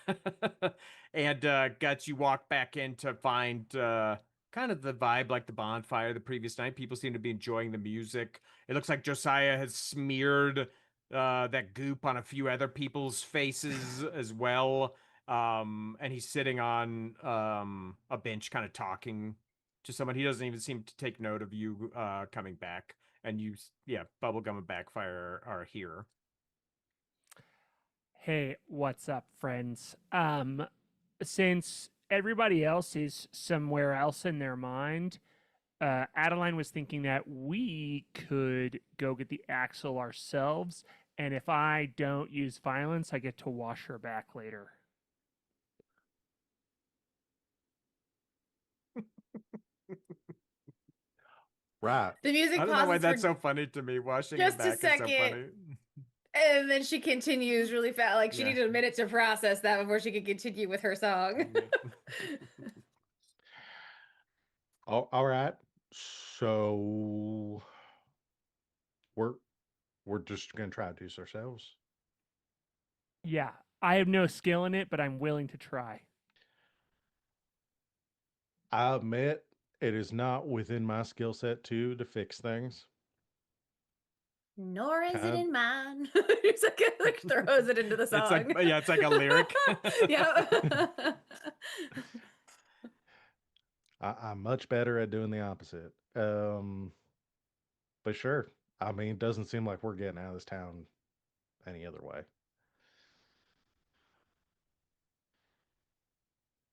And Guts, you walk back in to find kind of the vibe like the bonfire the previous night. People seem to be enjoying the music. It looks like Josiah has smeared that goop on a few other people's faces as well. And he's sitting on a bench kind of talking to someone. He doesn't even seem to take note of you coming back. And Bubblegum and Backfire are here. Hey, what's up, friends? Since everybody else is somewhere else in their mind, Adeline was thinking that we could go get the Axel ourselves, and if I don't use violence, I get to wash her back later. Right. The music I don't know why pauses that's for so funny to me. Washing just it a back is so second. funny. And then she continues really fast. Like she Yeah. needed a minute to process that before she could continue with her song. All right. So we're just gonna try to do this ourselves. Yeah, I have no skill in it, but I'm willing to try. I admit it is not within my skill set to fix things. Nor is it Okay. in mine. It's like throws it into the song. It's like a lyric. Yeah. I'm much better at doing the opposite. But sure. I mean, it doesn't seem like we're getting out of this town any other way.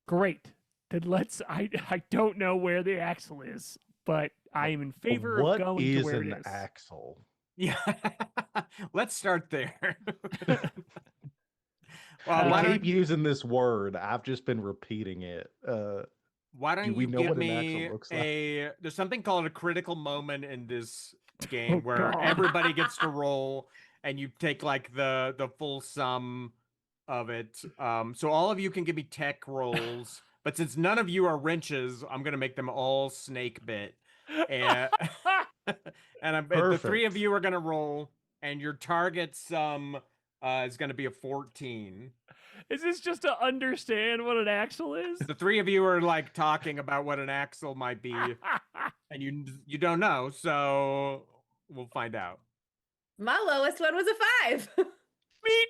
Great. Then I don't know where the Axel is, but I am in favor What of going is to where an it is. axle? Yeah. Let's start there. Uh, Why We don't keep using this word. I've just been repeating it. Why don't we you know give what an me axle looks like? there's something called a critical moment in this game Oh, where God. everybody gets to roll and you take like the full sum of it. So all of you can give me tech rolls, but since none of you are wrenches, I'm gonna make them all snake bit. And the 3 of Perfect. you are gonna roll, and your target sum is gonna be a 14. Is this just to understand what an Axel is? The 3 of you are like talking about what an axle might be, and you don't know, so we'll find out. My lowest one was a 5. Me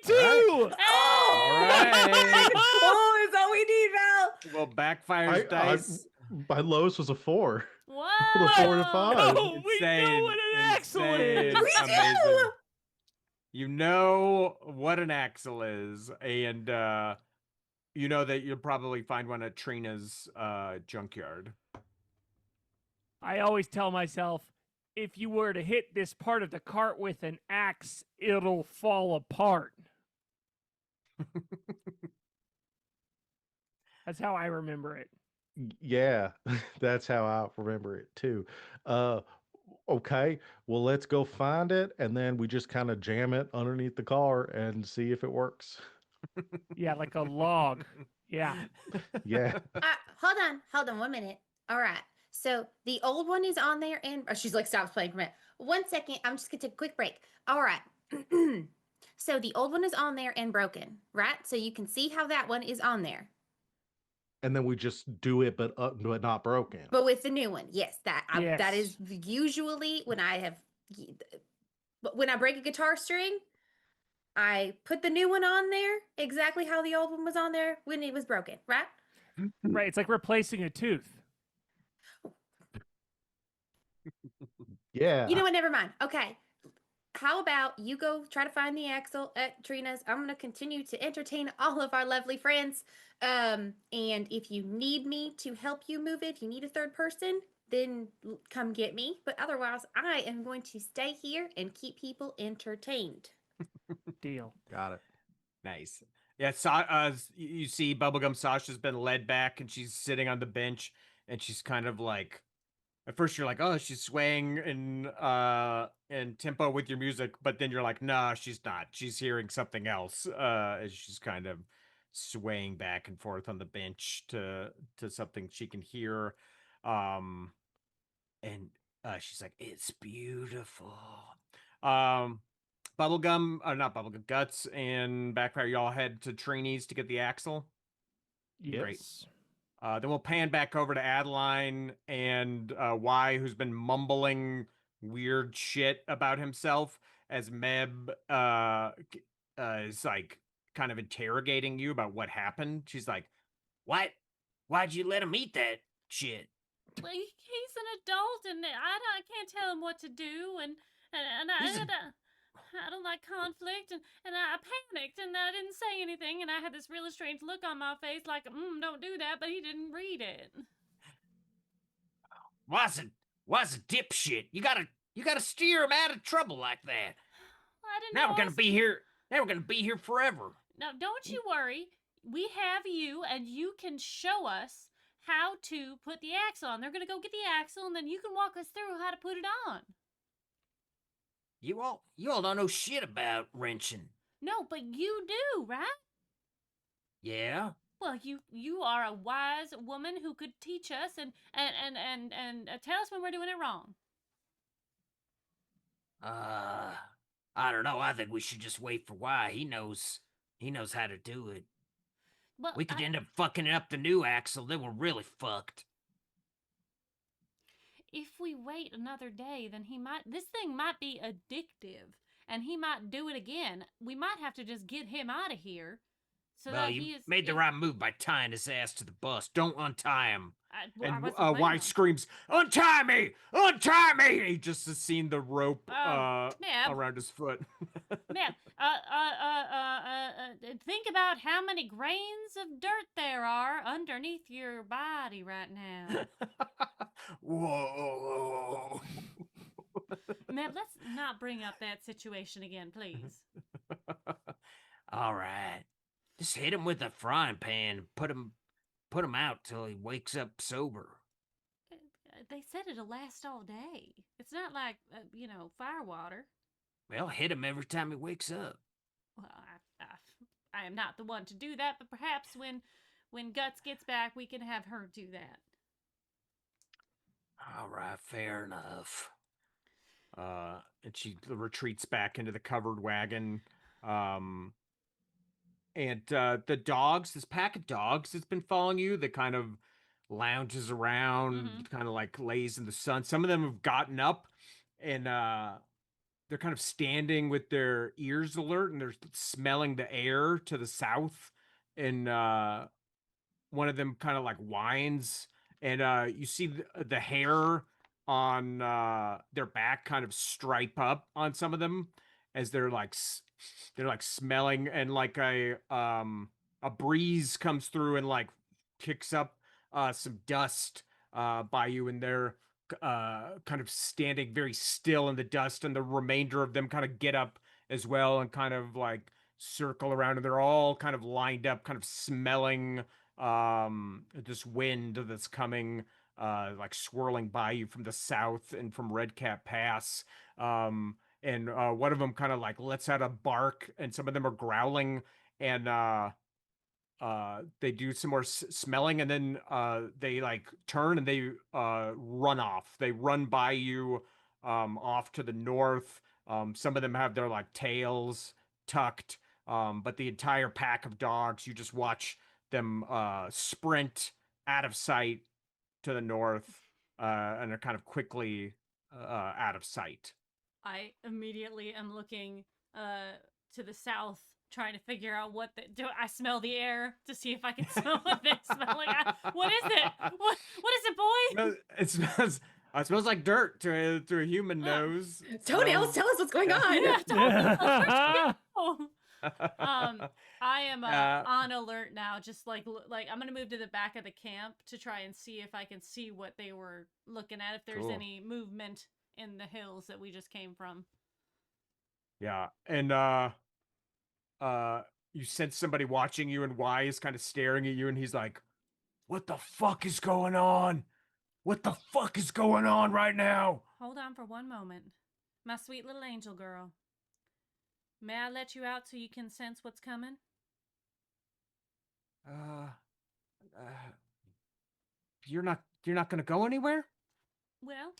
too. All right. Oh, is all we Well, backfire's dice. My lowest was a 4. Whoa! A 4 to 5. No, we know what an axle is. Insane. We do! Amazing. You know what an axle is, and you know that you'll probably find one at Trina's junkyard. I always tell myself, if you were to hit this part of the cart with an axe, it'll fall apart. That's how I remember it. Yeah, that's how I remember it too. Okay, well, let's go find it, and then we just kind of jam it underneath the car and see if it works. Yeah, like a log. Yeah. Yeah. Hold on 1 minute. All right. So the old one is on there, and she's like, stops playing for a minute. 1 second. I'm just gonna take a quick break. All right. So the old one is on there and broken, right? So you can see how that one is on there. And then we just do it, but not broken. But with the new one, yes, that Yes. is usually when when I break a guitar string, I put the new one on there exactly how the old one was on there when it was broken, right? Right. It's like replacing a tooth. Yeah. You know what? Never mind. Okay. How about you go try to find the axle at Trina's? I'm going to continue to entertain all of our lovely friends. And if you need me to help you move it, if you need a third person, then come get me. But otherwise, I am going to stay here and keep people entertained. Deal. Got it. Nice. Yeah, you see Bubblegum Sasha's been led back, and she's sitting on the bench, and she's kind of like, at first you're like, oh, she's swaying in tempo with your music, but then you're like, nah, she's not. She's hearing something else. As she's kind of swaying back and forth on the bench to something she can hear. And she's like, it's beautiful. Bubblegum, not Bubblegum, Guts and Backfire, y'all head to Trini's to get the axle. Yes. Then we'll pan back over to Adeline and Y, who's been mumbling weird shit about himself as Meb is like kind of interrogating you about what happened. She's like, "What? Why'd you let him eat that shit?" Well, he's an adult, and I can't tell him what to do, and I don't like conflict, and I panicked, and I didn't say anything, and I had this really strange look on my face, like, don't do that, but he didn't read it. Why's a dipshit? You gotta steer him out of trouble like that. I didn't Now know. we're gonna be here. Now we're gonna be here forever. Now, don't you worry. We have you, and you can show us how to put the axle on. They're gonna go get the axle, and then you can walk us through how to put it on. You all don't know shit about wrenching. No, but you do, right? Yeah? Well, you are a wise woman who could teach us and tell us when we're doing it wrong. I don't know. I think we should just wait for why. He knows how to do it. Well, We could end up fucking up the new axle. Then we're really fucked. if we wait another day, then this thing might be addictive, and he might do it again. We might have to just get him out of here. So Well, that you made the right move by tying his ass to the bus. Don't untie him. I And wasn't planning Y on- screams, "Untie me! Untie me!" He just has seen the rope Meb. around his foot. Man, think about how many grains of dirt there are underneath your body right now. Whoa. Man, let's not bring up that situation again, please. All right. Just hit him with a frying pan and put him out till he wakes up sober. They said it'll last all day. It's not like, fire water. Well, hit him every time he wakes up. Well, I am not the one to do that, but perhaps when Guts gets back, we can have her do that. All right, fair enough. And she retreats back into the covered wagon. And the dogs, this pack of dogs that's been following you, that kind of lounges around, kind of like lays in the sun. Some of them have gotten up and they're kind of standing with their ears alert, and they're smelling the air to the south and one of them kind of like whines, and you see the hair on their back kind of stripe up on some of them as they're like smelling, and like a breeze comes through and like kicks up some dust by you, and they're kind of standing very still in the dust, and the remainder of them kind of get up as well and kind of like circle around, and they're all kind of lined up, kind of smelling this wind that's coming like swirling by you from the south and from Red Cap Pass. And one of them kind of like lets out a bark, and some of them are growling, and they do some more smelling, and then they like turn and they run off. They run by you off to the north. Some of them have their like tails tucked, but the entire pack of dogs, you just watch them sprint out of sight to the north, and are kind of quickly out of sight. I immediately am looking to the south, trying to figure out do I smell the air to see if I can smell what they smell like. What is it? What is it, boy? No, it smells like dirt to a human nose. Toenails, tell us what's going on. Yeah, oh. I am Uh, on alert now. Just like I'm gonna move to the back of the camp to try and see if I can see what they were looking at. If there's Cool. any movement in the hills that we just came from. Yeah, and you sense somebody watching you, and Y is kind of staring at you, and he's like, "What the fuck is going on? What the fuck is going on right now?" Hold on for one moment, my sweet little angel girl. May I let you out so you can sense what's coming? Uh, you're not gonna go anywhere? Well,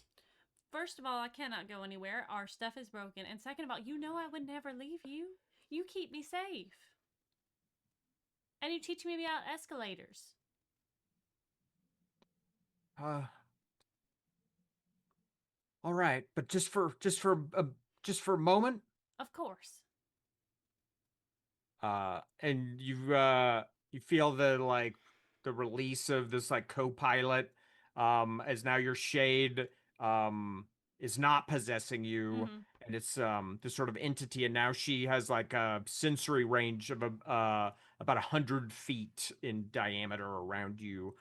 first of all, I cannot go anywhere. Our stuff is broken. And second of all, you know I would never leave you. You keep me safe. And you teach me about escalators. All right, but just for a moment. Of course. And you feel the release of this like co-pilot, as now your shade is not possessing you, Mm-hmm. and it's this sort of entity, and now she has like a sensory range of about 100 feet in diameter around you.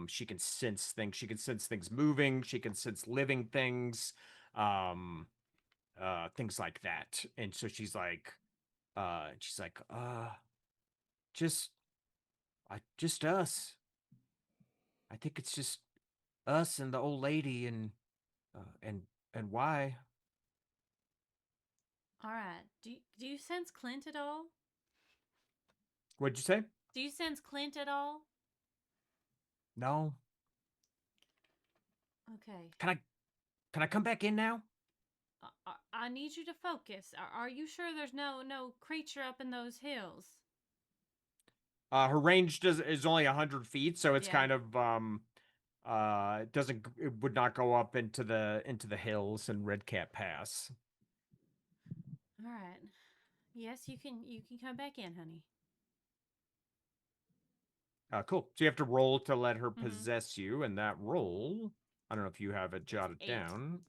She can sense things. She can sense things moving. She can sense living things, um, things like that. And so she's like, just just us. I think it's just us and the old lady, and why? All right. Do you sense Clint at all? What'd you say? Do you sense Clint at all? No. Okay. Can I come back in now? I need you to focus. Are you sure there's no creature up in those hills? Her range is only 100 feet, so it's Yeah. kind of it would not go up into the hills and Red Cat Pass. All right. Yes, you can come back in, honey. Cool. So you have to roll to let her Mhm. possess you, and that roll, I don't know if you have it jotted 8. down.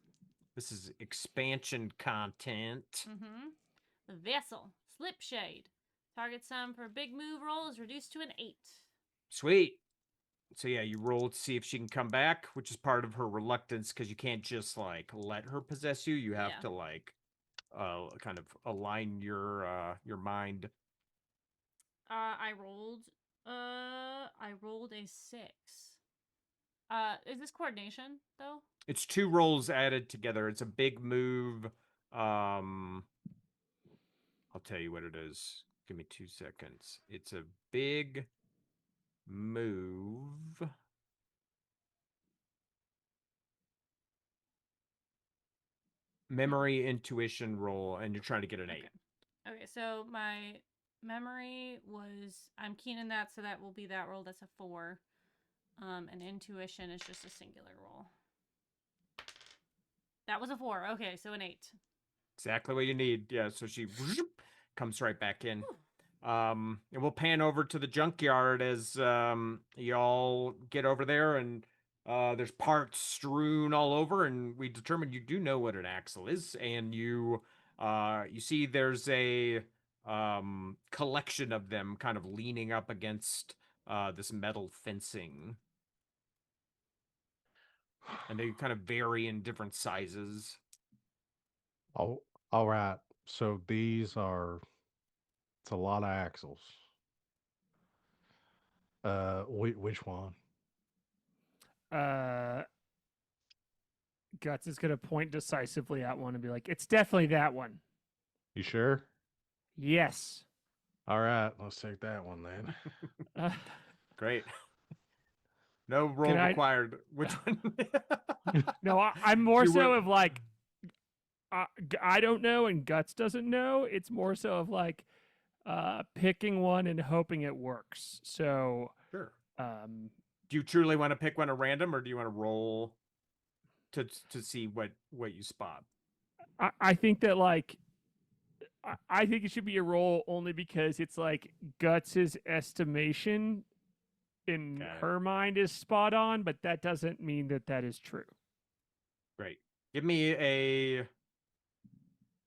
This is expansion content. Mm-hmm. The vessel, Slipshade. Target sum for a big move roll is reduced to an 8. Sweet. So yeah, you roll to see if she can come back, which is part of her reluctance, because you can't just like let her possess you. You have Yeah. to like kind of align your mind. I rolled a 6. Is this coordination though? It's 2 rolls added together. It's a big move. I'll tell you what it is. Give me 2 seconds. It's a big move. Memory intuition roll, and you're trying to get an 8. Okay, so my memory was, I'm keen in that, so that will be that roll. That's a 4. And intuition is just a singular roll. That was a 4. Okay, so an 8. Exactly what you need. Yeah, so she comes right back in. And we'll pan over to the junkyard as y'all get over there, and there's parts strewn all over, and we determine you do know what an axle is, and you see there's a collection of them kind of leaning up against this metal fencing, and they kind of vary in different sizes. Oh, all right. So these are, it's a lot of axles. Which one? Guts is gonna point decisively at one and be like, "It's definitely that one." You sure? Yes. All right, let's take that one then. Uh, Great. No roll Can I- required. Which one? no, I'm more You so were- of like, I don't know, and Guts doesn't know. It's more so of like, picking one and hoping it works. So, Sure. um, Do you truly want to pick one at random, or do you want to roll to see what you spot? I think that like, I think it should be a roll only because it's like Guts's estimation in Got it. her mind is spot on, but that doesn't mean that that is true. Great. Give me a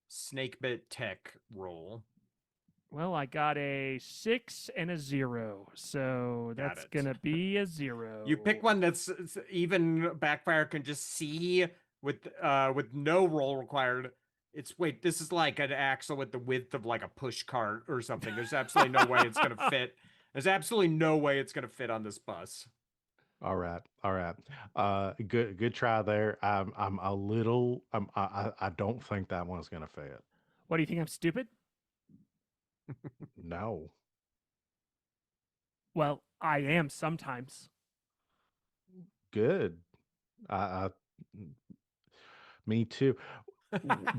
snake bit tech roll. Well, I got a 6 and a 0, so Got that's it. gonna be a 0. You pick one that's even backfire can just see with no roll required. Wait, this is like an axle with the width of like a push cart or something. There's absolutely no way it's gonna fit. There's absolutely no way it's gonna fit on this bus. All right, all right. Good try there. I'm a little. I don't think that one's gonna fit. What do you think? I'm stupid? No. Well, I am sometimes. Good. I me too.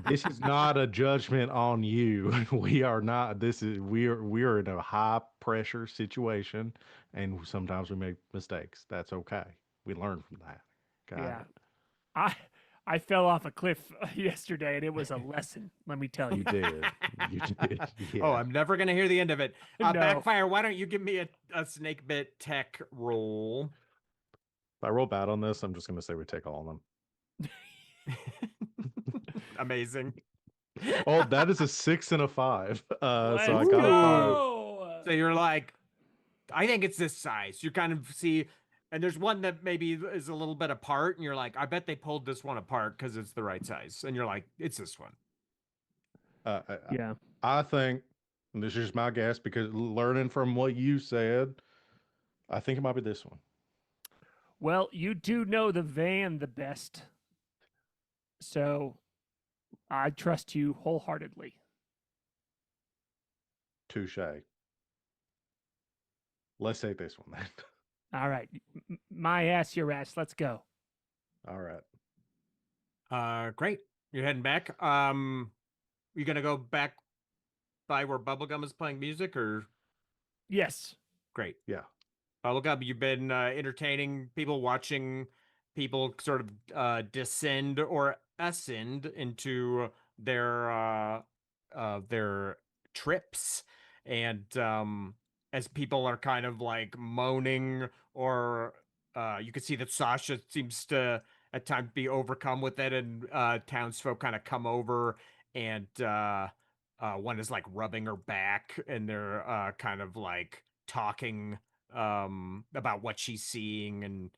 This is not a judgment on you. We are not. We are in a high pressure situation, and sometimes we make mistakes. That's okay. We learn from that. Got Yeah. it. I fell off a cliff yesterday, and it was a lesson. Let me tell You you. did. You did. Yeah. Oh, I'm never gonna hear the end of it. No. Backfire, why don't you give me a snake bit tech roll? If I roll bad on this, I'm just gonna say we take all of them. Amazing. Oh, that is a 6 and a 5. Let's So I got a 5. go. So you're like, I think it's this size. You kind of see, and there's one that maybe is a little bit apart, and you're like, I bet they pulled this one apart because it's the right size. And you're like, it's this one. Yeah. I think, and this is just my guess because learning from what you said, I think it might be this one. Well, you do know the van the best, so I trust you wholeheartedly. Touche. Let's take this one then. All right, my ass, your ass. Let's go. All right. Great. You're heading back. You gonna go back by where Bubblegum is playing music, or Yes. great? Yeah. Bubblegum, you've been entertaining people, watching people sort of descend or ascend into their trips, and as people are kind of like moaning, or you can see that Sasha seems to at times be overcome with it, and townsfolk kind of come over, and one is like rubbing her back, and they're kind of like talking about what she's seeing, and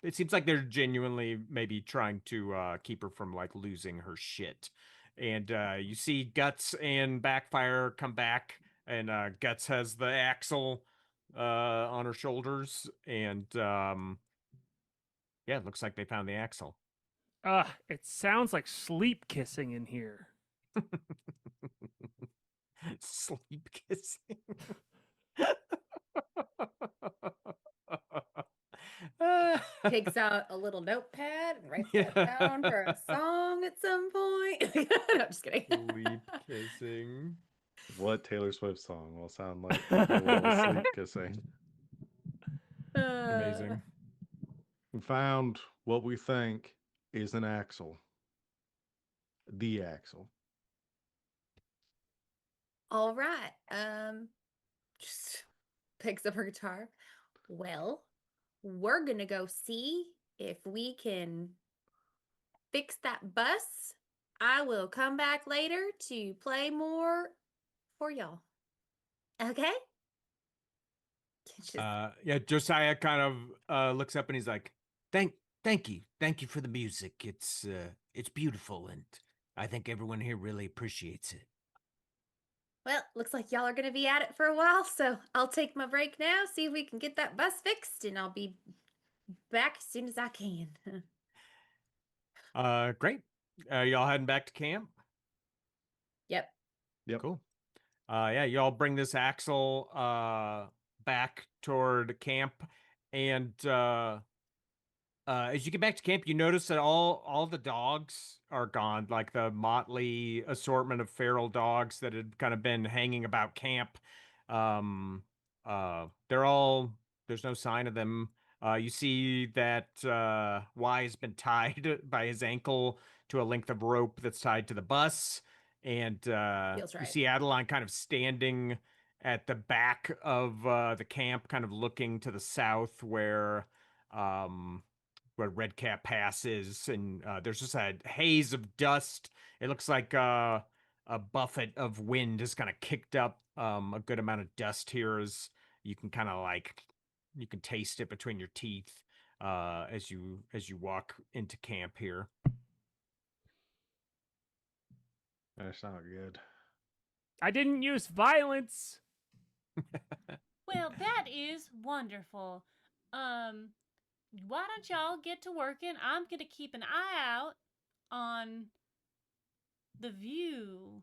it seems like they're genuinely maybe trying to keep her from like losing her shit. And you see Guts and Backfire come back, and Guts has the axle on her shoulders, and yeah, it looks like they found the axle. It sounds like sleep kissing in here. Sleep kissing. Takes out a little notepad and writes Yeah. that down for a song at some point. No, just kidding. Sleep kissing. What Taylor Swift song will sound like a little sleep kissing? Amazing. We found what we think is an axle. The axle. All right. just picks up her guitar. Well, we're gonna go see if we can fix that bus. I will come back later to play more for y'all. Okay? Just, Yeah, Josiah kind of looks up and he's like, thank you. Thank you for the music. It's beautiful and I think everyone here really appreciates it. well, looks like y'all are gonna be at it for a while, so I'll take my break now, see if we can get that bus fixed, and I'll be back as soon as I can. Great. Y'all heading back to camp? Yep. Yep. Cool. Yeah, y'all bring this axle back toward camp, and as you get back to camp, you notice that all the dogs are gone, like the motley assortment of feral dogs that had kind of been hanging about camp. They're all there's no sign of them. You see that Y has been tied by his ankle to a length of rope that's tied to the bus, and Feels you right. see Adeline kind of standing at the back of the camp, kind of looking to the south um, where Redcap Pass is, and there's just a haze of dust. It looks like a buffet of wind has kind of kicked up a good amount of dust here as you can kind of like you can taste it between your teeth as you walk into camp here. That's not good. I didn't use violence. Well, that is wonderful. Why don't y'all get to working? I'm gonna keep an eye out on the view.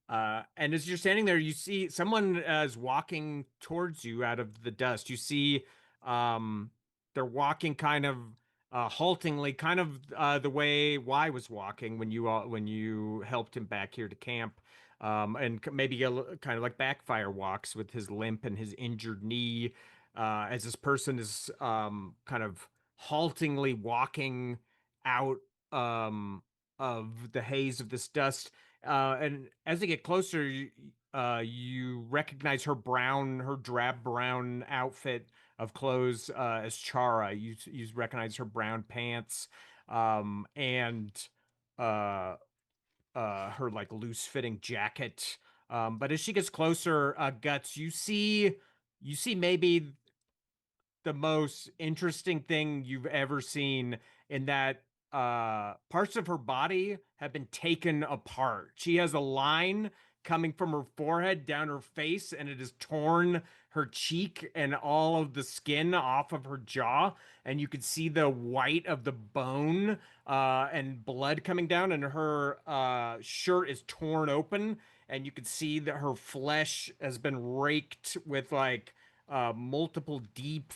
And as you're standing there, you see someone is walking towards you out of the dust. You see, um, they're walking kind of haltingly, kind of the way Y was walking when you helped him back here to camp, and maybe kind of like backfire walks with his limp and his injured knee, as this person is kind of haltingly walking out of the haze of this dust. And as they get closer, you recognize her drab brown outfit of clothes as Chara. You recognize her brown pants, and uh, her like loose fitting jacket. But as she gets closer, Guts, you see maybe the most interesting thing you've ever seen in that parts of her body have been taken apart. She has a line coming from her forehead down her face, and it has torn her cheek and all of the skin off of her jaw. And you can see the white of the bone and blood coming down, and her shirt is torn open. And you can see that her flesh has been raked with like multiple deep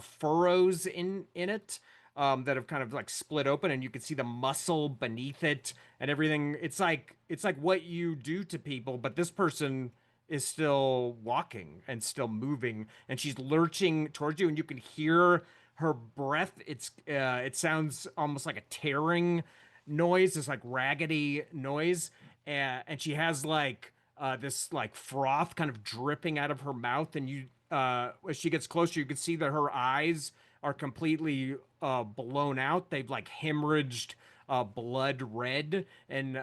furrows in it that have kind of like split open, and you can see the muscle beneath it and everything. It's like what you do to people, but this person is still walking and still moving, and she's lurching towards you, and you can hear her breath. It sounds almost like a tearing noise, this like raggedy noise, and she has like this like froth kind of dripping out of her mouth, and you as she gets closer, you can see that her eyes are completely blown out. They've like hemorrhaged blood red, and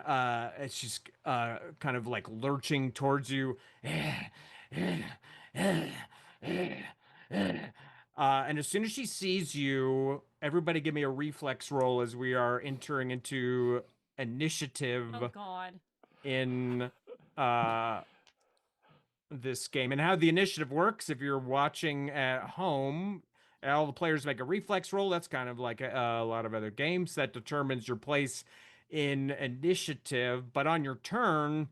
she's kind of like lurching towards you. And as soon as she sees you, everybody give me a reflex roll as we are entering into initiative Oh God. in uh this game. And how the initiative works, if you're watching at home, all the players make a reflex roll. That's kind of like a lot of other games that determines your place in initiative. But on your turn,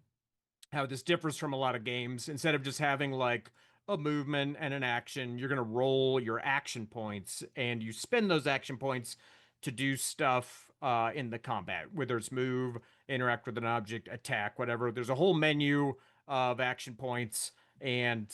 how this differs from a lot of games, instead of just having like a movement and an action, you're going to roll your action points, and you spend those action points to do stuff in the combat, whether it's move, interact with an object, attack, whatever. There's a whole menu of action points, and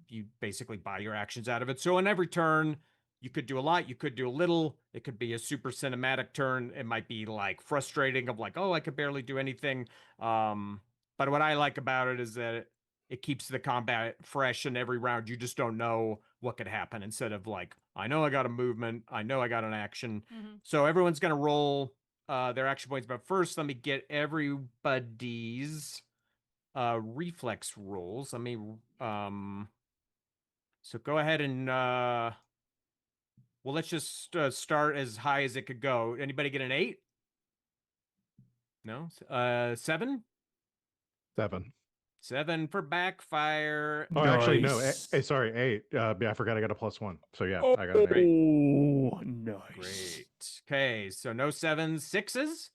you basically buy your actions out of it. So in every turn, you could do a lot, you could do a little. It could be a super cinematic turn. It might be like frustrating of like, oh, I could barely do anything. But what I like about it is that it keeps the combat fresh, and every round you just don't know what could happen. Instead of like, I know I got a movement, I know I got an action. So everyone's gonna roll their action points. But first, let me get everybody's reflex rolls. Let me so go ahead and well, let's just start as high as it could go. Anybody get an 8? No. 7. 7. 7 for backfire. Oh, actually, no. Nice. Sorry, 8. Yeah, I forgot I got a +1. So yeah, Oh, I got an 8. nice. Great. Okay, so no 7s, 6s.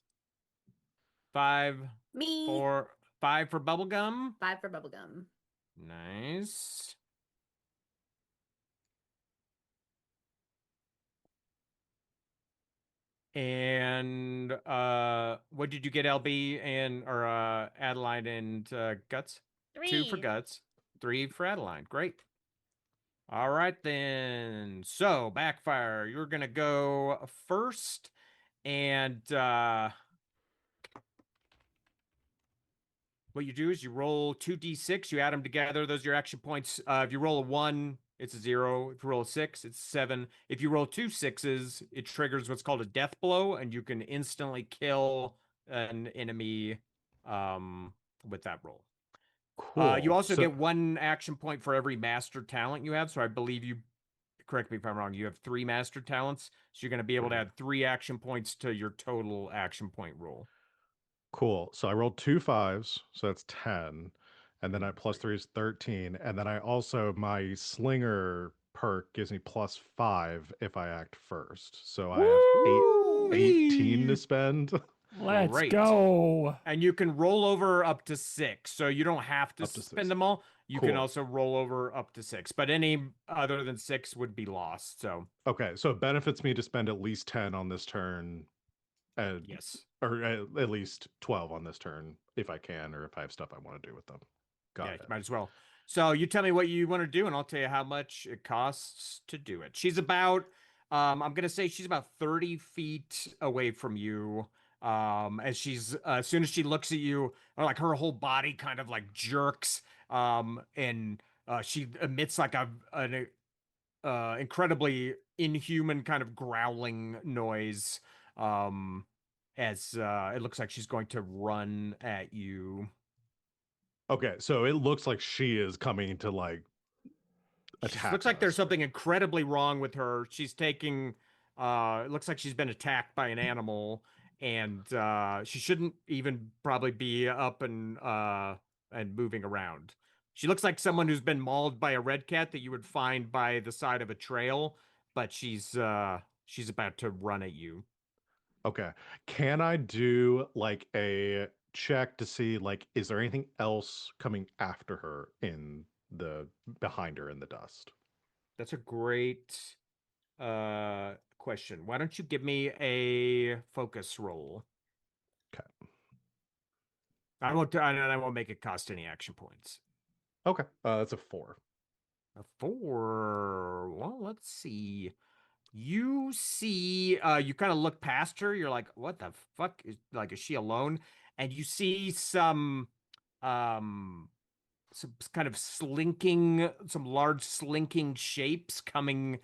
5, Me. 4, 5 for bubblegum. 5 for bubblegum. Nice. And what did you get, LB and or Adeline and Guts? 2 for 3. Guts, 3 for Adeline. Great. All right then. So backfire, you're gonna go first, and what you do is you roll 2d6, you add them together. Those are your action points. If you roll a 1, it's a 0. If you roll a 6, it's 7. If you roll 2 6s, it triggers what's called a death blow, and you can instantly kill an enemy with that roll. Cool. You also So- get 1 action point for every master talent you have. So I believe you, correct me if I'm wrong, you have 3 master talents. So you're going to be able to add 3 action points to your total action point roll. Cool. So I rolled 2 5s, so that's 10. And then I +3 is 13. And then I also, my slinger perk gives me +5 if I act first. So I have 18 to spend. Let's Great. go. And you can roll over up to 6. So you don't have to Up to spend 6. them all. You can Cool. also roll over up to 6. But any other than 6 would be lost. So Okay, so it benefits me to spend at least 10 on this turn. yes. Or at least 12 on this turn if I can, or if I have stuff I want to do with them. Got it. Might as well. So you tell me what you want to do, and I'll tell you how much it costs to do it. She's about, I'm gonna say she's about 30 feet away from you. As she's, as soon as she looks at you, or like her whole body kind of like jerks, and she emits like an incredibly inhuman kind of growling noise. As it looks like she's going to run at you. Okay, so it looks like she is coming to like attack Looks like there's us. something incredibly wrong with her. She's taking it looks like she's been attacked by an animal, and she shouldn't even probably be up and moving around. She looks like someone who's been mauled by a red cat that you would find by the side of a trail, but she's about to run at you. Okay. Can I do like a check to see like is there anything else coming after her in the behind her in the dust? That's a great question. Why don't you give me a focus roll? Okay. I won't make it cost any action points. Okay. That's a 4. A 4. Well, let's see. You see, you kind of look past her. You're like, what the fuck? Is she alone? And you see some kind of some large slinking shapes coming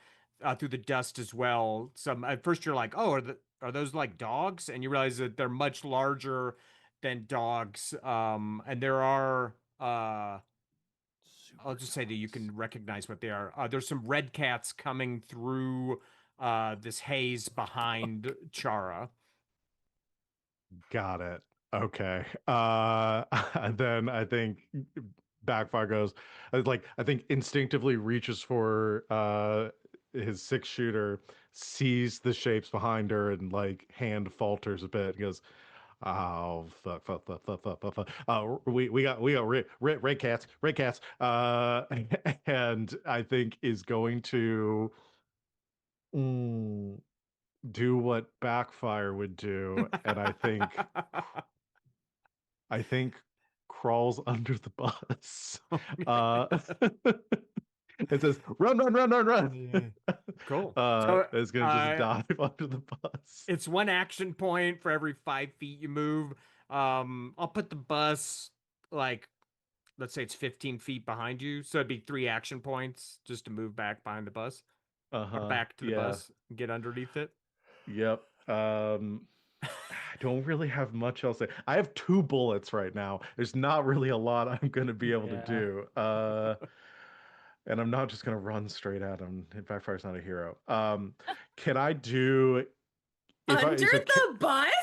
through the dust as well. Some at first you're like, oh, are those like dogs? And you realize that they're much larger than dogs. And there are I'll just say that you can recognize what they are. There's some red cats coming through this haze behind Chara. Got it. Okay. Then I think Backfire goes I think instinctively reaches for his 6-shooter, sees the shapes behind her and like hand falters a bit and goes, oh fuck. We got red cats, and I think is going to do what Backfire would do, and I think crawls under the bus. It says, run. Cool. So It's gonna just dive under the bus. it's 1 action point for every 5 feet you move. I'll put the bus like let's say it's 15 feet behind you, so it'd be 3 action points just to move back behind the bus or back to the Yeah. bus and get underneath it. Yep. I don't really have much else. I have 2 bullets right now. There's not really a lot I'm going to be able to Yeah. do. And I'm not just going to run straight at him. Backfire's not a hero. Can I do if I Under so the bus?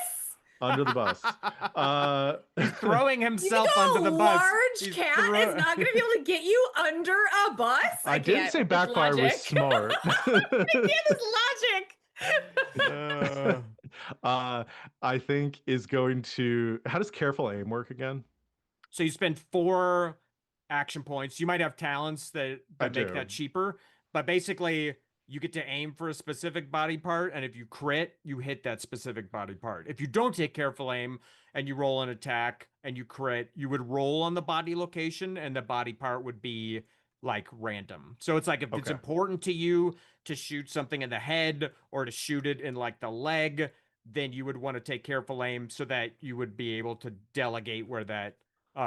under the bus? He's throwing You himself think under a the bus. large He's cat thro- is not going to be able to get you under a bus? I didn't can't say with backfire was logic. smart. I can't with logic. Uh, I think is going to. How does careful aim work again? so you spend 4 action points. You might have talents that I make do. that cheaper, but basically you get to aim for a specific body part, and if you crit, you hit that specific body part. If you don't take careful aim and you roll an attack and you crit, you would roll on the body location, and the body part would be like random. So it's like if it's Okay. important to you to shoot something in the head or to shoot it in like the leg, then you would want to take careful aim so that you would be able to delegate where that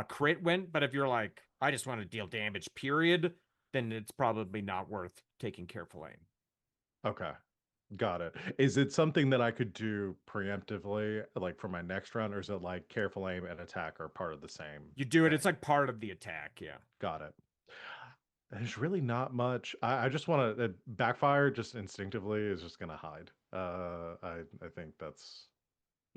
crit went. But if you're like, I just want to deal damage, period, then it's probably not worth taking careful aim. Okay. Got it. Is it something that I could do preemptively, like for my next round, or is it like careful aim and attack are part of the same You do it, it's thing? like part of the attack, yeah. Got it. There's really not much. I just want to backfire just instinctively is just gonna hide. I think that's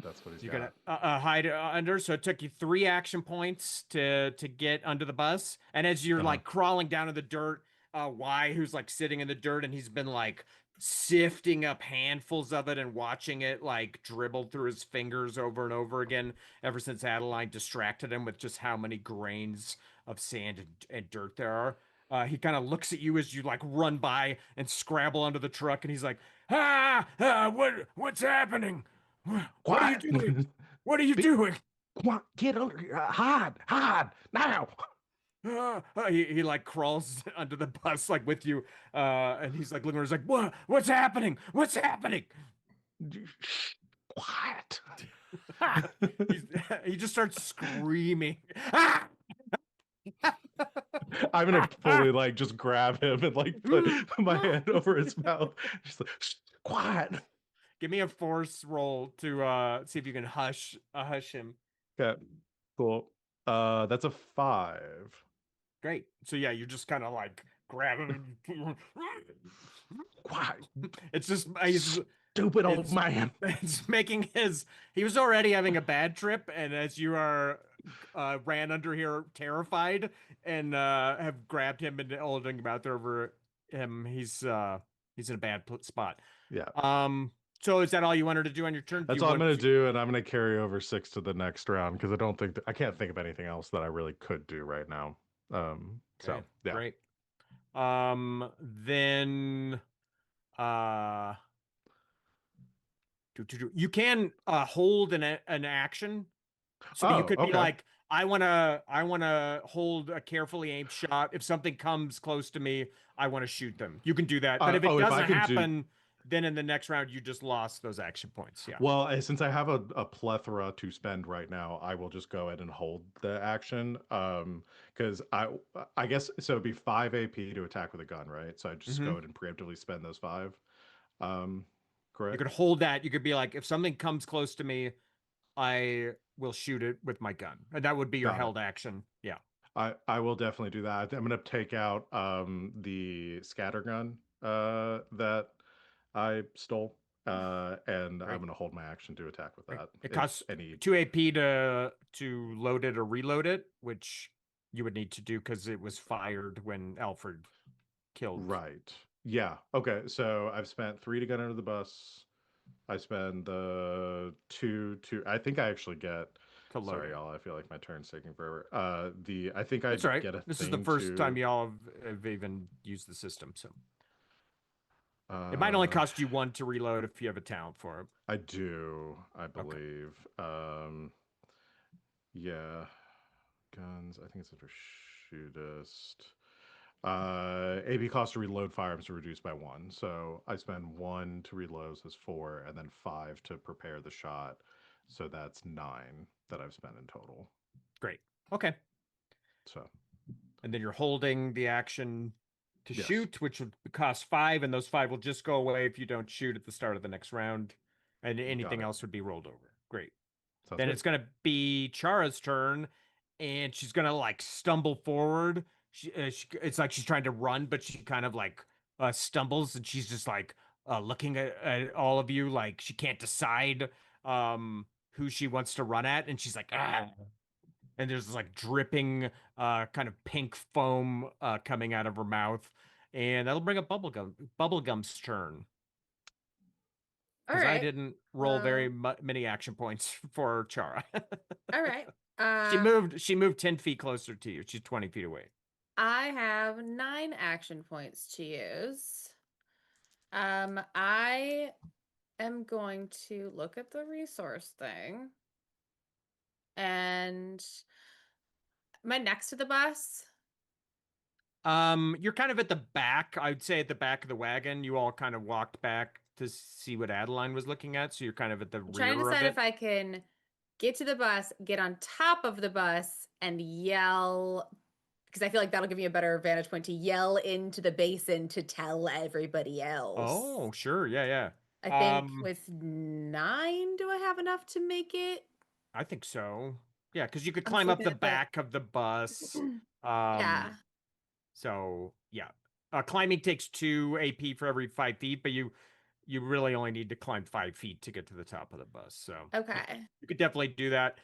what he's You're got. gonna hide under, so it took you 3 action points to get under the bus. And as you're Uh-huh. like crawling down in the dirt, Y, who's like sitting in the dirt, and he's been like sifting up handfuls of it and watching it like dribble through his fingers over and over again ever since Adeline distracted him with just how many grains of sand and dirt there are. He kind of looks at you as you like run by and scrabble under the truck, and he's like, what's happening? What are you Quiet. doing? What are you Be- doing? Come on, get under here. Hide now. He like crawls under the bus like with you, and he's like looking around. He's like, What's happening? What's happening?" Shh, quiet. He just starts screaming. Ah! I'm gonna fully like just grab him and like put my hand over his mouth. Just like, shh, quiet. Give me a force roll to see if you can hush him. Okay, cool. That's a 5. Great. So yeah, you just kind of like grab him. Quiet. It's just he's Stupid old it's- man. It's making he was already having a bad trip, and as you are ran under here terrified and have grabbed him and holding him out there over him, he's in a bad spot. Yeah. So is that all you wanted to do on your turn? Do That's you all I'm want gonna do, and I'm gonna carry over 6 to the next round because I don't think I can't think of anything else that I really could do right now. So Okay, yeah. great. Then you can hold an action. So you Oh, could be okay. like, I wanna hold a carefully aimed shot. If something comes close to me, I want to shoot them. You can do that. But if it if I doesn't can do happen, then in the next round you just lost those action points. Yeah. well, since I have a plethora to spend right now, I will just go ahead and hold the action. Because I guess so it'd be 5 AP to attack with a gun, right? So I just go Mhm. ahead and preemptively spend those 5. You Correct? could hold that. You could be like, if something comes close to me, I will shoot it with my gun. And that would be your Got it. held action. Yeah. I will definitely do that. I'm gonna take out the scatter gun that I stole. And I'm Great. gonna hold my action to attack with Great. that. It If costs any 2 AP to load it or reload it, which you would need to do because it was fired when Alfred killed. right. Yeah. Okay. So I've spent 3 to get under the bus. I spend the 2 to I think I actually get To load sorry it. y'all, I feel like my turn's taking forever. I think I That's right. get a This is thing the first time to y'all have even used the system, so it might only uh cost you 1 to reload if you have a talent for it. I do, I believe. Yeah. Guns, I think it's under shootist. AP cost to reload firearms are reduced by 1. So I spend 1 to reload as 4, and then 5 to prepare the shot. So that's 9 that I've spent in total. Great. Okay. So And then you're holding the action to Yes. shoot, which would cost 5, and those 5 will just go away if you don't shoot at the start of the next round. And anything it. else would be rolled over. Great. Sounds Then good. it's gonna be Chara's turn, and she's gonna like stumble forward. It's like she's trying to run, but she kind of like stumbles, and she's just like looking at all of you, like she can't decide who she wants to run at, and she's like, ah. And there's this like dripping kind of pink foam coming out of her mouth, and that'll bring up Bubblegum's turn. All Because I right. didn't roll very many action points for Chara. All right. She moved 10 feet closer to you. She's 20 feet away. I have 9 action points to use. I am going to look at the resource thing. And am I next to the bus? You're kind of at the back. I'd say at the back of the wagon. You all kind of walked back to see what Adeline was looking at, so you're kind of at the I'm trying to rear of decide it. if I can get to the bus, get on top of the bus, and yell, because I feel like that'll give me a better vantage point to yell into the basin to tell everybody else. Oh, sure. Yeah, yeah. I think with 9, do I have enough to make it? I think so. Yeah, because you could I'm climb just up looking the at the- back of the bus. Yeah. So yeah, climbing takes 2 AP for every 5 feet, but you really only need to climb 5 feet to get to the top of the bus. So yeah, Okay. you could definitely do that.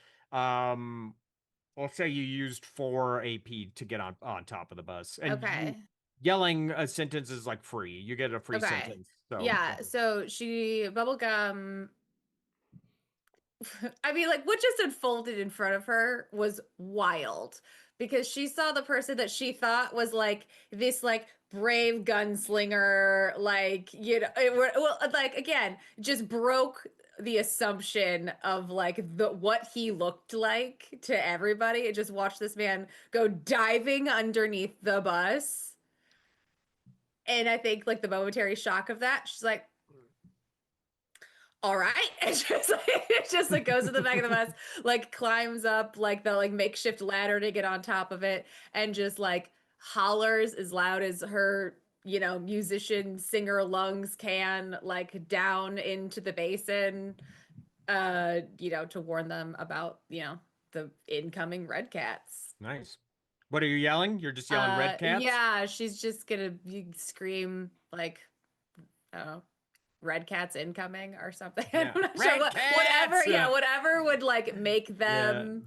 Let's say you used 4 AP to get on top of the bus, and Okay. yelling a sentence is like free. You get a free Okay. sentence. So Yeah. So she bubblegum. I mean, like what just unfolded in front of her was wild because she saw the person that she thought was like this like brave gunslinger, like well, like again, just broke the assumption of like what he looked like to everybody. It just watched this man go diving underneath the bus. And I think like the momentary shock of that, she's like, all right. It just like goes to the back of the bus, like climbs up like the like makeshift ladder to get on top of it, and just like hollers as loud as her, musician singer lungs can, like down into the basin, to warn them about, the incoming red cats. nice. What are you yelling? You're just yelling red cats? Yeah, she's just gonna scream like, I don't know, red cats incoming or something. Yeah. I'm not Red sure cats! whatever would like make them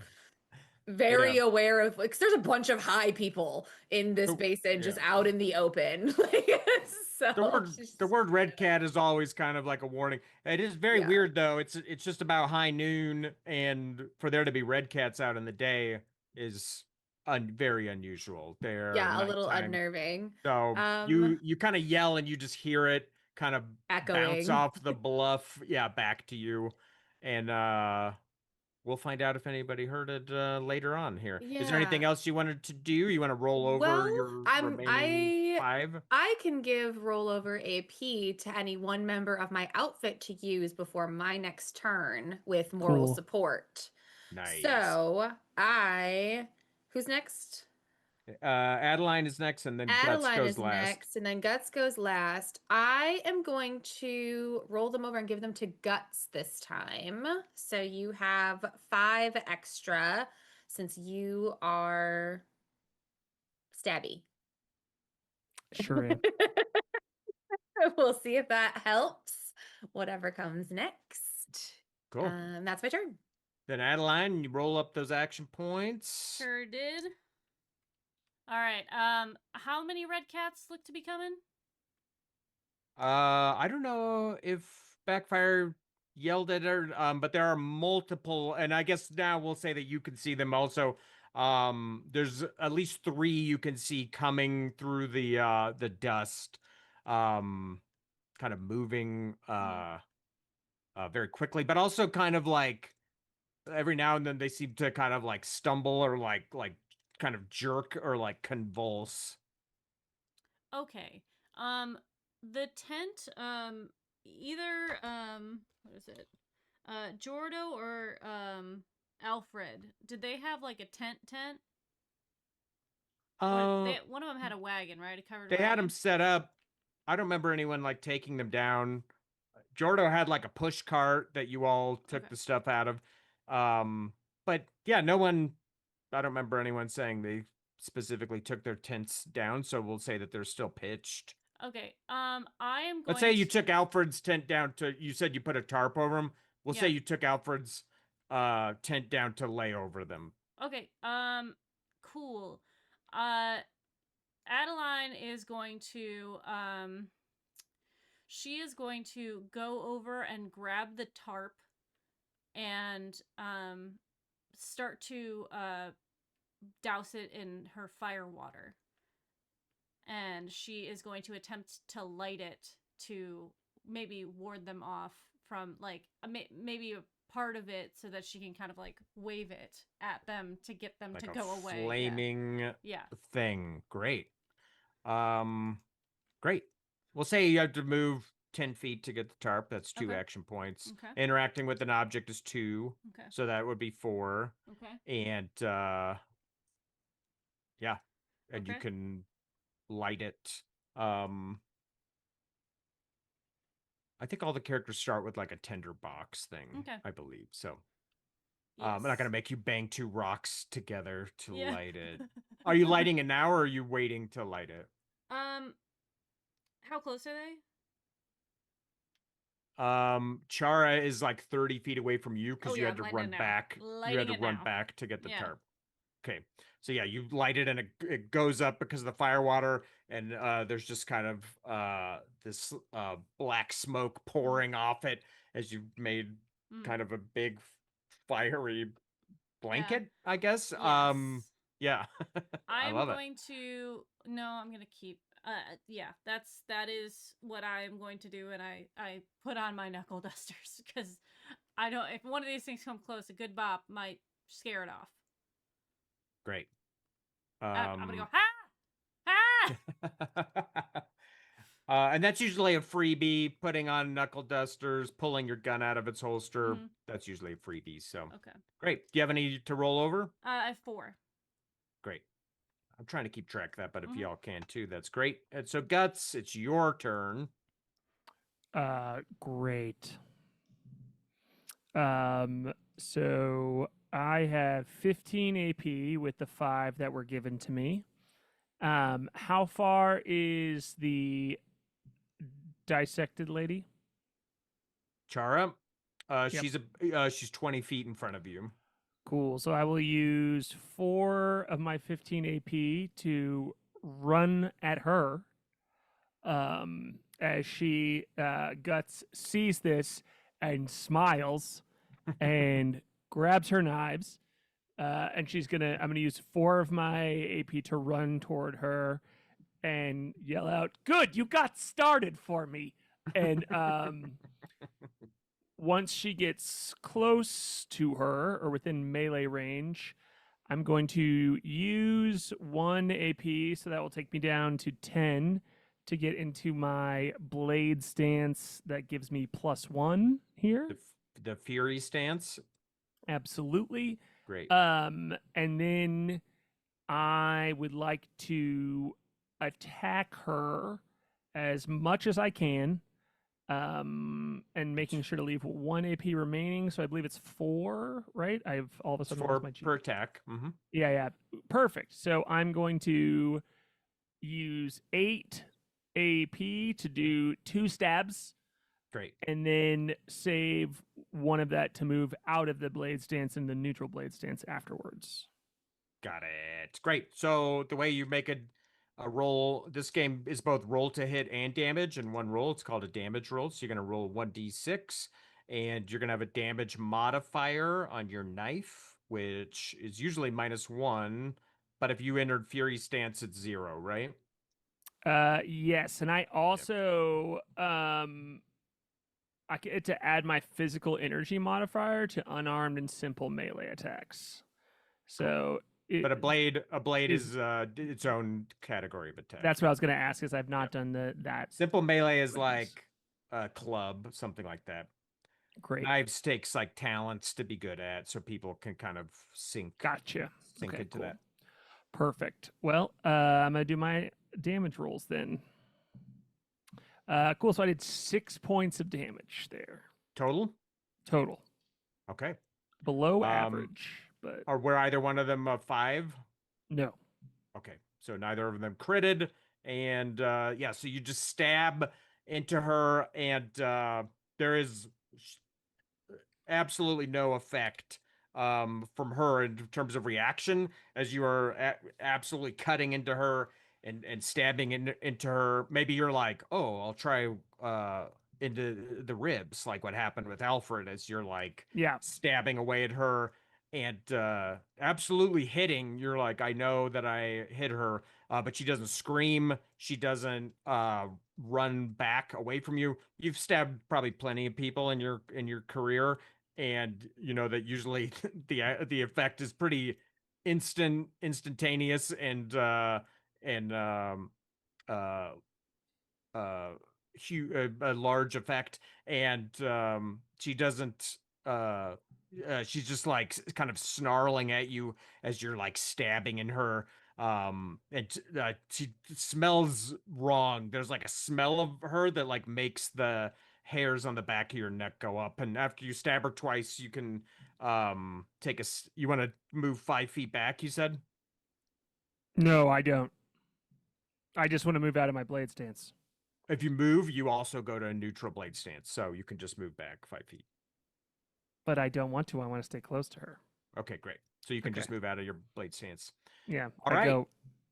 very aware of, like, 'cause there's a bunch of high people in this basin just out in the open. So The word red cat is always kind of like a warning. It is very weird though. It's just about high noon, and for there to be red cats out in the day is very unusual. They're yeah, a little nighttime. unnerving. So you kind of yell and you just hear it kind of bounce Echoing. off the bluff, back to you. And we'll find out if anybody heard it later on here. Is there anything Yeah. else you wanted to do? You want to roll over Well, your remaining 5? I can give rollover AP to any one member of my outfit to use before my next turn with moral Cool. support. Nice. So who's next? Adeline is next, and then Guts Adeline goes is last. next, and then Guts goes last. I am going to roll them over and give them to Guts this time. So you have 5 extra since you are stabby. Sure am. We'll see if that helps. Whatever comes next. Cool. That's my turn. Then Adeline, you roll up those action points. Sure did. All right. How many red cats look to be coming? I don't know if Backfire yelled at her, but there are multiple, and I guess now we'll say that you can see them also. There's at least 3 you can see coming through the dust, kind of moving very quickly, but also kind of like every now and then they seem to kind of like stumble or like kind of jerk or like convulse. Okay. The tent, either what is it? Jordo or Alfred, did they have like a tent? One of them had a wagon, right? A covered They wagon. had them set up. I don't remember anyone like taking them down. Jordo had like a push cart that you all took the stuff out of. But yeah, no one. I don't remember anyone saying they specifically took their tents down. So we'll say that they're still pitched. Okay. I am going. Let's say you took Alfred's tent down to. You said you put a tarp over them. We'll say you took Alfred's tent down to lay over them. Okay. Cool. Adeline is going to she is going to go over and grab the tarp and start to douse it in her fire water. And she is going to attempt to light it to maybe ward them off from like maybe a part of it so that she can kind of like wave it at them to get them like to a go away. Flaming yeah. thing. Great. Great. We'll say you have to move 10 feet to get the tarp. That's 2 action points. Okay. Interacting with an object is 2. Okay. So that would be 4. Okay. And yeah. And you can light it. I think all the characters start with like a tinderbox thing. Okay. I believe. So Yes. I'm not gonna make you bang 2 rocks together to light it. Are you lighting it now or are you waiting to light it? How close are they? Chara is like 30 feet away from you because you had to run back. You had to run back to get the tarp. Okay. So yeah, you light it and it goes up because of the fire water, and there's just kind of this black smoke pouring off it as you made kind of a big fiery blanket, I guess. Yes. Yeah. I love it. I'm gonna keep that is what I am going to do, and I put on my knuckle dusters because I don't, if one of these things come close, a good bop might scare it off. Great. I'm gonna go and that's usually a freebie. Putting on knuckle dusters, pulling your gun out of its holster. That's usually a freebie. So great. Do you have any to roll over? I have 4. Great. I'm trying to keep track of that, but if y'all can too, that's great. And so Guts, it's your turn. Great. So I have 15 AP with the 5 that were given to me. How far is the dissected lady? Chara? She's 20 feet in front of you. Cool. So I will use 4 of my 15 AP to run at her. As she Guts sees this and smiles and grabs her knives. And I'm gonna use 4 of my AP to run toward her and yell out, "Good, you got started for me." And once she gets close to her or within melee range, I'm going to use 1 AP, so that will take me down to 10 to get into my blade stance. That gives me +1 here. The Fury stance? Absolutely. Great. And then I would like to attack her as much as I can, and making sure to leave 1 AP remaining. So I believe it's 4, right? I've all of a sudden lost my per attack. Yeah. Perfect. So I'm going to use 8 AP to do 2 stabs. Great. And then save 1 of that to move out of the blade stance and the neutral blade stance afterwards. Got it. Great. So the way you make a roll, this game is both roll to hit and damage in one roll. It's called a damage roll. So you're going to roll 1d6, and you're going to have a damage modifier on your knife, which is usually -1. But if you entered Fury stance, it's 0, right? Yes. And I also I get to add my physical energy modifier to unarmed and simple melee attacks. So, but a blade is its own category of attack. That's what I was going to ask. Is I've not done that. Simple melee is like a club, something like that. Great. Knives takes like talents to be good at, so people can kind of sink. Gotcha. Sink into that. Perfect. Well, I'm gonna do my damage rolls then. Cool. So I did 6 points of damage there Total? total, Okay. below Um, average, but Or were either one of them a 5? no. Okay. So neither of them critted. And yeah, so you just stab into her, and there is absolutely no effect from her in terms of reaction as you are absolutely cutting into her and stabbing into her. Maybe you're like, oh, I'll try into the ribs, like what happened with Alfred, as you're like Yeah. stabbing away at her and absolutely hitting. You're like, I know that I hit her, but she doesn't scream. She doesn't run back away from you. You've stabbed probably plenty of people in your career, and you know that usually the effect is pretty instantaneous and uh uh a large effect. And she doesn't she's just like kind of snarling at you as you're like stabbing in her. And she smells wrong. There's like a smell of her that like makes the hairs on the back of your neck go up. And after you stab her twice, you can take you want to move 5 feet back, you said? No, I don't. I just want to move out of my blade stance. If you move, you also go to a neutral blade stance, so you can just move back 5 feet. But I don't want to. I want to stay close to her. Okay, great. So you can just Okay. move out of your blade stance. Yeah. All I right. go,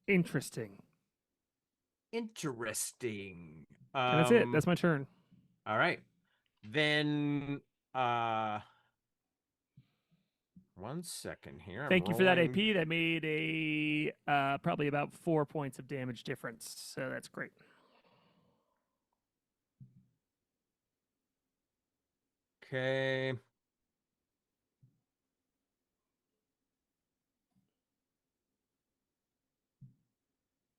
interesting. Interesting. And that's it. That's my turn. All right. Then 1 second here. Thank you for that rolling. AP. That made a probably about 4 points of damage difference. So that's great. Okay.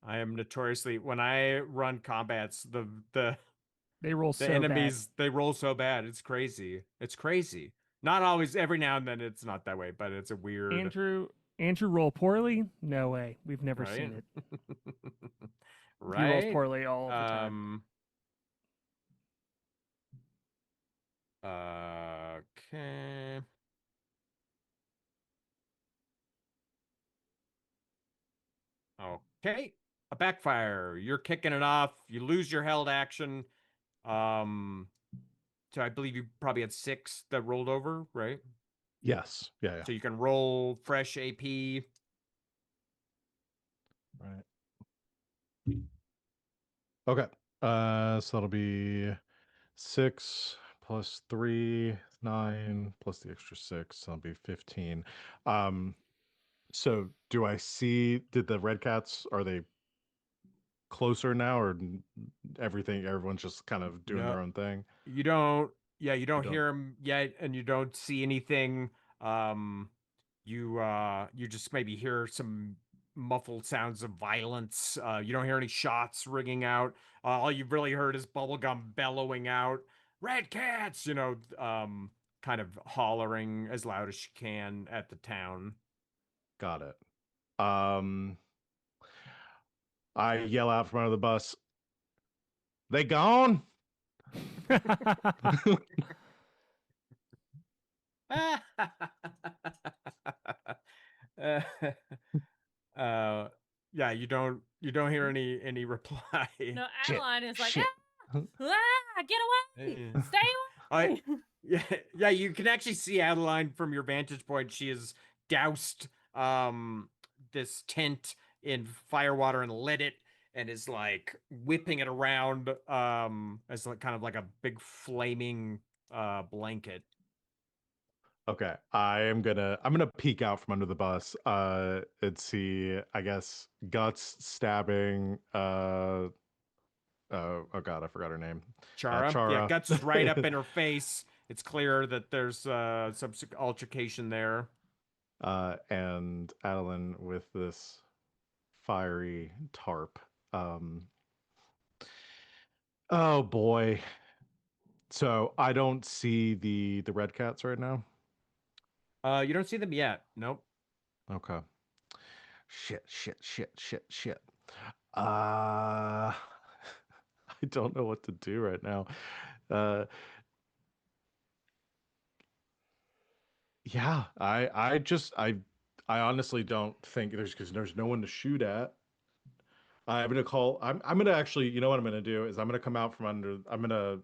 I am notoriously, when I run combats, the They roll the so enemies, they roll so bad. It's crazy. It's crazy. Not always, every now and then it's not that way, but it's a bad. weird, Andrew roll poorly? No way. We've never right? seen it. He rolls Right? poorly all the time. Okay. Okay. A backfire. You're kicking it off. You lose your held action. Um, so I believe you probably had 6 that rolled over, right? Yes. Yeah. So you can roll fresh AP. Right. Okay. So that'll be 6 plus 3, 9 plus the extra 6. So that'll be 15. So do I see? Did the red cats, are they closer now, or everyone's just kind of doing No, their own thing? you don't. Yeah, you I don't don't. hear them yet, and you don't see anything. Um, you just maybe hear some muffled sounds of violence. You don't hear any shots ringing out. All you've really heard is bubblegum bellowing out, "Red cats!" Kind of hollering as loud as she can at the town. Got it. Um, I yell out from under the bus. They gone? uh, yeah, you don't hear any reply. No, Shit. Adeline is like, Shit. get away! Stay I away! yeah, you can actually see Adeline from your vantage point. She has doused this tent in firewater and lit it, and is like whipping it around as like kind of like a big flaming blanket. Okay, I'm gonna peek out from under the bus, and see, I guess, Guts stabbing. Oh God, I forgot her name. Chara. Yeah, Chara. Guts is right up in her face. It's clear that there's some altercation there. And Adeline with this fiery tarp. Oh boy. So I don't see the red cats right now. You don't see them yet. Nope. Okay. Shit. Uh, I don't know what to do right now. Uh, yeah, I honestly don't think because there's no one to shoot at. I'm gonna call. I'm gonna actually. You know what I'm gonna do is I'm gonna come out from under. I'm gonna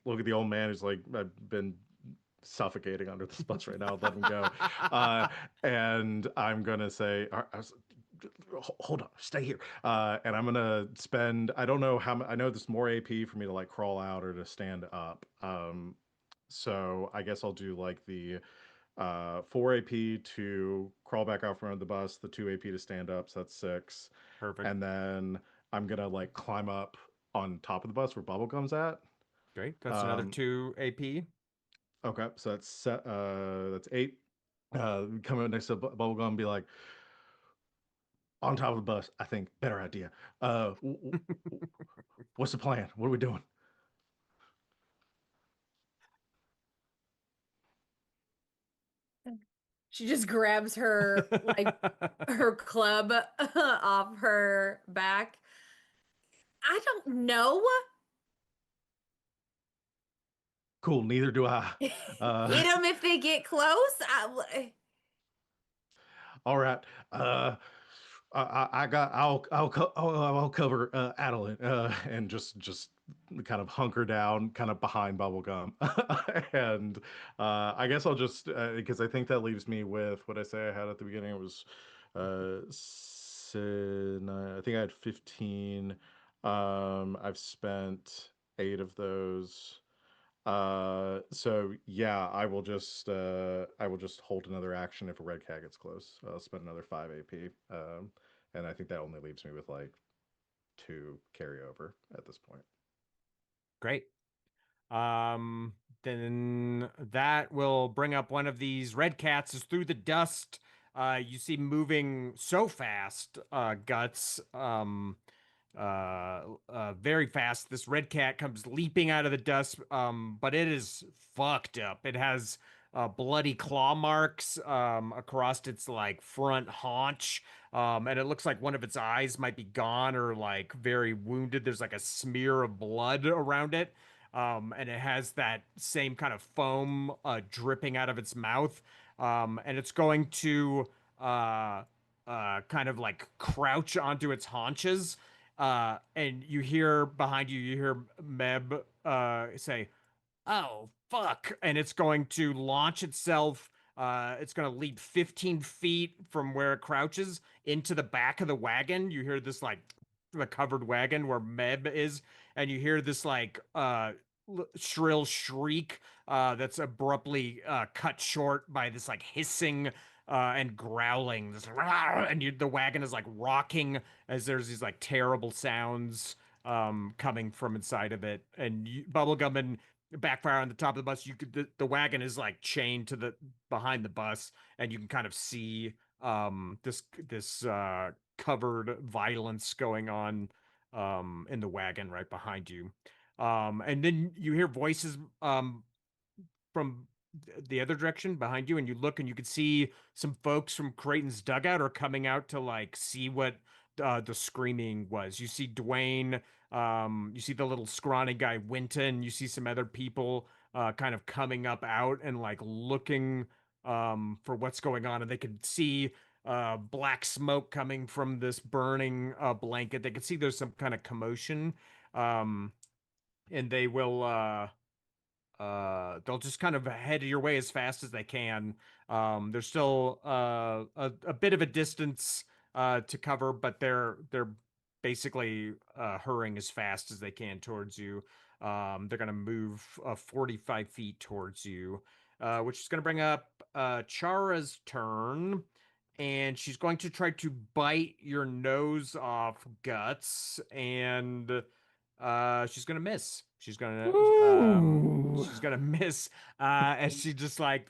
look at the old man who's like I've been suffocating under this bus right now. Let him go. Uh, and I'm gonna say, hold on, stay here. And I'm gonna spend. I don't know how. I know there's more AP for me to like crawl out or to stand up. So I guess I'll do like the 4 AP to crawl back out from under the bus, the 2 AP to stand up, so that's 6. Perfect. And then I'm gonna like climb up on top of the bus where Bubblegum's at. Great. That's another Um, 2 AP. okay, so that's 8. Come up next to Bubblegum and be like, on top of the bus, I think better idea. What's the plan? What are we doing? She just grabs her like her club off her back. I don't know. Cool, neither do I. Hit Uh, them if they get close. all right. I got. I'll cover Adeline and just kind of hunker down, kind of behind Bubblegum, and I guess I'll just because I think that leaves me with what I say I had at the beginning. It was I think I had 15. I've spent 8 of those. So yeah, I will just hold another action if a red cat gets close. I'll spend another 5 AP. And I think that only leaves me with like 2 carryover at this point. Great. Then that will bring up one of these red cats is through the dust. You see moving so fast, guts. Very fast. This red cat comes leaping out of the dust, but it is fucked up. It has bloody claw marks across its like front haunch, and it looks like one of its eyes might be gone or like very wounded. There's like a smear of blood around it, and it has that same kind of foam dripping out of its mouth, and it's going to kind of like crouch onto its haunches. And you hear behind you, you hear Meb say, "Oh, fuck." And it's going to launch itself. It's going to leap 15 feet from where it crouches into the back of the wagon. You hear this like the covered wagon where Meb is, and you hear this like shrill shriek that's abruptly cut short by this like hissing and growling. This, and the wagon is like rocking as there's these like terrible sounds coming from inside of it. And Bubblegum and Backfire on the top of the bus, you could the wagon is like chained to the behind the bus, and you can kind of see this covered violence going on in the wagon right behind you. And then you hear voices from the other direction behind you, and you look and you can see some folks from Creighton's dugout are coming out to like see what the screaming was. You see Dwayne, you see the little scrawny guy Winton, you see some other people kind of coming up out and like looking for what's going on, and they could see black smoke coming from this burning blanket. They could see there's some kind of commotion, um, and they'll just kind of head your way as fast as they can. There's still a bit of a distance to cover, but they're basically hurrying as fast as they can towards you. They're going to move 45 feet towards you, which is going to bring up Chara's turn. And she's going to try to bite your nose off, Guts, and she's gonna miss. Ooh. She's gonna miss as she just like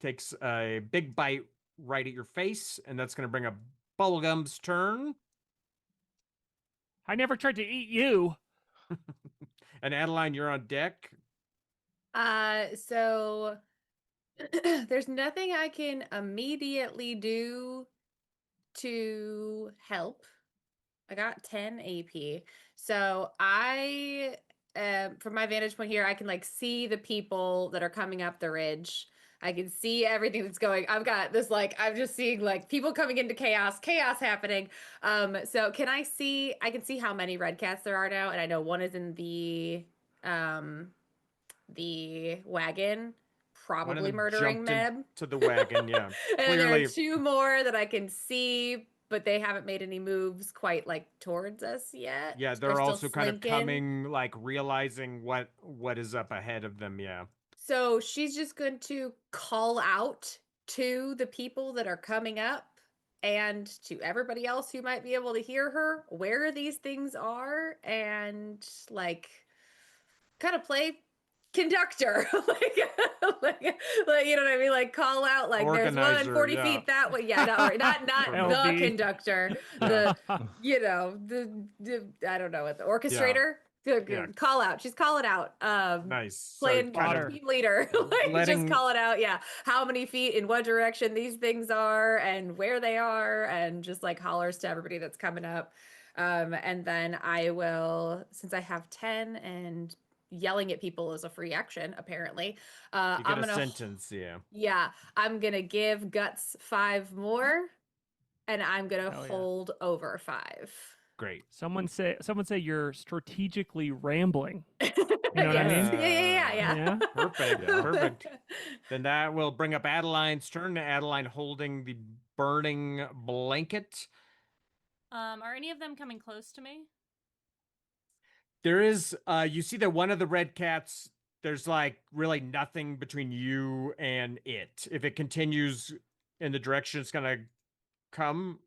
takes a big bite right at your face, and that's gonna bring up Bubblegum's turn. I never tried to eat you. And Adeline, you're on deck. So There's nothing I can immediately do to help. I got 10 AP. So from my vantage point here, I can like see the people that are coming up the ridge. I can see everything that's going. I've got this like I'm just seeing like people coming into chaos happening. So I can see how many red cats there are now, and I know one is in the wagon, One of probably them murdering jumped Meb. into the wagon. Yeah, And there are clearly. two more that I can see, but they haven't made any moves quite like towards us yet. Yeah, They're they're still also kind of slinking. coming, like realizing what is up ahead of them. Yeah. So she's just going to call out to the people that are coming up and to everybody else who might be able to hear her where these things are and like kind of play conductor like you know what I mean, like call out like there's one Organizer, 40 yeah. feet that way. Yeah, not right, not Perfect. the LB. conductor, Yeah. the I don't know what the orchestrator. Yeah. Call out, she's calling out, Nice. So playing kind Fodder. of team leader. Like just letting call it out. Yeah, how many feet in what direction these things are and where they are, and just like hollers to everybody that's coming up. And then I will, since I have 10 and yelling at people is a free action apparently, you get I'm a gonna sentence. Yeah. yeah, I'm gonna give Guts 5 more, and I'm gonna Hell yeah. hold over 5. Great. Someone say you're strategically rambling. You know what I Yes. mean? Yeah. Yeah. Perfect. Yeah. Perfect. Then that will bring up Adeline's turn. Adeline holding the burning blanket. Are any of them coming close to me? There is you see that one of the red cats, there's like really nothing between you and it. If it continues in the direction it's gonna come,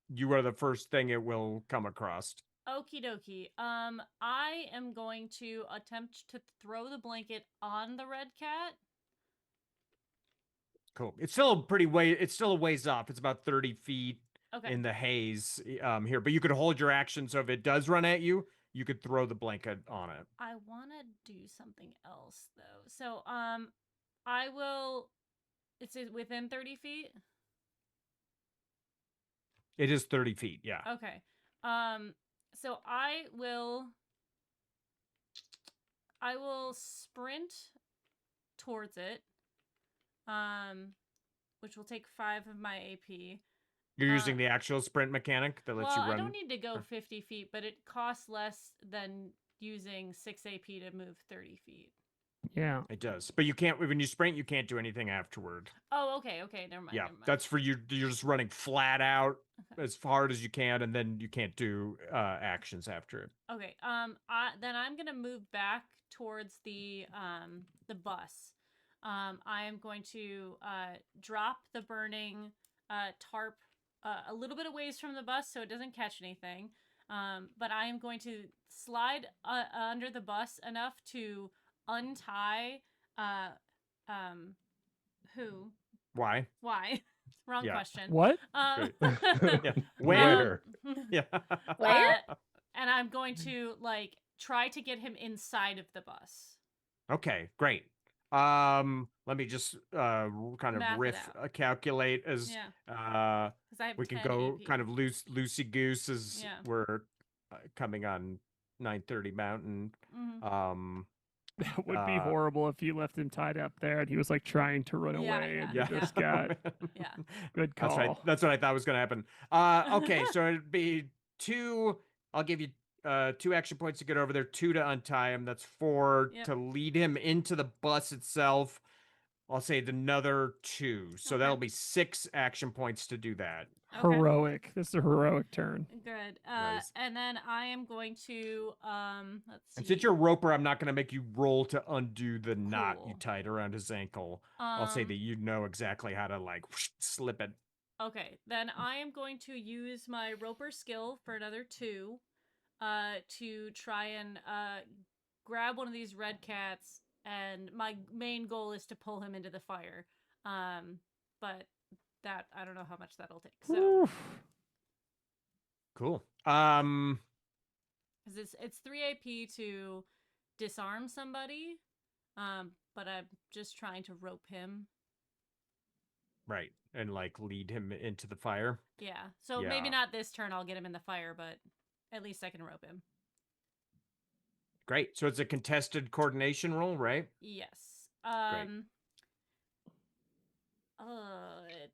you are the first thing it will come across. Okie dokie. I am going to attempt to throw the blanket on the red cat. Cool. It's still a ways off. It's about 30 feet Okay. in the haze here. But you could hold your action, so if it does run at you, you could throw the blanket on it. I want to do something else though. So, I will. It's within 30 feet. It is 30 feet, yeah. Okay. So I will sprint towards it. Which will take 5 of my AP. You're using the actual sprint mechanic that lets Well, you run. I don't need to go 50 feet, but it costs less than using 6 AP to move 30 feet. Yeah. It does. But you can't, when you sprint, you can't do anything afterward. Oh, okay, never mind. Yeah, never mind. that's for you. You're just running flat out as hard as you can, and then you can't do actions after it. Okay. Then I'm gonna move back towards the bus. I am going to drop the burning tarp a little bit away from the bus so it doesn't catch anything. But I am going to slide under the bus enough to untie who? Why? Why? Wrong Yeah. question. What? Yeah. Where? Yeah. Where? And I'm going to like try to get him inside of the bus. Okay, great. Let me just kind of Math it out. calculate as Yeah. Because I have we can 10 go AP. kind of loosey goose as Yeah. we're coming on 9:30 Mountain. Mhm. That would be horrible if you left him tied up there and he was like trying to run Yeah, away yeah, and Yeah. you just got Yeah. good call. That's right. That's what I thought was going to happen. Okay, so it'd be 2. I'll give you 2 action points to get over there, 2 to untie him. That's 4 Yep. to lead him into the bus itself. I'll say another 2. So Okay. that'll be 6 action points to do that. Okay. Heroic. This is a heroic turn. Good. Nice. And then I am going to let's see. And since you're a roper, I'm not going to make you roll to undo the knot you Cool. tied around his ankle. I'll say that you know exactly how to like slip it. Okay, then I am going to use my roper skill for another 2 to try and grab one of these red cats, and my main goal is to pull him into the fire. But that I don't know how much that'll take. So Oof. Cool. because it's 3 AP to disarm somebody. But I'm just trying to rope him. Right. And like lead him into the fire. Yeah. So Yeah. maybe not this turn I'll get him in the fire, but at least I can rope him. Great. So it's a contested coordination roll, right? Yes. Great. It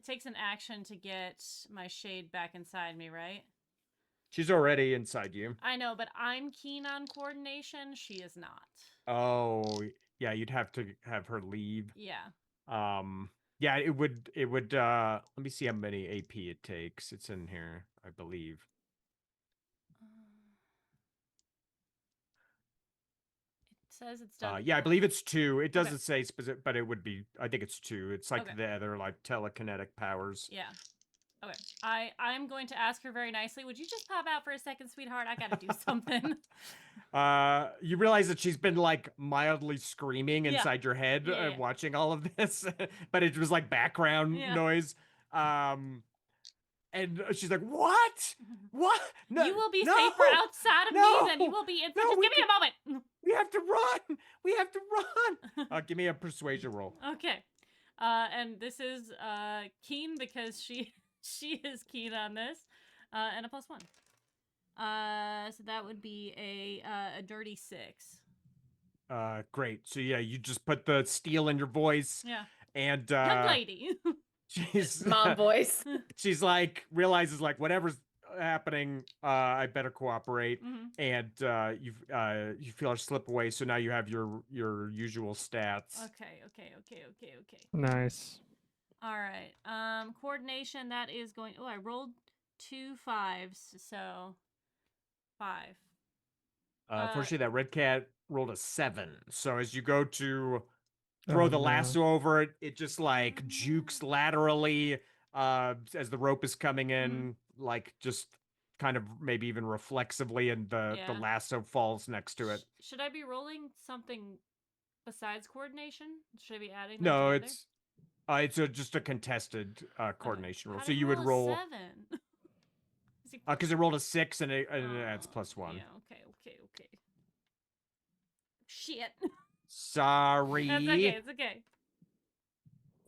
takes an action to get my shade back inside me, right? She's already inside you. I know, but I'm keen on coordination. She is not. Oh, yeah, you'd have to have her leave. Yeah. Yeah, it would let me see how many AP it takes. It's in here, I believe. It says it's done. Yeah, I believe it's 2. It Okay. doesn't say specific, but it would be, I think it's 2. It's like Okay. the other like telekinetic powers. Yeah. Okay. I'm going to ask her very nicely. Would you just pop out for a second, sweetheart? I gotta do something. You realize that she's been like mildly screaming Yeah. inside your head Yeah. watching all of this, but it was like background Yeah. noise. And she's like, "What? What? No, You will be no, safer outside of no, me than you will be inside. no, Just we give me a moment. We have to run. We have to run." Give me a persuasion roll. Okay. And this is keen because she is keen on this. And a +1. So that would be a dirty 6. Great. So yeah, you just put the steel in your voice. Yeah. And Young lady. she's Mom voice. she's like realizes like whatever's happening, I better cooperate. Mhm. And you feel her slip away, so now you have your usual stats. Okay. Nice. All right. Coordination, that is going... Oh, I rolled 2 5s, so 5. Unfortunately, that red cat rolled a 7. So as you go to throw Oh, the no. lasso over it, it just like jukes laterally as the rope is coming in, like just kind of maybe even reflexively, and the Yeah. lasso falls next to it. Should I be rolling something besides coordination? Should I be adding them No, together? it's just a contested coordination roll. How So did you would a roll 7? Is he because it rolled a 6 and it adds Oh, +1. Yeah, okay. Shit. Sorry. That's okay, it's okay.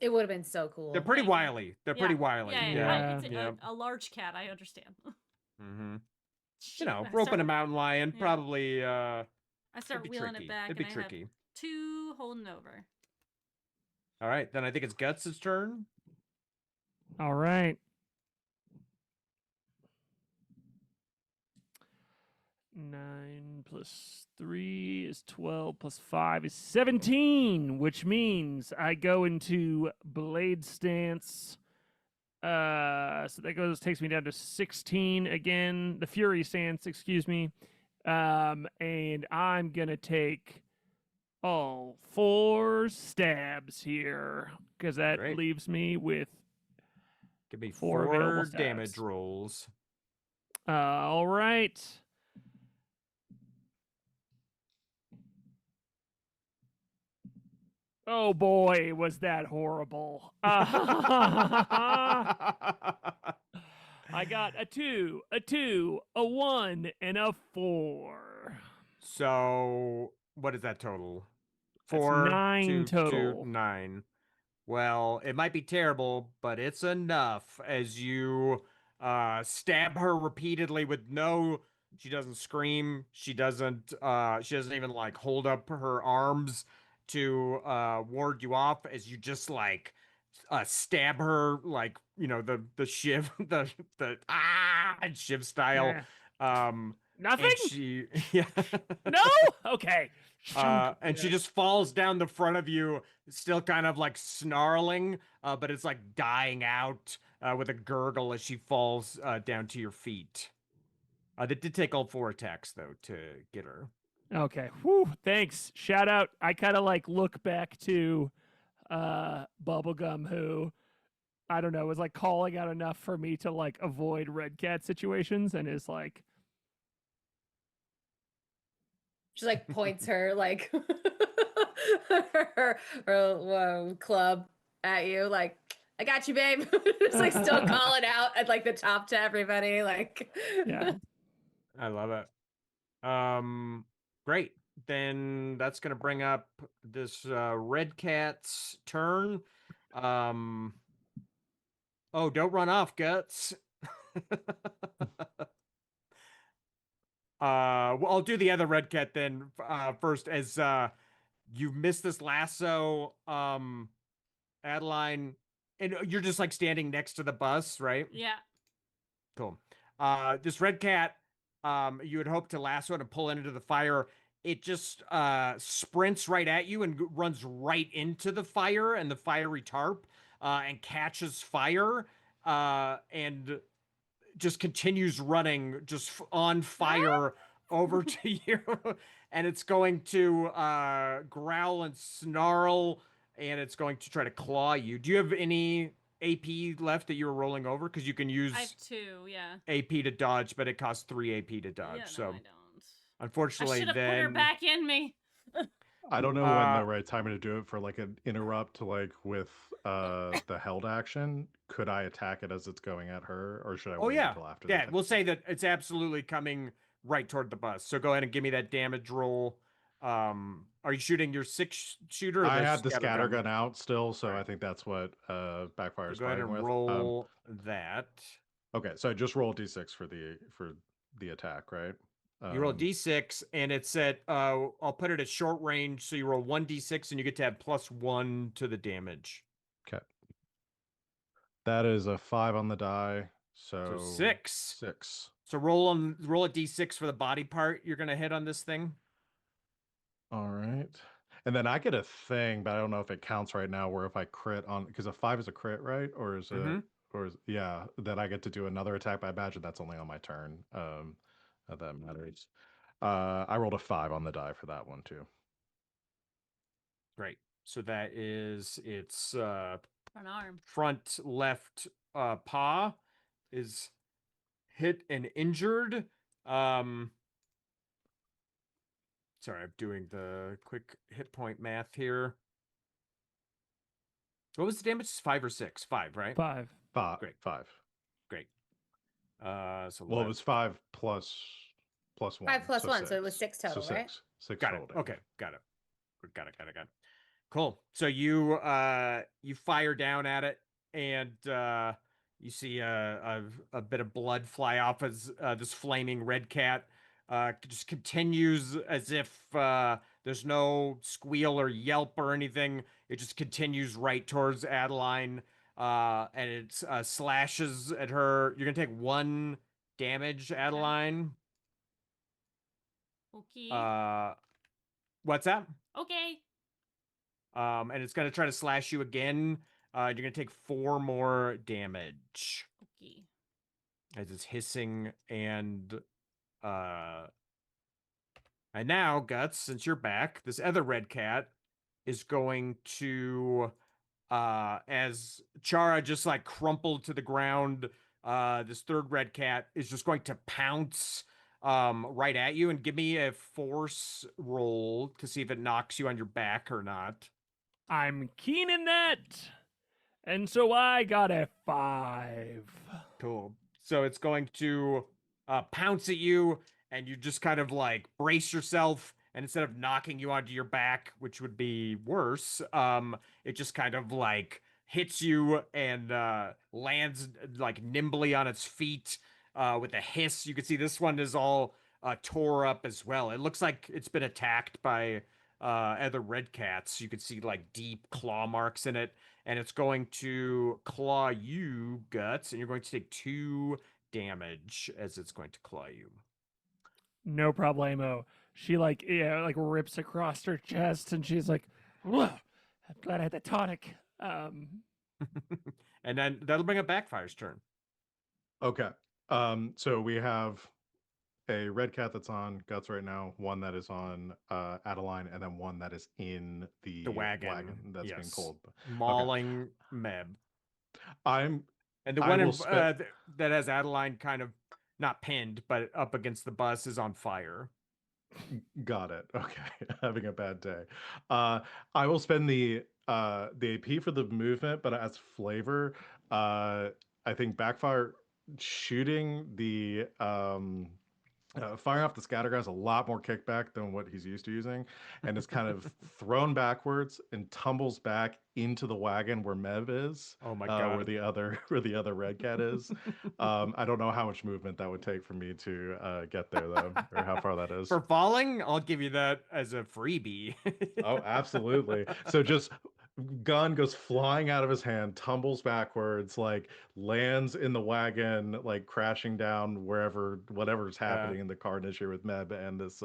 It would have been so cool. They're pretty Thank you. wily. They're pretty wily. Yeah. It's Yeah. a large cat, I understand. Mm-hmm. Shit, You know, I roping start- a mountain lion Yeah. probably I it'd start be wheeling tricky. it back It'd be and I tricky. have 2 holding over. All right, then I think it's Guts' turn. All right. Nine plus 3 is 12 plus 5 is 17, which means I go into blade stance. So that takes me down to 16 again. The fury stance, excuse me. And I'm gonna take all 4 stabs here because that Great. leaves me with Give me 4 available 4 damage stabs. rolls. All right. Oh boy, was that horrible. I got a 2, a 2, a 1, and a 4. So what is that total? That's 4, 9 2, total. 9. Well, it might be terrible, but it's enough as you stab her repeatedly with no. She doesn't scream. She doesn't even like hold up her arms to ward you off, as you just like stab her, like, you know, the shiv the shiv style. Nothing? And she yeah. No? Okay. And she just falls down the front of you, still kind of like snarling, but it's like dying out with a gurgle as she falls down to your feet. That did take all 4 attacks though to get her. Okay. Whew, thanks. Shout out. I kind of like look back to Bubblegum, who I don't know, was like calling out enough for me to like avoid red cat situations, and is like, She like points her like her club at you, like, I got you, babe. It's like still calling out at like the top to everybody, like yeah. I love it. Great. then that's going to bring up this red cat's turn. Oh, don't run off, Guts. Well, I'll do the other red cat then first, as you missed this lasso, Adeline, and you're just like standing next to the bus, right? Yeah. Cool. This red cat, you would hope to lasso it and pull it into the fire. It just sprints right at you and runs right into the fire and the fiery tarp, and catches fire, and just continues running, just on fire over to you, and it's going to growl and snarl, and it's going to try to claw you. Do you have any AP left that you were rolling over? Because you can use I have 2, yeah. AP to dodge, but it costs 3 AP to dodge. Yeah, no, so I don't. I unfortunately, should have put her then back in me. I don't know when the right time to do it for like an interrupt, like with the held action. Could I attack it as it's going at her, or should I oh wait yeah, until after? yeah. We'll say that it's absolutely coming right toward the bus. So go ahead and give me that damage roll. Are you shooting your 6-shooter or I the had the scatter scattergun? gun out still, so I Right. think that's what Backfire So is go ahead fighting and with. roll that. Okay, so I just roll d6 for the attack, right? You roll d6, and it's at I'll put it at short range, so you roll 1d6, and you get to add +1 to the damage. Okay, that is a 5 on the die, So so 6. 6. So roll a d6 for the body part you're gonna hit on this thing. All right, and then I get a thing, but I don't know if it counts right now. Where if I crit on, because a 5 is a crit, right? Or is it? Mm-hmm. Yeah, then I get to do another attack. But I imagine that's only on my turn. That matters. I rolled a 5 on the die for that one too. Great. So that is its Front arm. front left paw is hit and injured. Sorry, I'm doing the quick hit point math here. What was the damage? 5 or 6? 5, right? 5. Great. 5. Great. So Well, it was 5 plus 1. 5 plus so 1, so it was 6 So total, right? 6 got total it. damage. Okay, got it. Got it. Cool. So you fire down at it, and you see a bit of blood fly off as this flaming red cat just continues as if there's no squeal or yelp or anything. It just continues right towards Adeline, and it slashes at her. You're gonna take 1 damage, Adeline. Okay. What's that? Okay. And it's gonna try to slash you again. You're gonna take 4 more damage Okay. as it's hissing and now, Guts, since you're back, this other red cat is going to as Chara just like crumpled to the ground, this third red cat is just going to pounce right at you, and give me a force roll to see if it knocks you on your back or not. I'm keen in that. And so I got a 5. Cool. So it's going to pounce at you, and you just kind of like brace yourself. And instead of knocking you onto your back, which would be worse, it just kind of like hits you and lands like nimbly on its feet with a hiss. You can see this one is all tore up as well. It looks like it's been attacked by other red cats. You can see like deep claw marks in it, and it's going to claw you, Guts, and you're going to take 2 damage as it's going to claw you. No problemo. She like rips across her chest, and she's like, "Whoa, I'm glad I had the tonic." And then that'll bring up Backfire's turn. Okay. So we have a red cat that's on Guts right now, one that is on Adeline, and then one that is in the wagon, that's being yes. pulled. Mauling Meb. I'm And the I one will in, spend- that has Adeline kind of not pinned, but up against the bus is on fire. Got it. Okay. Having a bad day. I will spend the AP for the movement, but as flavor, I think Backfire shooting the Firing off the scattergun has a lot more kickback than what he's used to using, and is kind of thrown backwards and tumbles back into the wagon where Mev is, Oh my where god. the other red cat is. I don't know how much movement that would take for me to get there though, or how far that is. For falling, I'll give you that as a freebie. Oh, absolutely. So just gun goes flying out of his hand, tumbles backwards, like lands in the wagon, like crashing down whatever's happening in the carnage here with Meb and this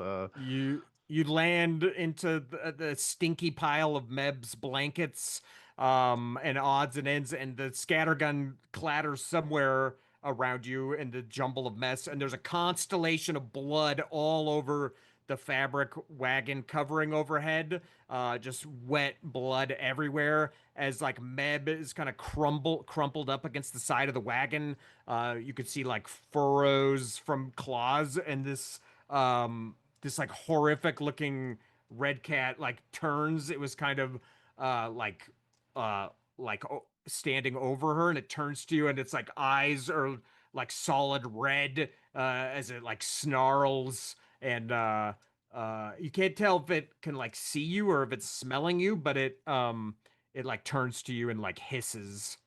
You land into the stinky pile of Meb's blankets, and odds and ends, and the scattergun clatters somewhere around you in the jumble of mess, and there's a constellation of blood all over the fabric wagon covering overhead, just wet blood everywhere as like Meb is kind of crumpled up against the side of the wagon. You could see like furrows from claws, and this like horrific looking red cat like turns. It was kind of uh standing over her, and it turns to you, and its like eyes are like solid red as it like snarls, and you can't tell if it can like see you or if it's smelling you, but it like turns to you and like hisses.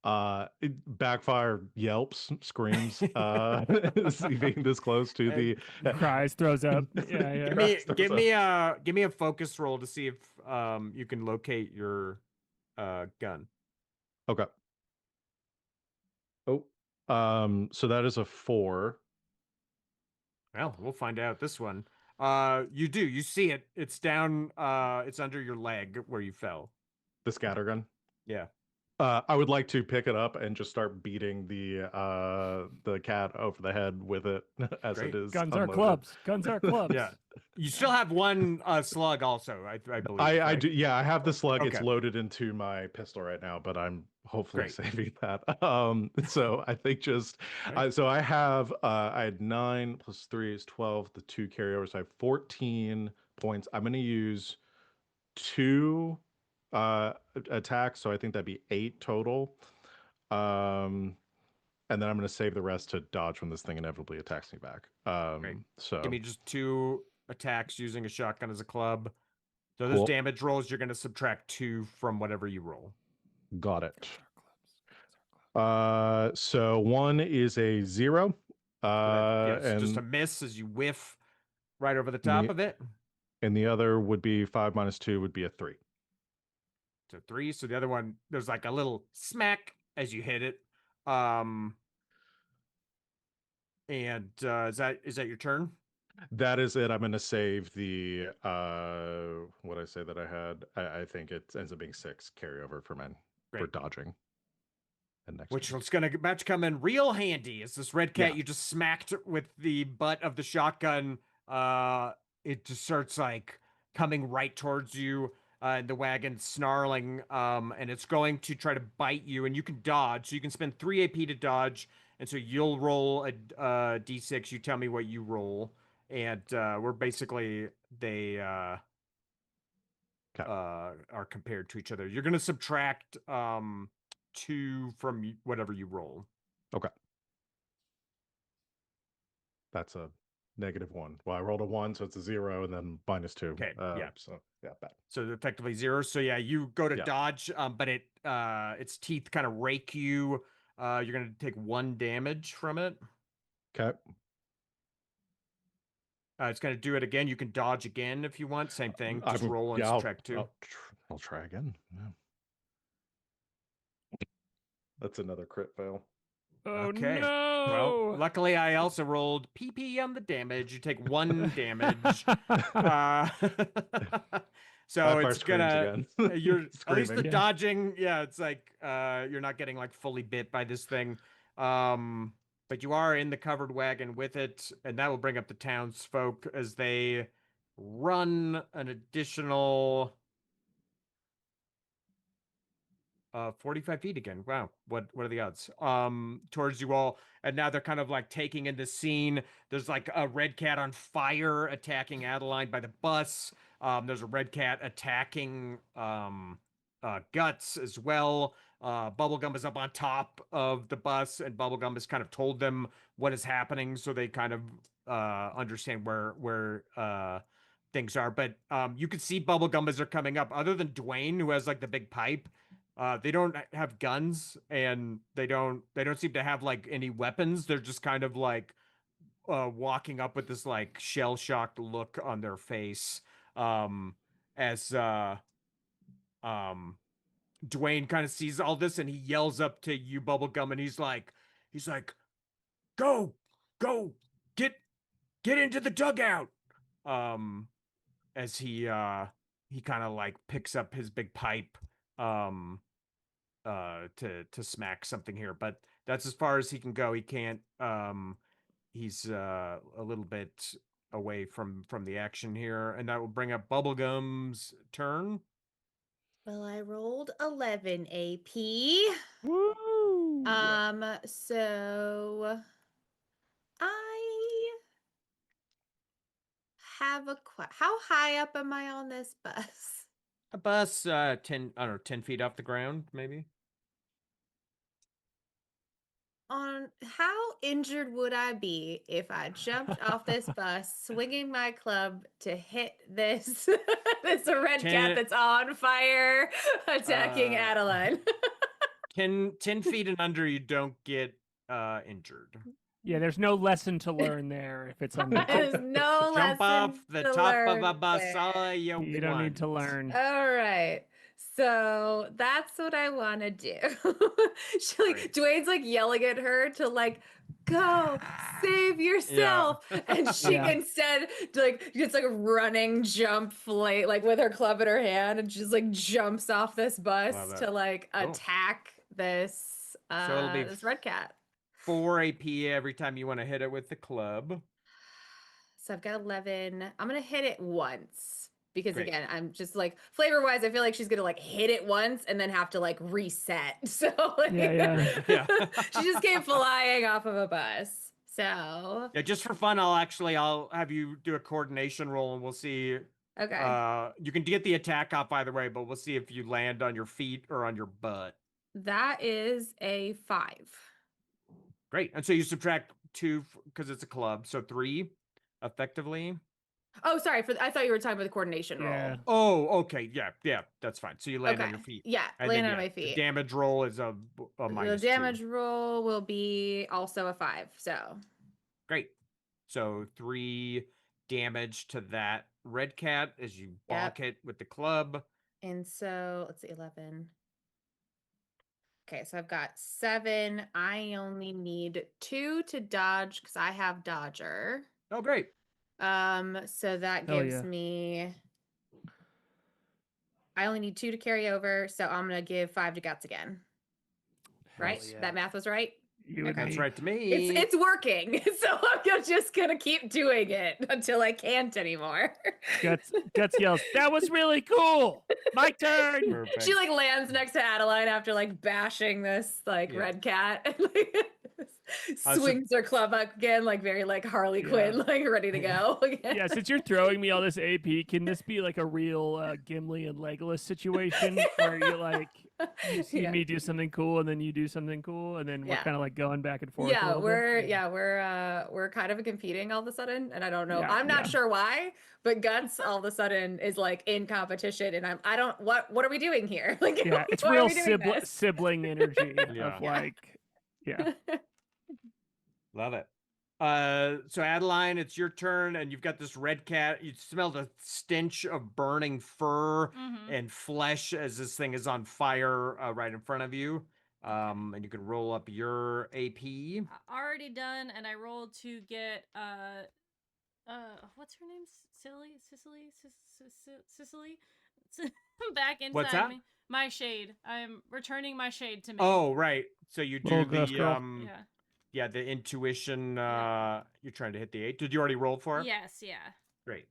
Backfire yelps, screams, being this close to the Cries, throws up. Yeah, yeah. Give me a focus roll to see if you can locate your gun. Okay. Oh, so that is a 4. Well, we'll find out this one. You do. You see it. It's down. It's under your leg where you fell. The scattergun. Yeah. I would like to pick it up and just start beating the cat over the head with it as Great. it is. Guns are unloaded. clubs. Guns are clubs. Yeah. You still have one slug, also. I believe. I right? do. Yeah, I have the slug. It's Okay. loaded into my pistol right now, but I'm hopefully Great. saving that. So I think just Right. so I have I had 9 plus 3 is 12. The 2 carryovers. I have 14 points. I'm going to use 2 attacks, so I think that'd be 8 total. And then I'm going to save the rest to dodge when this thing inevitably attacks me back. Great. So Give me just 2 attacks using a shotgun as a club. So those cool. damage rolls, you're going to subtract 2 from whatever you roll. Got it. So 1 is a 0. Yes, And just a miss as you whiff right over the top of it. And the other would be 5 minus 2 would be a 3. So 3. So the other one, there's like a little smack as you hit it. And is that your turn? That is it. I'm going to save the what I say that I had. I think it ends up being 6 carryover for men for dodging. And next Which turn. is going to come in real handy. Is this red cat Yeah. you just smacked with the butt of the shotgun? It just starts like coming right towards you. The wagon snarling, and it's going to try to bite you, and you can dodge. So you can spend 3 AP to dodge, and so you'll roll a d6. You tell me what you roll, and we're basically are compared to each other. You're going to subtract 2 from whatever you roll. Okay. That's a -1. Well, I rolled a 1, so it's a 0, and then -2. Okay. Yeah. So yeah, bad. So effectively 0. So yeah, you go to dodge, but its teeth kind of rake you. You're gonna take 1 damage from it. Okay. It's gonna do it again. You can dodge again if you want. Same thing. Just roll and subtract 2. I'll try again. Yeah. That's another crit fail. Oh Okay. no! Well, luckily I also rolled PP on the damage. You take 1 damage. So Backfire it's screams gonna again. you're at least the Screaming. dodging. Yeah, it's like you're not getting like fully bit by this thing. But you are in the covered wagon with it, and that will bring up the townsfolk as they run an additional 45 feet again. Wow. What are the odds? Towards you all. And now they're kind of like taking in the scene. There's like a red cat on fire attacking Adeline by the bus. There's a red cat attacking Guts as well. Bubblegum is up on top of the bus, and Bubblegum has kind of told them what is happening, so they kind of understand where things are. But you can see Bubblegum as they're coming up. Other than Dwayne, who has like the big pipe, they don't have guns, and they don't seem to have like any weapons. They're just kind of like walking up with this like shell-shocked look on their face, as um Dwayne kind of sees all this, and he yells up to you, Bubblegum, and he's like, go, go, get into the dugout. Um, as he kind of like picks up his big pipe, to smack something here, but that's as far as he can go. He can't. He's a little bit away from the action here, and that will bring up Bubblegum's turn. Well, I rolled 11 AP. Woo! So I have how high up am I on this bus? A bus, 10, I don't know, 10 feet off the ground, maybe. On how injured would I be if I jumped off this bus, swinging my club to hit this this red cat that's on fire, attacking Adeline? 10 feet and under, you don't get injured. Yeah, there's no lesson to learn there if it's under. There's no Jump off lesson the to top of learn a bus there. all you You don't need to want. learn. All right. So that's what I want to do. She Great. Dwayne's like yelling at her to like go save yourself, and she Yeah. instead like gets like a running jump flight like with her club in her hand, and she's like jumps off this bus Love it. to like Cool. attack this So it'll be this red cat. 4 AP every time you want to hit it with the club. So I've got 11. I'm gonna hit it once because Great. again, I'm just like flavor wise, I feel like she's gonna like hit it once and then have to like reset. So like, Yeah. she just came flying off of a bus. So Yeah, just for fun, I'll have you do a coordination roll, and we'll see. okay, You can get the attack off either way, but we'll see if you land on your feet or on your butt. that is a 5. Great. And so you subtract 2 because it's a club, so 3 effectively. Oh, sorry. I thought you were talking about the coordination Yeah. roll. Oh, okay. Yeah, that's fine. So you land on Okay. your feet. Yeah, And land then, on yeah, my feet. The damage roll is a The minus damage 2. roll will be also a 5. So Great. So 3 damage to that red cat as you bonk it with the club. and so let's see, 11. Okay, so I've got 7. I only need 2 to dodge because I have dodger. Oh, great. So that Hell gives yeah. me. I only need 2 to carry over, so I'm gonna give 5 to guts again. Right? yeah. That math was right. You Okay. That's right to me. It's working, so just gonna keep doing it until I can't anymore. Guts yells, "That was really cool. My turn." Perfect. She like lands next to Adeline after like bashing this like Yeah. red cat, and like, swings her club up again, like very like Harley Quinn, like ready to go. Yeah, since you're throwing me all this AP, can this be like a real Gimli and Legolas situation where you like you see Yeah. me do something cool and then you do something cool and then we're Yeah. kind of like going back and forth? a Yeah, little bit? we're kind of competing all of a sudden, and I don't know. Yeah, I'm not yeah. sure why, but Guts all of a sudden is like in competition, and I don't what are we doing here? Like, Yeah, it's why are real we doing this? sibling energy Yeah. of like, yeah. Love it. So Adeline, it's your turn, and you've got this red cat. You smell the stench of burning fur and flesh as this thing is on fire right in front of you. And you can roll up your AP. Already done, and I rolled to get what's her name? Sicily back inside What's that? me. My shade. I'm returning my shade to me. Oh, right. So you do Little the ghost girl. yeah. the intuition. Yeah. You're trying to hit the 8. Did you already roll for it? Yes, yeah. Great.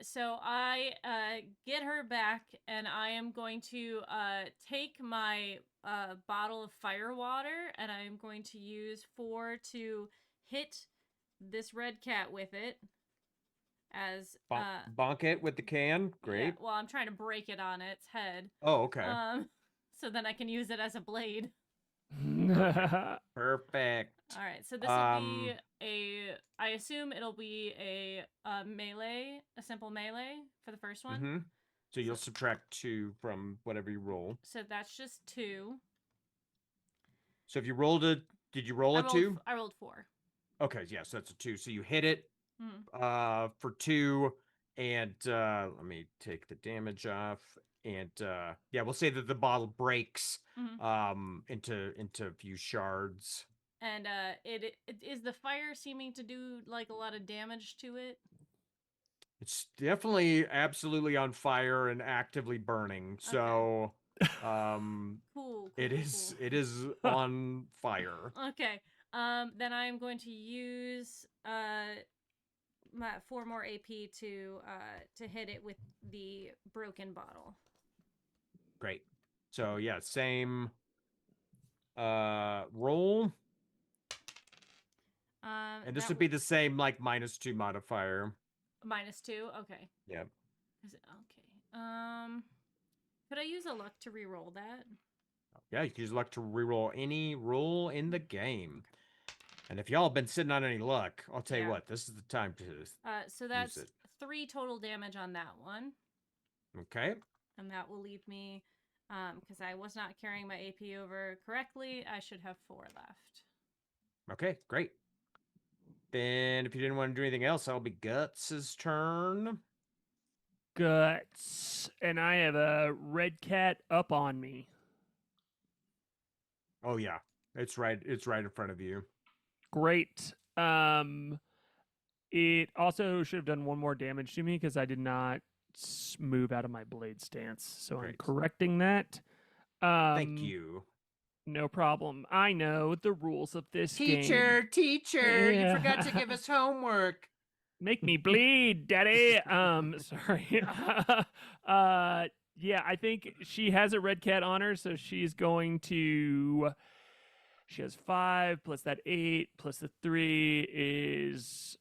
So I get her back, and I am going to take my bottle of fire water, and I am going to use 4 to hit this red cat with it. As Bonk it with the can. Great. Yeah, well, I'm trying to break it on its head. Oh, okay. so then I can use it as a blade. Perfect. All right, so this will be I assume it'll be a melee, a simple melee for the first one. Mm-hmm. So you'll subtract 2 from whatever you roll. So that's just 2. So if you rolled did you roll a 2? I rolled 4. Okay, yeah, so that's a 2. So you hit it Mm. for 2, and let me take the damage off. And yeah, we'll say that the bottle breaks into a few shards. And it is the fire seeming to do like a lot of damage to it. It's definitely absolutely on fire and actively burning. So Cool. it is on fire. Okay. Then I'm going to use my 4 more AP to hit it with the broken bottle. Great. So yeah, same roll. And this would be the same like -2 modifier. -2. Okay. Yeah. Okay. Could I use a luck to re-roll that? Yeah, you can use luck to reroll any roll in the game. And if y'all have been sitting on any luck, I'll tell you what, this is the time to so that's use it. 3 total damage on that one. Okay. And that will leave me, because I was not carrying my AP over correctly, I should have 4 left. Okay, great. Then if you didn't want to do anything else, that'll be Guts' turn. Guts. And I have a red cat up on me. Oh yeah. It's right in front of you. Great. It also should have done 1 more damage to me because I did not move out of my blade stance. So Great. I'm correcting that. Thank you. No problem. I know the rules of this game. Teacher, you forgot to give us homework. Make me bleed, daddy. Sorry. Yeah, I think she has a red cat on her, so she's going to. She has 5 plus that 8 plus the 3 is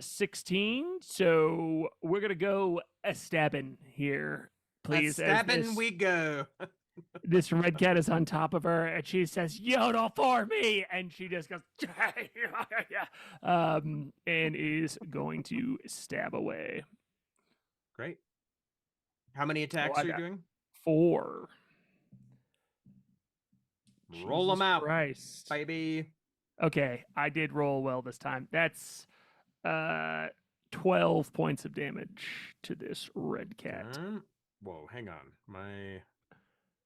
16. So we're gonna go a stabbing here, please. A stabbing we go. This red cat is on top of her, and she says, "Yodel for me!" And she just goes, and is going to stab away. Great. How many attacks are you doing? 4. Roll them out, Christ. baby. Okay, I did roll well this time. That's 12 points of damage to this red cat. Whoa, hang on. My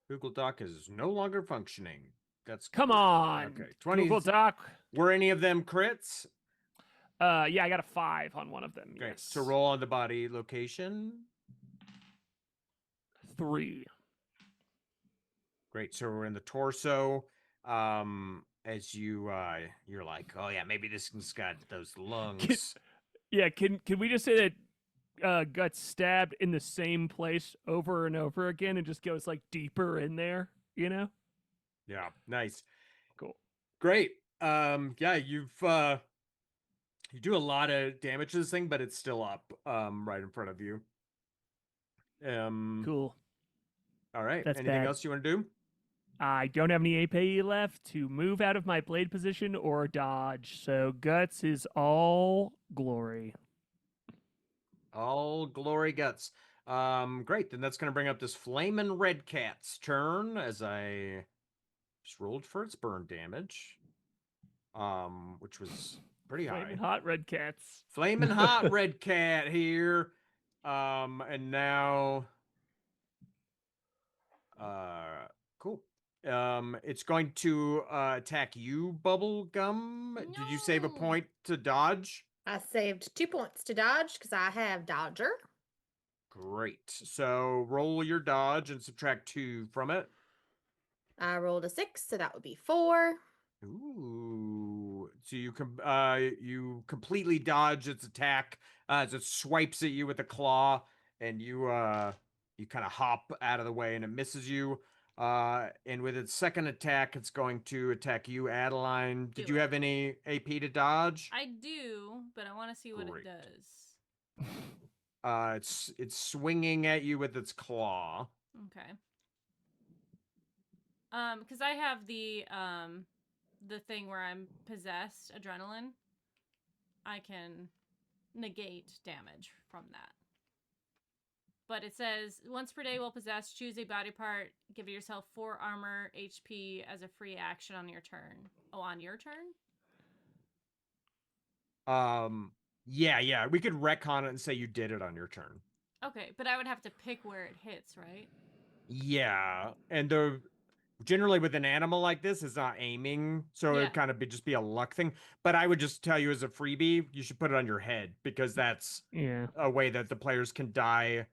Google Doc is no longer functioning. That's Come on. Okay, 20. Google Doc. Were any of them crits? Yeah, I got a 5 on one of them. Okay, Yes. so roll on the body location. 3. Great. So we're in the torso. As you're like, oh yeah, maybe this one's got those lungs. Can we just say that Guts stabbed in the same place over and over again and just goes like deeper in there, you know? Yeah, nice. Cool. Great. Yeah, you do a lot of damage to this thing, but it's still up right in front of you. Cool. All right. That's Anything bad. else you want to do? I don't have any AP left to move out of my blade position or dodge, so Guts is all glory. All glory Guts. Great. Then that's going to bring up this flamin' red cat's turn as I just rolled for its burn damage, which was pretty Flaming high. hot red cats. Flamin' hot red cat here. And now, cool. It's going to attack you, Bubblegum. No. Did you save a point to dodge? I saved 2 points to dodge because I have Dodger. Great. So roll your dodge and subtract 2 from it. I rolled a 6, so that would be 4. Ooh. So you completely dodge its attack as it swipes at you with a claw, and you kind of hop out of the way and it misses you. And with its second attack, it's going to attack you, Adeline. Did you have any AP to dodge? I do, but I want to see what it does. It's swinging at you with its claw. Okay. Because I have the thing where I'm possessed, adrenaline. I can negate damage from that. But it says once per day while possessed, choose a body part, give yourself 4 armor HP as a free action on your turn. Oh, on your turn? Yeah, we could retcon it and say you did it on your turn. Okay, but I would have to pick where it hits, right? Yeah, and generally with an animal like this, it's not aiming, so Yeah. it'd kind of just be a luck thing. But I would just tell you as a freebie, you should put it on your head because that's Yeah. a way that the players can die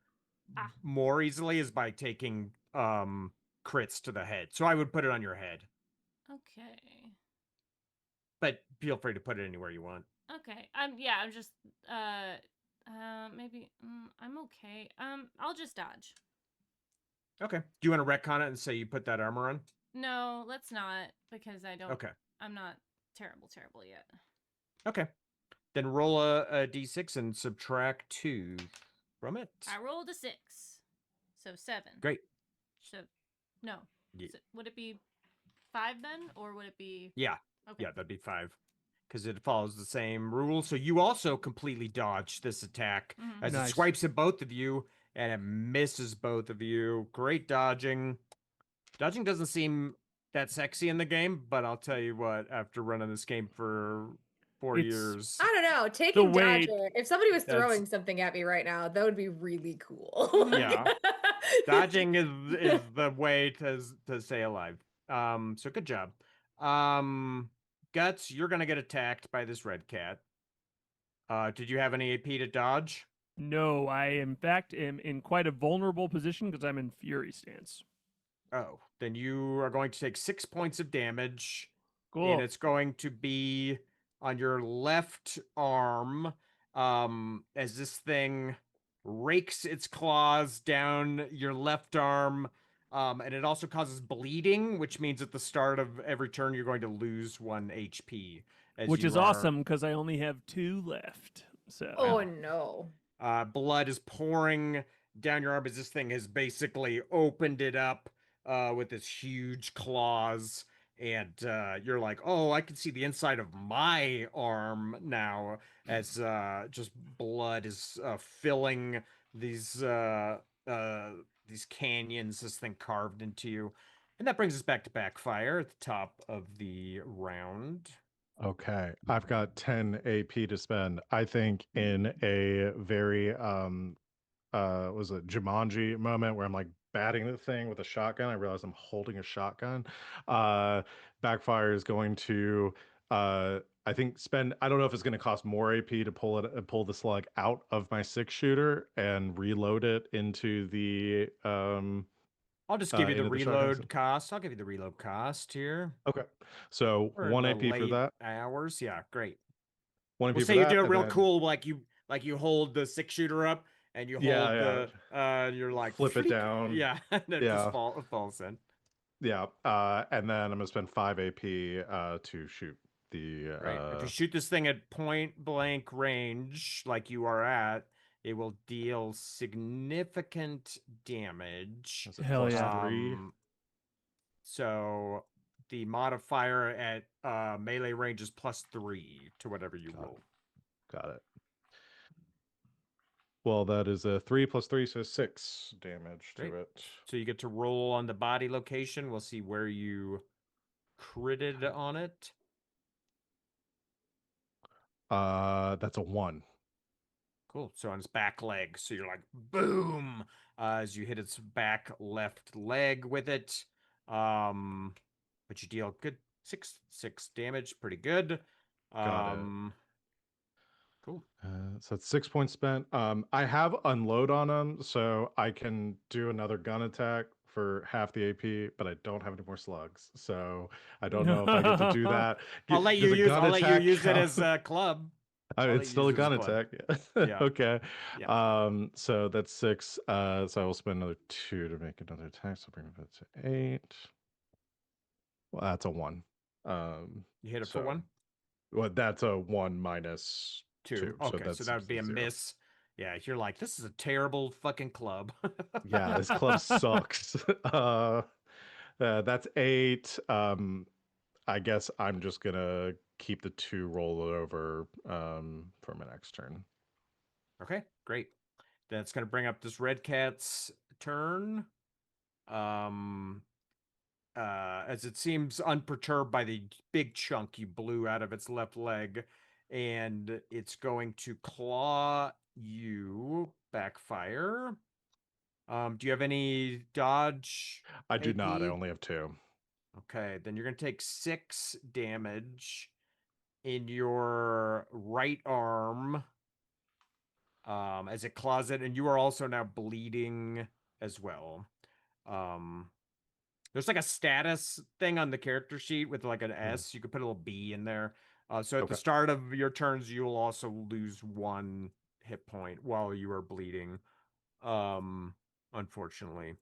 Ah. more easily is by taking crits to the head. So I would put it on your head, Okay. but feel free to put it anywhere you want. Okay. Yeah, I'm just maybe I'm okay. I'll just dodge. Okay. Do you want to retcon it and say you put that armor on? No, let's not because I don't Okay. I'm not terrible yet. Okay. Then roll a d6 and subtract 2 from it. I rolled a 6. So 7. Great. So no. Yeah. So, would it be 5 then or would it be Yeah. Okay. Yeah, that'd be 5. Because it follows the same rule. So you also completely dodge this attack Mhm. as Nice. it swipes at both of you and it misses both of you. Great dodging. Dodging doesn't seem that sexy in the game, but I'll tell you what, after running this game for 4 It's- years, I don't know. Taking way- dodging. If somebody was That's- throwing something at me right now, that would be really cool. Yeah. dodging is the way to stay alive. So good job. Guts, you're gonna get attacked by this red cat. Did you have any AP to dodge? No, I in fact am in quite a vulnerable position because I'm in Fury stance. Oh, then you are going to take 6 points of damage. Cool. And it's going to be on your left arm, as this thing rakes its claws down your left arm. And it also causes bleeding, which means at the start of every turn you're going to lose 1 HP. Which is awesome because I only have 2 left. So Oh no. Blood is pouring down your arm as this thing has basically opened it up with its huge claws. And you're like, oh, I can see the inside of my arm now as just blood is filling these canyons this thing carved into you. And that brings us back to backfire at the top of the round. Okay, I've got 10 AP to spend. I think in a very was it Jumanji moment where I'm like batting the thing with a shotgun. I realize I'm holding a shotgun. Backfire is going to I think spend, I don't know if it's going to cost more AP to pull the slug out of my 6-shooter and reload it into the I'll just give you the into the shotgun. reload cost. I'll give you the reload cost here. Okay. So We're in 1 the AP for late that. hours. Yeah, great. 1 AP We'll for say you that. do it and real then- cool, like you hold the 6-shooter up and you Yeah, hold yeah. the you're like Flip it fleek. down. Yeah, and it Yeah. just falls in. Yeah. And then I'm gonna spend 5 AP to shoot the Right. If you shoot this thing at point blank range, like you are at, it will deal significant damage. is it Hell plus yeah. 3? So the modifier at melee range is +3 to whatever you Got it. roll. Got it. Well, that is a 3 plus 3, so 6 damage Great. to it. So you get to roll on the body location. We'll see where you critted on it. That's a 1. Cool. So on its back leg. So you're like, boom, as you hit its back left leg with it. But you deal good 6 damage. Pretty good. Got it. Cool. So that's 6 points spent. I have unload on them, so I can do another gun attack for half the AP, but I don't have any more slugs, so I don't know if I get to do that. I'll let you Does a use. gun I'll let you attack use it count? as a club. I'll let It's you still a use it as gun a club. attack. Yeah. Okay. Yeah. So that's 6. So I will spend another 2 to make another attack. So bring it to 8. Well, that's a 1. You hit it so, for 1? Well, that's a 1 minus 2. Okay, so that would be a 0. miss. Yeah, you're like, this is a terrible fucking club. Yeah, this club sucks. That's 8. I guess I'm just gonna keep the 2 roll over for my next turn. Okay, great. That's going to bring up this red cat's turn. As it seems unperturbed by the big chunk you blew out of its left leg, and it's going to claw you. Backfire. Do you have any dodge? I do not. I AP? only have 2. Okay, then you're going to take 6 damage in your right arm as it claws it, and you are also now bleeding as well. There's like a status thing on the character sheet with like an S. You could put a little B in there. So at the Okay. start of your turns, you will also lose 1 hit point while you are bleeding. Unfortunately.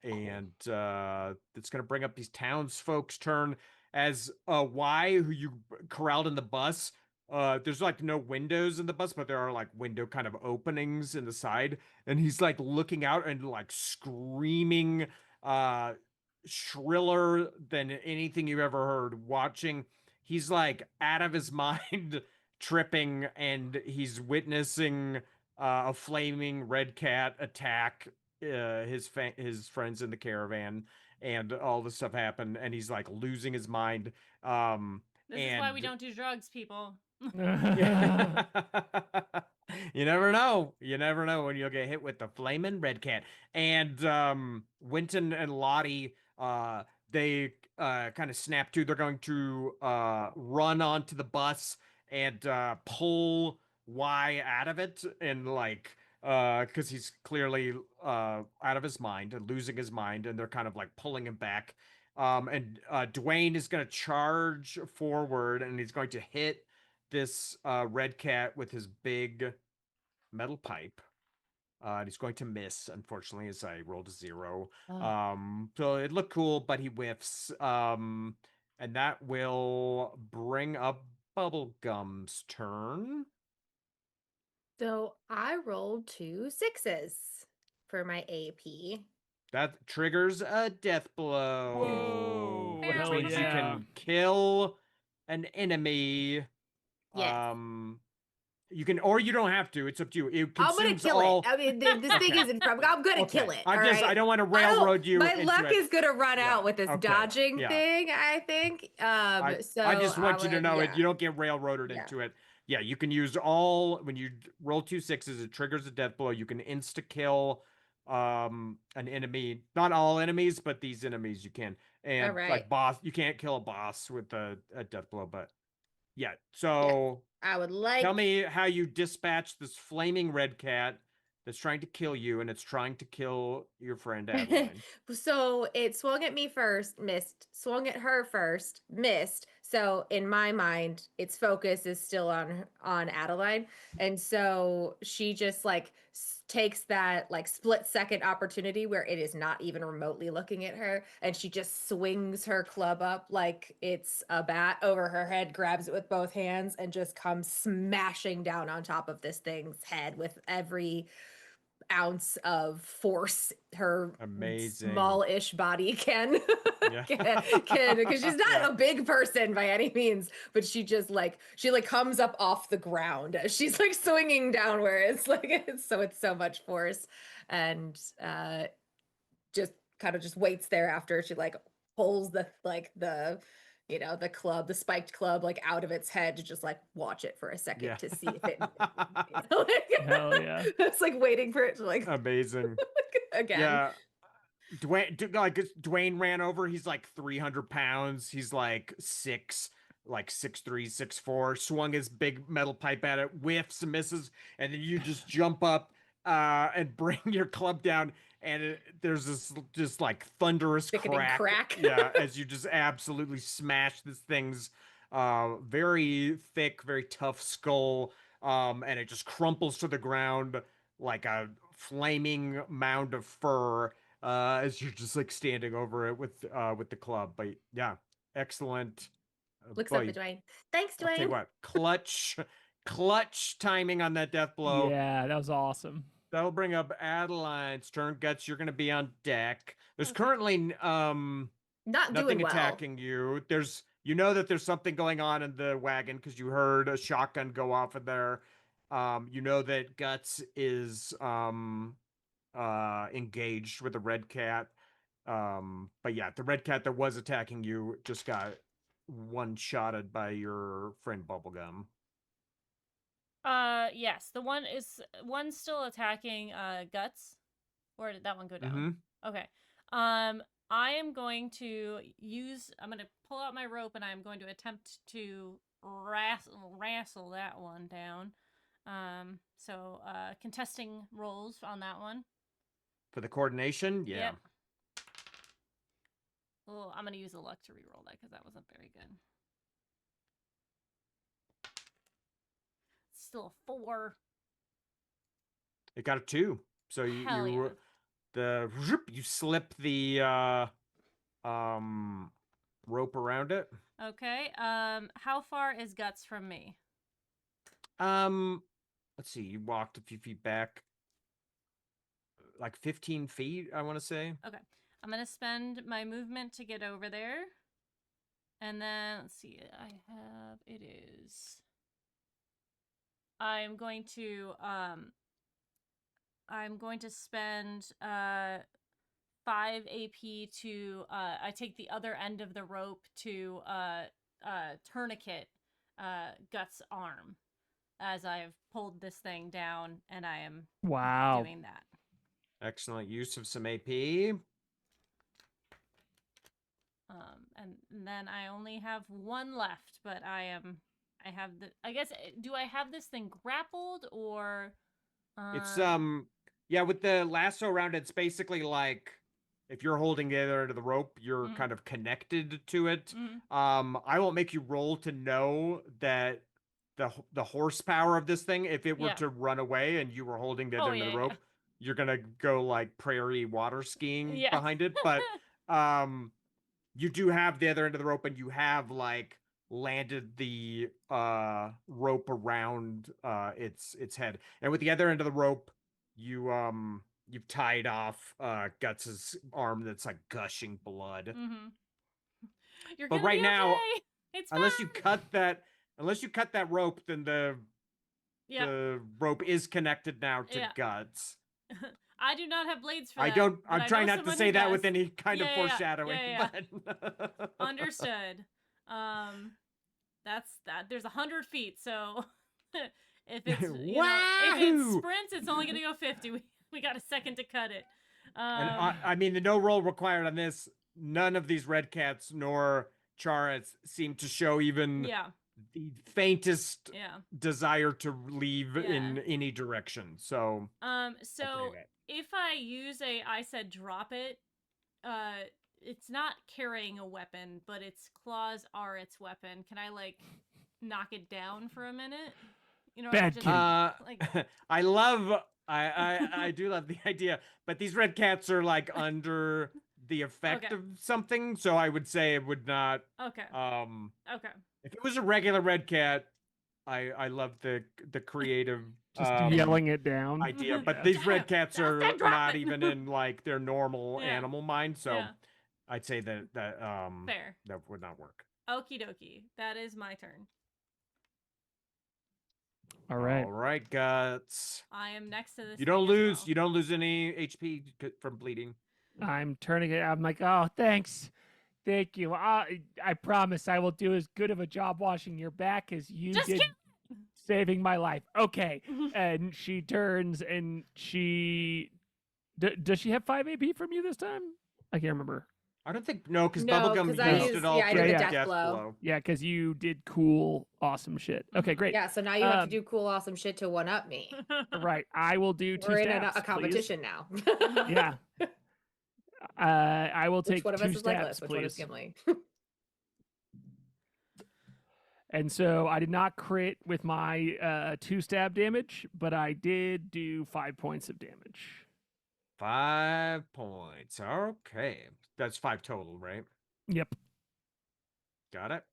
And it's gonna bring up these townsfolk's turn as Y, who you corralled in the bus. There's like no windows in the bus, but there are like window kind of openings in the side, and he's like looking out and like screaming, shriller than anything you've ever heard. Watching, he's like out of his mind, tripping, and he's witnessing a flaming red cat attack his friends in the caravan, and all this stuff happened, and he's like losing his mind. This is why we don't do drugs, people. Yeah. You never know. You never know when you'll get hit with the flaming red cat. And Winton and Lottie, they kind of snap to. They're going to run onto the bus and pull Y out of it, and like because he's clearly out of his mind and losing his mind, and they're kind of like pulling him back. And Dwayne is going to charge forward, and he's going to hit this red cat with his big metal pipe. And he's going to miss, unfortunately, as I rolled a 0. So it looked cool, but he whiffs. And that will bring up Bubblegum's turn. So I rolled 2 6s for my AP. That triggers a death blow. Whoa, Which hell means you yeah. can kill an enemy. Yes. You can, or you don't have to. It's up to you. It I'm gonna consumes kill all. it. I mean, this thing Okay. isn't from. I'm gonna Okay. kill it. I all just right? I don't want to I don't- railroad you. My into luck it. is gonna run Yeah, out with this okay, dodging yeah. thing. I think. So I just want you to know it. yeah. You don't get railroaded Yeah. into it. Yeah, you can use all when you roll 2 6s. It triggers a death blow. You can insta kill an enemy. Not all enemies, but these enemies you can. And right. like boss, you can't kill a boss with a death blow. But yeah, Yes. so I would like. tell me how you dispatch this flaming red cat that's trying to kill you, and it's trying to kill your friend Adeline. So it swung at me first, missed. Swung at her first, missed. So in my mind, its focus is still on Adeline, and so she just like takes that like split-second opportunity where it is not even remotely looking at her, and she just swings her club up like it's a bat over her head, grabs it with both hands, and just comes smashing down on top of this thing's head with every ounce of force her Amazing. small-ish body can Yeah. can because she's not Yeah. a big person by any means, but she just like comes up off the ground as she's like swinging downward. It's like it's so much force, and just kind of just waits there after she like pulls the the club, the spiked club, like out of its head to just like watch it for a second Yeah. to see if it Hell yeah. it's like waiting for it to like Amazing. again. Yeah. Dwayne ran over. He's like 300 pounds. He's like 6'3", 6'4". Swung his big metal pipe at it, whiffs, misses, and then you just jump up and bring your club down, and there's this just like thunderous Sickening crack. Yeah, as you just absolutely smash this thing's very thick, very tough skull, and it just crumples to the ground like a flaming mound of fur as you're just like standing over it with the club. But yeah, excellent. Looks Boy, up at Dwayne. Thanks, I'll tell you Dwayne. what, clutch timing on that death blow. Yeah, that was awesome. That'll bring up Adeline's turn. Guts, you're gonna be on deck. There's Okay. currently Not doing nothing well. attacking you. You know that there's something going on in the wagon because you heard a shotgun go off in there. You know that Guts is engaged with the red cat. But yeah, the red cat that was attacking you just got one-shotted by your friend Bubblegum. Yes, one's still attacking Guts. Or did that one go down? Mm-hmm. Okay. I'm going to pull out my rope and I'm going to attempt to wrestle that one down. Contesting rolls on that one. For the coordination, yeah. Yep. Well, I'm going to use the luck to reroll that because that wasn't very good. Still a 4. It got a 2. So Hell yeah. you slip the rope around it. Okay. How far is Guts from me? Let's see. You walked a few feet back, like 15 feet, I want to say. Okay. I'm gonna spend my movement to get over there, and then let's see. I'm going to spend 5 AP to I take the other end of the rope to tourniquet Guts' arm as I've pulled this thing down, and I am doing that. Excellent use of some AP. And then I only have 1 left, but I guess, do I have this thing grappled or? It's yeah, with the lasso around it's basically like if you're holding the other end of the rope, you're kind of connected to it. I won't make you roll to know that the horsepower of this thing, if it were to run away and you were holding the other end of the rope, you're gonna go like prairie water skiing behind it. But you do have the other end of the rope and you have like landed the rope around its head. And with the other end of the rope, you've tied off Guts's arm that's like gushing blood. You're but gonna right be now, okay. It's unless fine. you cut that rope, then the rope is connected now to Guts. I do not have blades for that. I'm trying not to say that with any kind of foreshadowing. But... Understood. That's that. There's 100 feet, so if it's if it sprints, it's only gonna go 50. We got a second to cut it. And I mean, the no roll required on this. None of these red cats nor Charas seem to show even the faintest desire to leave in any direction. So if I use I said drop it, it's not carrying a weapon, but its claws are its weapon. Can I like knock it down for a minute? You know, bad just, kid. Like... I do love the idea, but these red cats are like under the effect of something, so I would say it would not. Okay. If it was a regular red cat, I love the creative just yelling it down idea, but these red cats are not even in like their normal animal mind, so I'd say that fair. That would not work. Okie dokie. That is my turn. All right. All right, Guts. I am next to this. You don't lose any HP from bleeding. I'm turning it. I'm like, oh, thanks. Thank you. I promise I will do as good of a job washing your back as you did saving my life. Okay. And she turns and she... does she have 5 AP from you this time? I can't remember. I don't think... No, because Bubblegum used it all for the death blow. Yeah, because you did cool, awesome shit. Okay, great. Yeah, so now you have to do cool, awesome shit to one-up me. Right. I will do 2 We're stabs, in a competition now. Yeah. I will take 2 stabs, legless? please. Which one is Gimli? And so I did not crit with my 2 stab damage, but I did do 5 points of damage. 5 points. Okay. That's 5 total, right? Yep. Got it.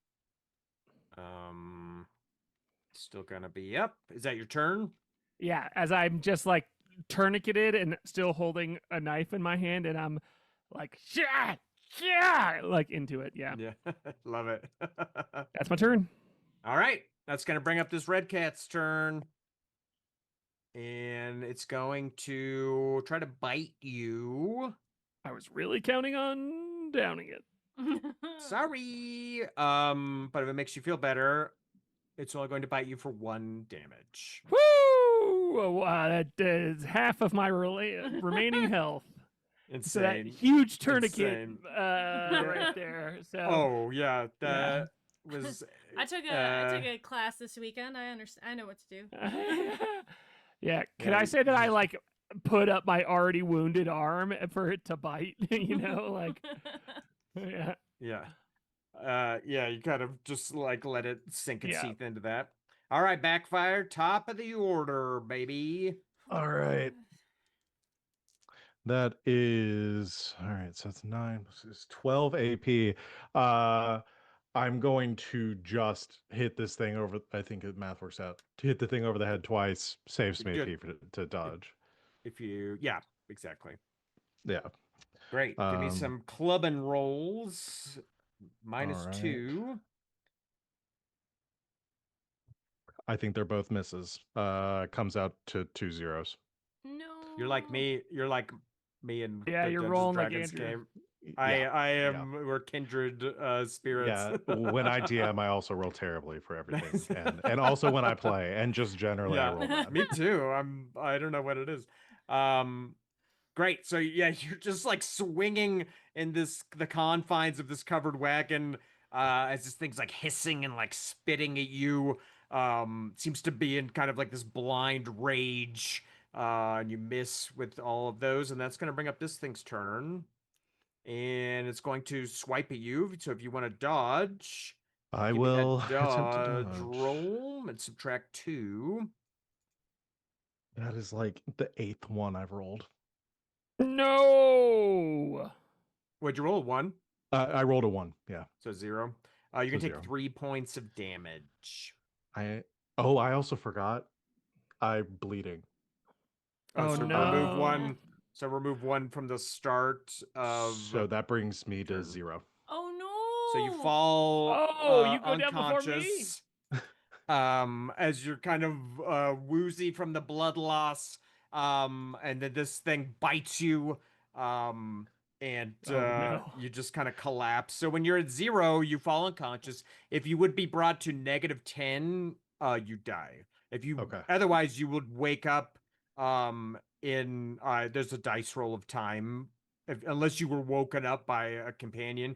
Still gonna be up. Is that your turn? Yeah, as I'm just like tourniqueted and still holding a knife in my hand, and I'm like, yeah, like into it. Yeah, Yeah, love it. that's my turn. All right, that's gonna bring up this red cat's turn, and it's going to try to bite you. I was really counting on downing it. Sorry. But if it makes you feel better, it's only going to bite you for 1 damage. Woo! That is half of my remaining health. So that Insane. huge tourniquet Insane. right there. So Oh yeah, yeah. that was. I took a class this weekend. I understand. I know what to do. Yeah. Could Yeah, I say that I you- like put up my already wounded arm for it to bite? You know, like yeah. Yeah. Yeah, you kind of just like let it sink its Yeah. teeth into that. All right, backfire, top of the order, baby. All right. That is all right. So that's 9. It's 12 AP. I'm going to just hit this thing over. I think the math works out. To hit the thing over the head twice, save some Good. AP to dodge. If you, yeah, exactly. Yeah. Great. Give me some club and rolls. right. -2. I think they're both misses. Comes out to 2 zeros. No. You're like me. You're like me and Yeah, the you're Dungeons rolling like Dragons Andrew. game. Yeah. I am. We're kindred spirits. Yeah. When I DM, I also roll terribly for everything, and also when I play, and just generally I roll bad. Me too. I don't know what it is. Great. So yeah, you're just like swinging in the confines of this covered wagon as this thing's like hissing and like spitting at you. Seems to be in kind of like this blind rage. And you miss with all of those, and that's going to bring up this thing's turn. And it's going to swipe at you. So if you want to dodge, I give me will that attempt to dodge dodge. roll and subtract 2. That is like the 8th one I've rolled. No. What'd you roll? 1? I rolled a 1. Yeah. So 0. You can So take 0. 3 points of damage. I also forgot. I'm bleeding. Oh So no. remove 1. So remove 1 from the start of. So that brings me to turn. 0. Oh no. So you fall. Oh, you go down before me? unconscious. As you're kind of woozy from the blood loss. And then this thing bites you. And Oh, no. you just kind of collapse. So when you're at 0, you fall unconscious. If you would be brought to -10, you die. If you Okay. otherwise you would wake up in there's a dice roll of time unless you were woken up by a companion.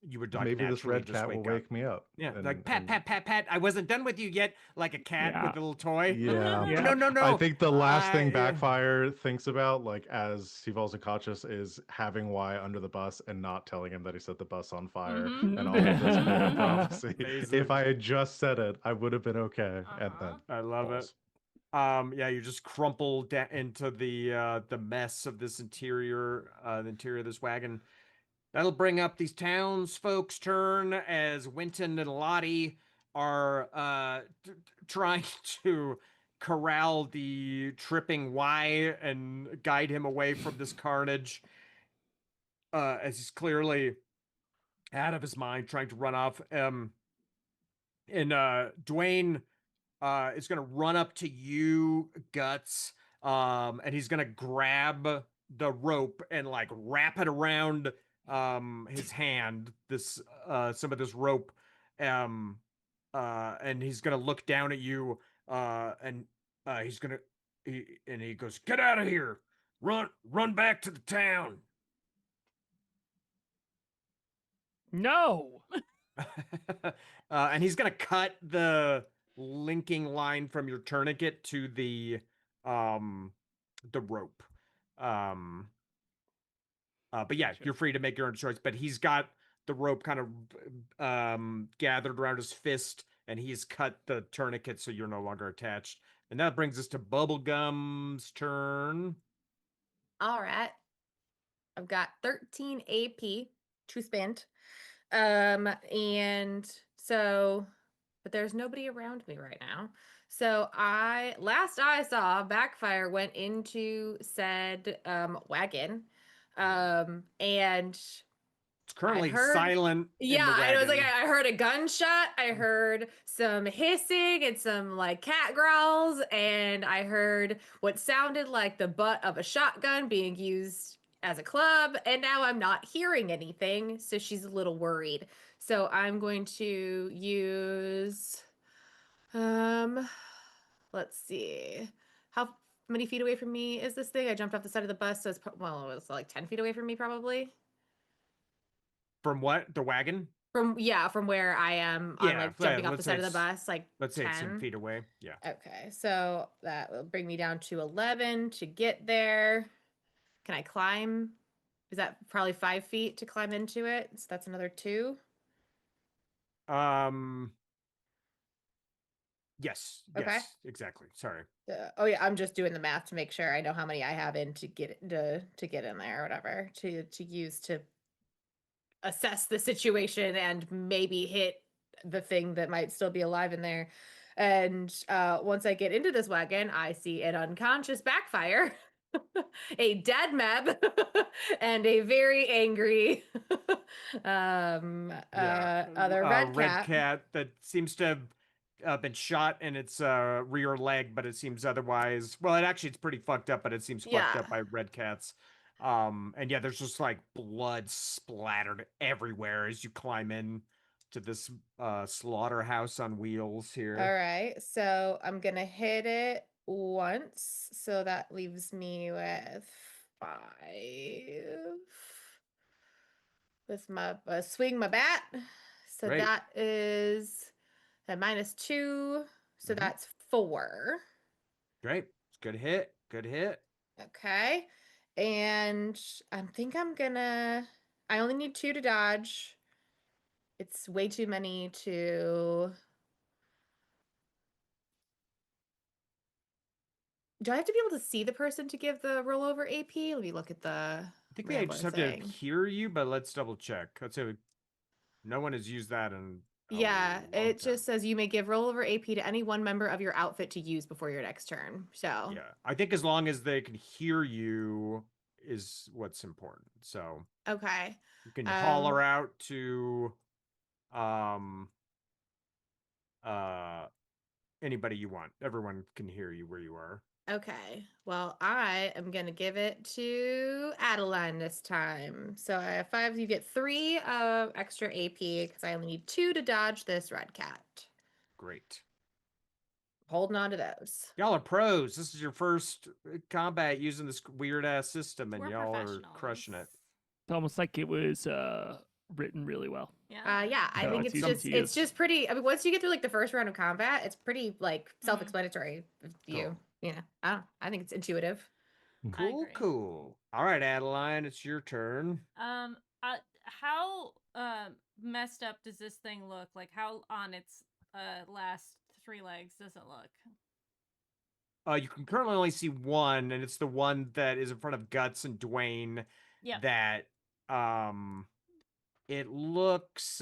You would like Maybe this naturally red just cat will wake up. wake me up. Yeah, and- like pat, pat, pat, pat. I wasn't done with you yet, like a cat Yeah. with a little toy. Yeah. Yeah. No, no, no. I think the last thing yeah. Backfire thinks about, like as he falls unconscious, is having Y under the bus and not telling him that he set the bus on fire Mhm. and all of this failed prophecy. Amazing. If I had just said it, I would have been okay. And then I love it. falls. Yeah, you just crumple into the mess of this interior, the interior of this wagon. That'll bring up these townsfolk's turn as Winton and Lottie are trying to corral the tripping Y and guide him away from this carnage. As he's clearly out of his mind, trying to run off. And Dwayne is gonna run up to you, Guts, and he's gonna grab the rope and like wrap it around his hand, this some of this rope, and he's gonna look down at you, and he goes, "Get out of here! Run back to the town!" No. And he's gonna cut the linking line from your tourniquet to the rope. But yeah, Gotcha. you're free to make your own choice. But he's got the rope kind of gathered around his fist, and he's cut the tourniquet so you're no longer attached. And that brings us to Bubblegum's turn. All right. I've got 13 AP to spend. And so, but there's nobody around me right now. So last I saw, Backfire went into said wagon, and It's I currently heard. silent in Yeah, the I was like, wagon. I heard a gunshot, I heard some hissing and some like cat growls, and I heard what sounded like the butt of a shotgun being used as a club, and now I'm not hearing anything, so she's a little worried. So I'm going to use let's see. How many feet away from me is this thing? I jumped off the side of the bus, so well, it was like 10 feet away from me probably. From what? The wagon? From where I am on Yeah, like jumping off the let's say side of the it's bus, like let's say it's 10 10. feet away. Yeah. Okay, so that will bring me down to 11 to get there. Can I climb? Is that probably 5 feet to climb into it? So that's another two. Um. Yes. Okay. Yes. Exactly. Sorry. Oh yeah, I'm just doing the math to make sure I know how many I have in to get in there or whatever to use to assess the situation and maybe hit the thing that might still be alive in there. And once I get into this wagon, I see an unconscious Backfire, a dead Meb, and a very angry Yeah. other red Red cat. cat that seems to have been shot in its rear leg, but it seems otherwise. Well, it's pretty fucked up, but it seems fucked Yeah. up by red cats. And yeah, there's just like blood splattered everywhere as you climb in to this slaughterhouse on wheels All here. right. So I'm gonna hit it once. So that leaves me with 5. With my swing my bat. So Great. that is a -2. So Mhm. that's 4. Great. It's good hit. Good hit. Okay. And I think I'm gonna. I only need 2 to dodge. It's way too many to. Do I have to be able to see the person to give the rollover AP? Let me look at the I think they just rambler have to thing. hear you, but let's double check. Let's say no one has used that in a Yeah, long it time. just says you may give rollover AP to any one member of your outfit to use before your next turn. So, Yeah, I think as long as they can hear you is what's important. So okay. you can Um, holler out to um uh anybody you want. Everyone can hear you where you are. okay. Well, I am gonna give it to Adeline this time. So I have 5. You get 3 of extra AP because I only need 2 to dodge this red cat. Great. Holding on to those. Y'all are pros. This is your first combat using this weird ass system, and We're y'all are professionals. crushing it. It's almost like it was written really well. Yeah. Yeah, I So think it's it's easy just to it's use. just pretty. I mean, once you get through like the first round of combat, it's pretty like self-explanatory. If Cool. you know, I don't know. I think it's intuitive. I Cool, agree. cool. All right, Adeline, it's your turn. How messed up does this thing look? Like, how on its last 3 legs does it look? You can currently only see one, and it's the one that is in front of Guts and Dwayne. Yep. That it looks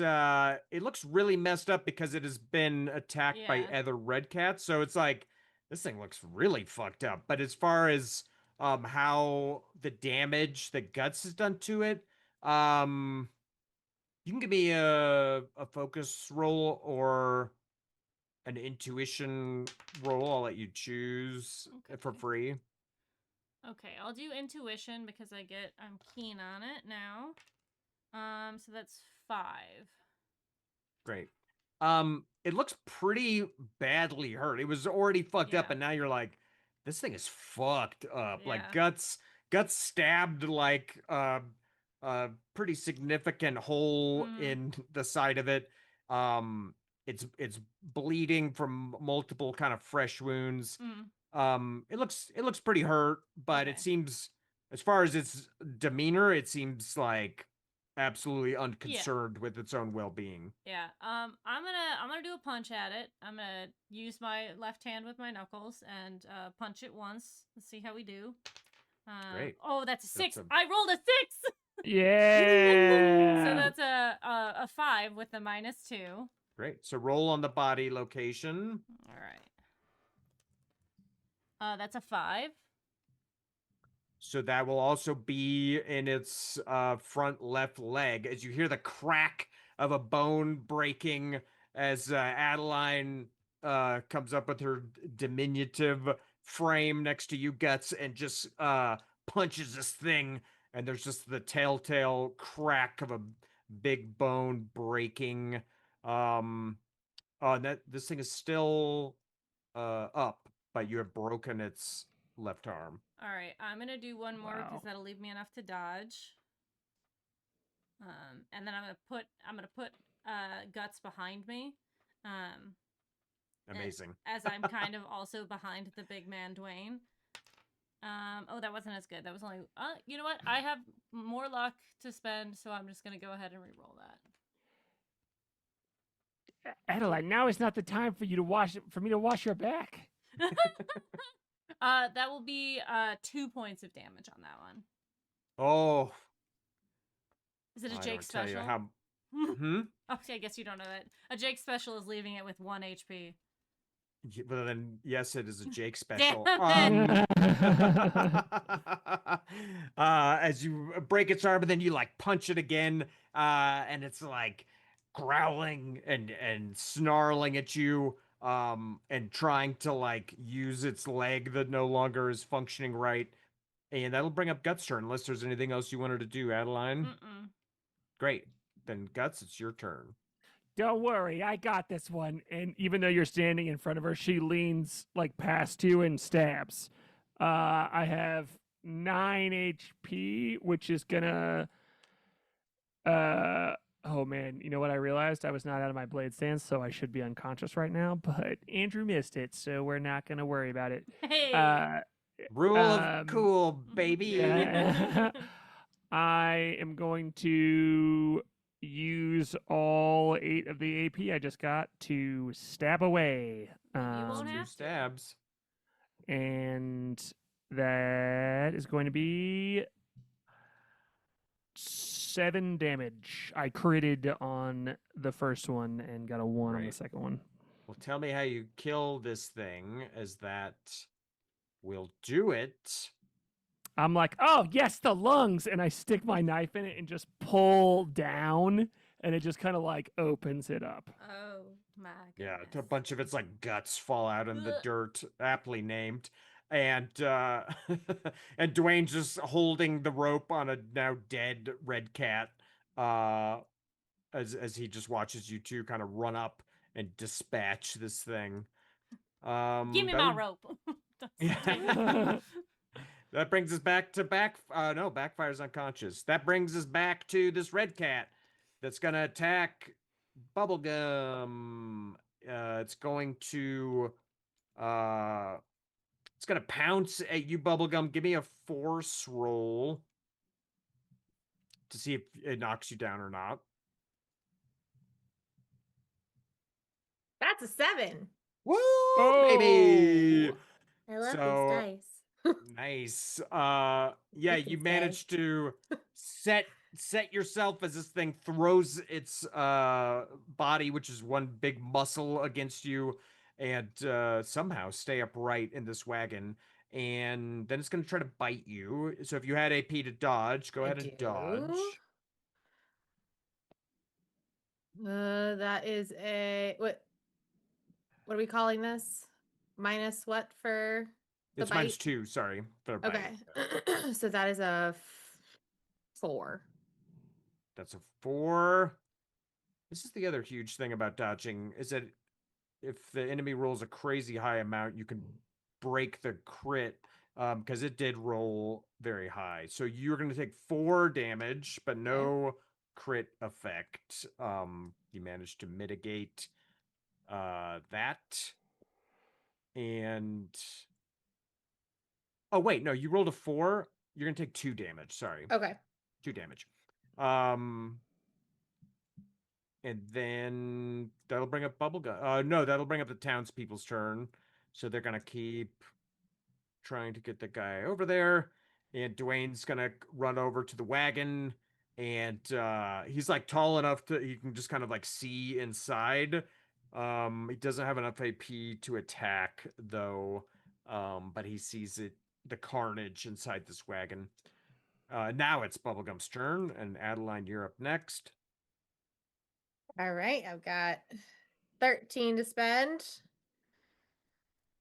really messed up because it has been attacked by Yeah. other red cats. So it's like this thing looks really fucked up. But as far as how the damage that Guts has done to it, you can give me a focus roll or an intuition roll. I'll let you choose for Okay. free. Okay, I'll do intuition because I'm keen on it now. So that's 5. Great. It looks pretty badly hurt. It was already fucked up, Yeah. and now you're like, this thing is fucked up. Like Yeah. guts stabbed like a pretty significant hole Mhm. in the side of it. It's bleeding from multiple kind of fresh wounds. It looks pretty hurt, but it Okay. seems, as far as its demeanor, it seems like absolutely unconcerned with its own well-being. Yeah. I'm gonna do a punch at it. I'm gonna use my left hand with my knuckles and punch it once. Let's see how we do. Great. Oh, that's a 6. That's I rolled a 6. Yeah. So that's a 5 with the -2. Great. So roll on the body location. All right. That's a 5. So that will also be in its front left leg as you hear the crack of a bone breaking as Adeline comes up with her diminutive frame next to you, Guts, and just punches this thing. And there's just the telltale crack of a big bone breaking. And that this thing is still up, but you have broken its left arm. All right, I'm gonna do one more because Wow. that'll leave me enough to dodge. And then I'm gonna put Guts behind me. Amazing. As I'm kind of also behind the big man Dwayne. Oh, that wasn't as good. That was only. You know what? I have more luck to spend, so I'm just gonna go ahead and re-roll that. Adeline, now is not the time for me to wash your back. That will be 2 points of damage on that one. Oh, Is it a I Jake don't tell you special? how. Hmm. Okay, I guess you don't know that. A Jake special is leaving it with 1 HP. But then, yes, it is a Jake special. Damn it. As you break its arm, and then you like punch it again, and it's like growling and snarling at you, and trying to like use its leg that no longer is functioning right. And that'll bring up Guts' turn, unless there's anything else you wanted to do, Adeline. Mm-mm. Great. Then Guts, it's your turn. Don't worry, I got this one. And even though you're standing in front of her, she leans like past you and stabs. I have 9 HP, which is gonna. Oh man, you know what? I realized I was not out of my blade stance, so I should be unconscious right now. But Andrew missed it, so we're not gonna worry about it. Hey. Rule of cool, baby. Yeah. I am going to use all 8 of the AP I just got to stab away. won't Two have to. stabs. And that is going to be 7 damage. I critted on the first one and got a 1 on the Great. second one. Well, tell me how you kill this thing, as that will do it. I'm like, oh, yes, the lungs. And I stick my knife in it and just pull down, and it just kind of like opens it up. Oh my Yeah, goodness. a bunch of its like guts fall out in the Ugh. dirt, aptly named. And and Dwayne's just holding the rope on a now dead red cat, as he just watches you two kind of run up and dispatch this thing. Give me that my would- rope. Yeah. That brings us back to no, Backfire's unconscious. That brings us back to this red cat that's gonna attack Bubblegum. It's going to it's gonna pounce at you, Bubblegum. Give me a force roll to see if it knocks you down or not. That's a 7. Woo, Oh! baby! I love So- these dice. Nice. Yeah, You can you say. managed to set yourself as this thing throws its body, which is one big muscle, against you, and somehow stay upright in this wagon. And then it's going to try to bite you. So if you had AP to dodge, go I ahead and dodge. That is a what are we calling this? Minus what for the It's bite? -2, sorry, for a bite. Okay. So that is a 4. That's a 4. This is the other huge thing about dodging, is that if the enemy rolls a crazy high amount, you can break the crit, because it did roll very high. So you're going to take 4 damage, but no crit effect. You managed to mitigate that. And oh wait, no, you rolled a 4. You're going to take 2 damage. Sorry. Okay. 2 damage. And then that'll bring up Bubblegum. No, that'll bring up the townspeople's turn. So they're gonna keep trying to get the guy over there. And Dwayne's gonna run over to the wagon. And he's like tall enough to he can just kind of like see inside. He doesn't have enough AP to attack though. but he sees the carnage inside this wagon. Now it's Bubblegum's turn, and Adeline, you're up next. All right, I've got 13 to spend.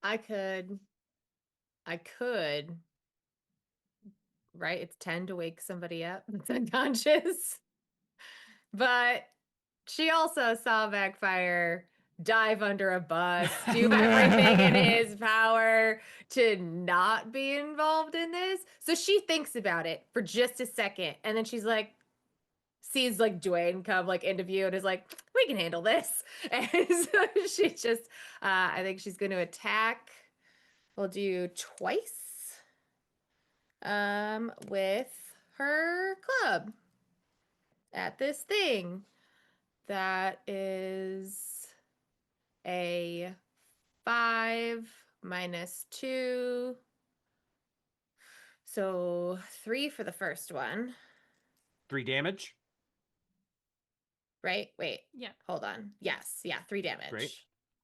I could, right? It's 10 to wake somebody up that's unconscious. But she also saw Backfire dive under a bus, do everything in his power to not be involved in this. So she thinks about it for just a second, and then she's like, sees like Dwayne come like into view and is like, we can handle this. And so she just, I think she's going to attack. We'll do twice with her club at this thing. That is a 5 minus 2. So 3 for the first one. 3 damage. Right? Wait. Yeah. Hold on. Yes. Yeah. 3 damage. Great.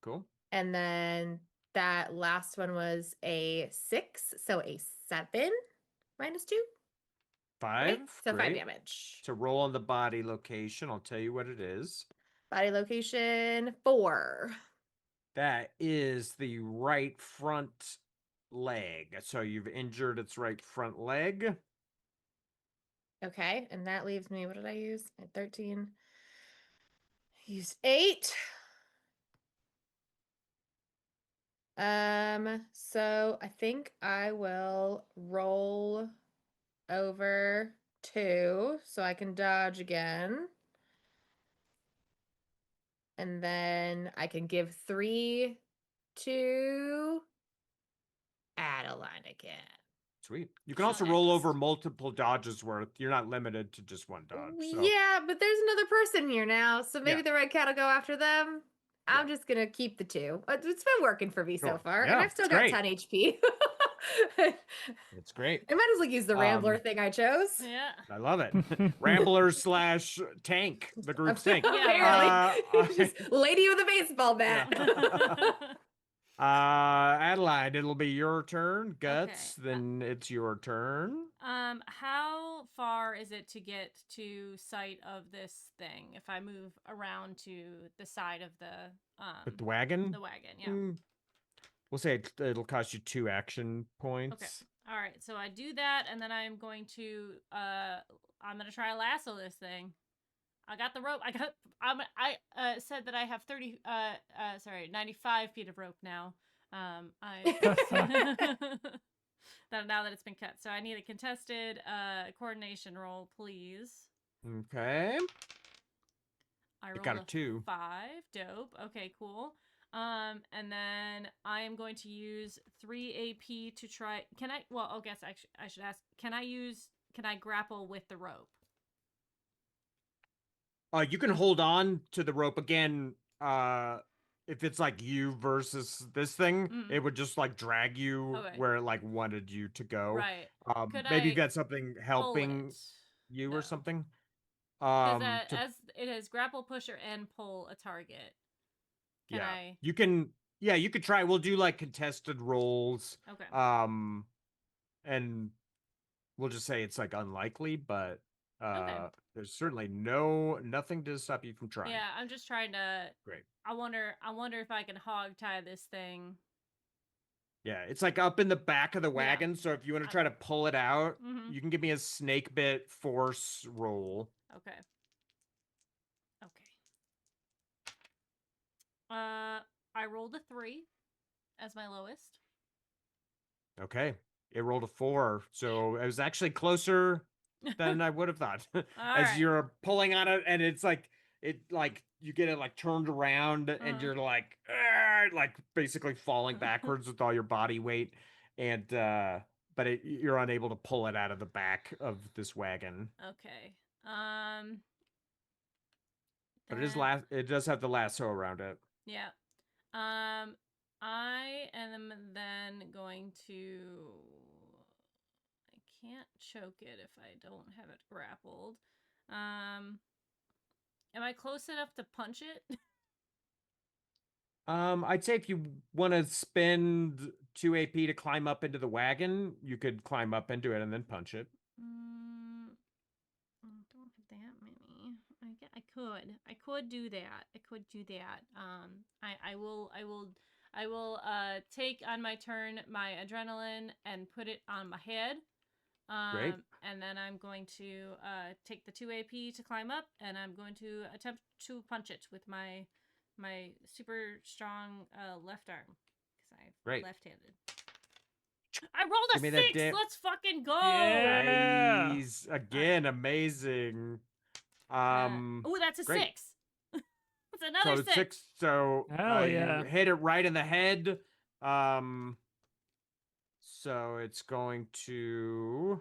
Cool. And then that last one was a 6. So a 7 minus 2. 5. Right? So 5 Great. damage. To roll on the body location, I'll tell you what it is. Body location 4. That is the right front leg. So you've injured its right front leg. Okay. And that leaves me, what did I use? At 13. Use 8. So I think I will roll over 2 so I can dodge again. And then I can give 3 to Adeline again. Sweet. You can So also roll over next. multiple dodges worth. You're not limited to just one dodge. So. Yeah, but there's another person here now, so maybe Yeah. the red cat will go after them. I'm just gonna keep the 2. It's been working for me so Cool. far, and Yeah, I've still it's got great. 10 HP. It's great. I might as well use the Rambler thing I chose. Yeah. I love it. Rambler / tank, the group's tank. Apparently, just lady with a baseball bat. Yeah. Adeline, it'll be your turn. Guts, Okay. then it's your turn. How far is it to get to sight of this thing if I move around to the side of With the wagon? the wagon? Yeah. We'll say it'll cost you 2 action points. Okay. All right. So I do that, and then I'm going to try to lasso this thing. I got the rope. I said that I have 95 feet of rope now. Now that it's been cut. So I need a contested coordination roll, please. Okay. I It rolled got a 2. 5. Dope. Okay, cool. And then I am going to use 3 AP to try. Can I? Well, I guess I should ask. Can I grapple with the rope? You can hold on to the rope again. If it's like you versus this thing, it would just like drag you where it like wanted you to go. Right. Maybe you got something helping you or something. Because as it has grapple, pusher, and pull a target. Can I? You can. Yeah, you could try. We'll do like contested rolls. Okay. And we'll just say it's like unlikely, but Okay. there's certainly nothing to stop you from trying. Yeah, I'm just trying to. Great. I wonder if I can hog tie this thing. Yeah, it's like up in the back of the wagon. So if you want to try to pull it out, you can give me a snake bit force roll. Okay. I rolled a 3 as my lowest. Okay. It rolled a 4. So it was actually closer than I would have thought. As you're pulling on it, and it's like you get it like turned around, and you're like basically falling backwards with all your body weight, and but you're unable to pull it out of the back of this wagon. Okay. But it does have the lasso around it. Yeah. I am then going to. I can't choke it if I don't have it grappled. Am I close enough to punch it? I'd say if you want to spend 2 AP to climb up into the wagon, you could climb up into it and then punch it. I don't have that many. I could do that. I will take on my turn my adrenaline and put it on my head. Great. And then I'm going to take the 2 AP to climb up, and I'm going to attempt to punch it with my super strong left arm because I'm Great. left-handed. I rolled a Give me that 6. Let's fucking go. Yeah. Nice. Again, amazing. Oh, that's a great. 6. That's another So 6. So Hell you yeah. hit it right in the head. So it's going to.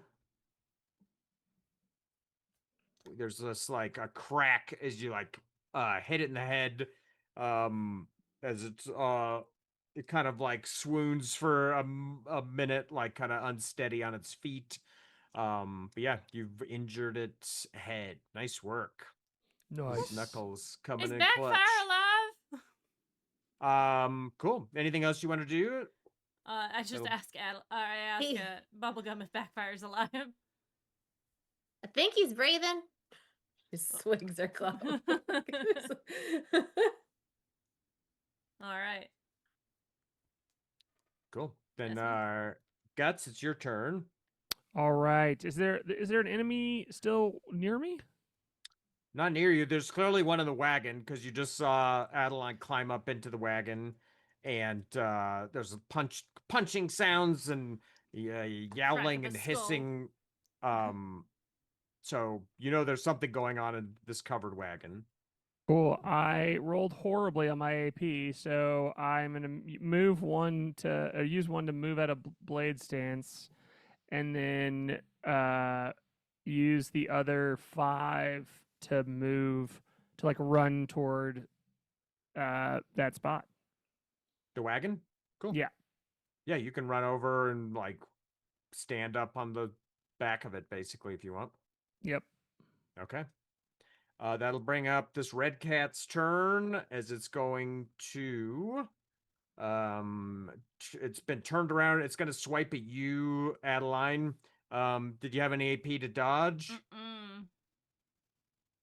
There's this like a crack as you like hit it in the head. As it kind of like swoons for a minute, like kind of unsteady on its feet. But yeah, you've injured its head. Nice work. Those Nice. knuckles coming Is in Backfire clutch. alive? Cool. Anything else you want to do? I just That'll- ask Bubblegum if Backfire's alive. I think he's breathing. He swings her club. All right. Cool. Then That's Guts, it's your turn. All right. Is there an enemy still near me? Not near you. There's clearly one in the wagon because you just saw Adeline climb up into the wagon, and there's punching sounds and yowling of a and skull. hissing. So you know there's something going on in this covered wagon. Cool. I rolled horribly on my AP, so I'm gonna move one to use one to move out of blade stance, and then use the other 5 to move to like run toward that spot. The wagon? Cool. Yeah. Yeah, you can run over and like stand up on the back of it basically if you want. Yep. Okay. That'll bring up this red cat's turn as it's going to it's been turned around. It's going to swipe at you, Adeline. Did you have any AP to dodge? Mm-mm.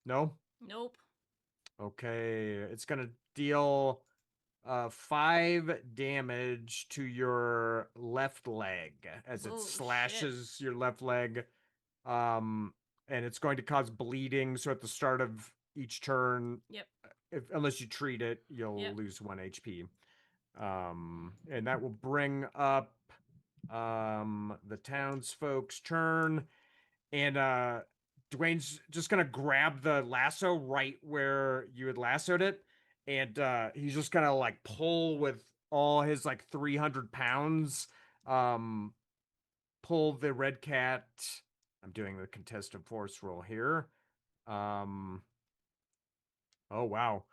No? Nope. Okay. It's going to deal 5 damage to your left leg as it Oh, slashes your left leg. And it's going to cause bleeding. So at the start of each turn, Yep. Unless you treat it, you'll Yep. lose 1 HP. And that will bring up the townsfolk's turn. And Dwayne's just gonna grab the lasso right where you had lassoed it, and he's just gonna like pull with all his like 300 pounds. Pull the red cat. I'm doing the contested force roll here. Oh wow.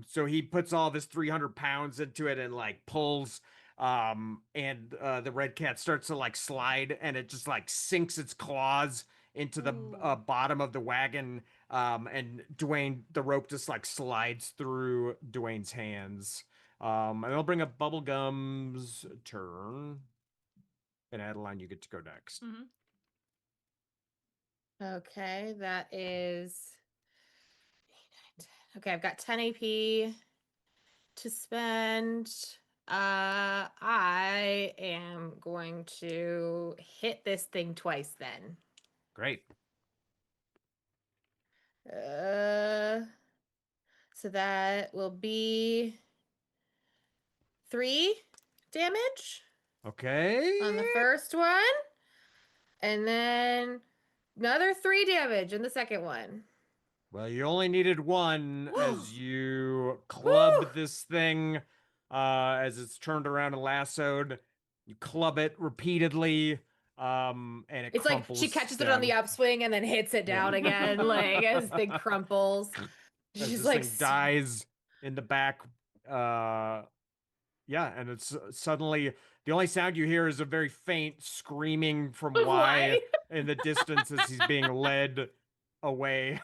So he puts all this 300 pounds into it and like pulls, and the red cat starts to like slide, and it just like sinks its claws into the Ooh. bottom of the wagon. And Dwayne, the rope just like slides through Dwayne's hands. And I'll bring up Bubblegum's turn. And Adeline, you get to go next. Mm-hmm. Okay, that is. Okay, I've got 10 AP to spend. I am going to hit this thing twice then. Great. So that will be 3 damage Okay. on the first one, and then another 3 damage in the second one. Well, you only needed 1 Woo! as you club Woo! this thing as it's turned around and lassoed. You club it repeatedly, and it It's like crumples she catches it on the down. upswing and then hits it down Yeah. again, like as the thing crumples. As She's this like, thing dies in the back. Yeah, and it's suddenly the only sound you hear is a very faint screaming from Why? in the distance as he's being led away.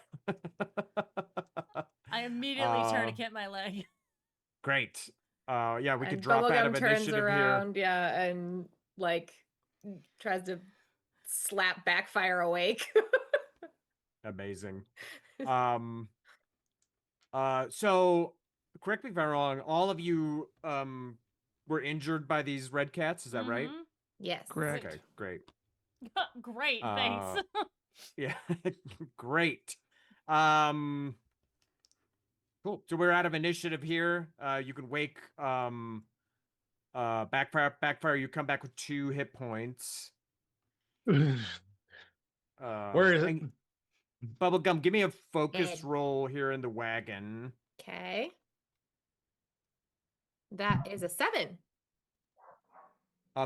I immediately tourniquet my leg. Great. Yeah, we could And drop out of Bubblegum turns initiative here. around, yeah, and like tries to slap Backfire awake. Amazing. Um. So correct me if I'm wrong. All of you were injured by these red cats. Is that right? Mhm. Yes. Correct. Okay, great. Great, thanks. Yeah, great. Um, cool. So we're out of initiative here. You can wake backfire. You come back with 2 hit points. Where is it? And Bubblegum, give me a focus Ed. roll here in the wagon. Okay. That is a 7.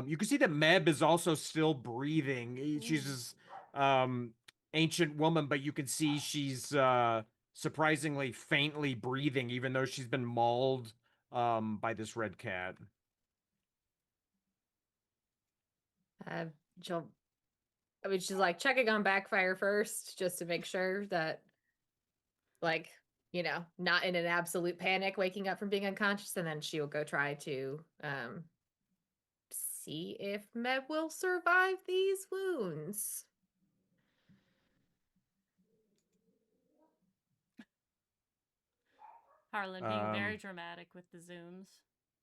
You can see that Meb is also still breathing. She's this ancient woman, but you can see she's surprisingly faintly breathing, even though she's been mauled by this red cat. She'll, I mean, she's like checking on Backfire first, just to make sure that, like, not in an absolute panic, waking up from being unconscious, and then she will go try to see if Meb will survive these wounds. Harlan being very dramatic with the zooms.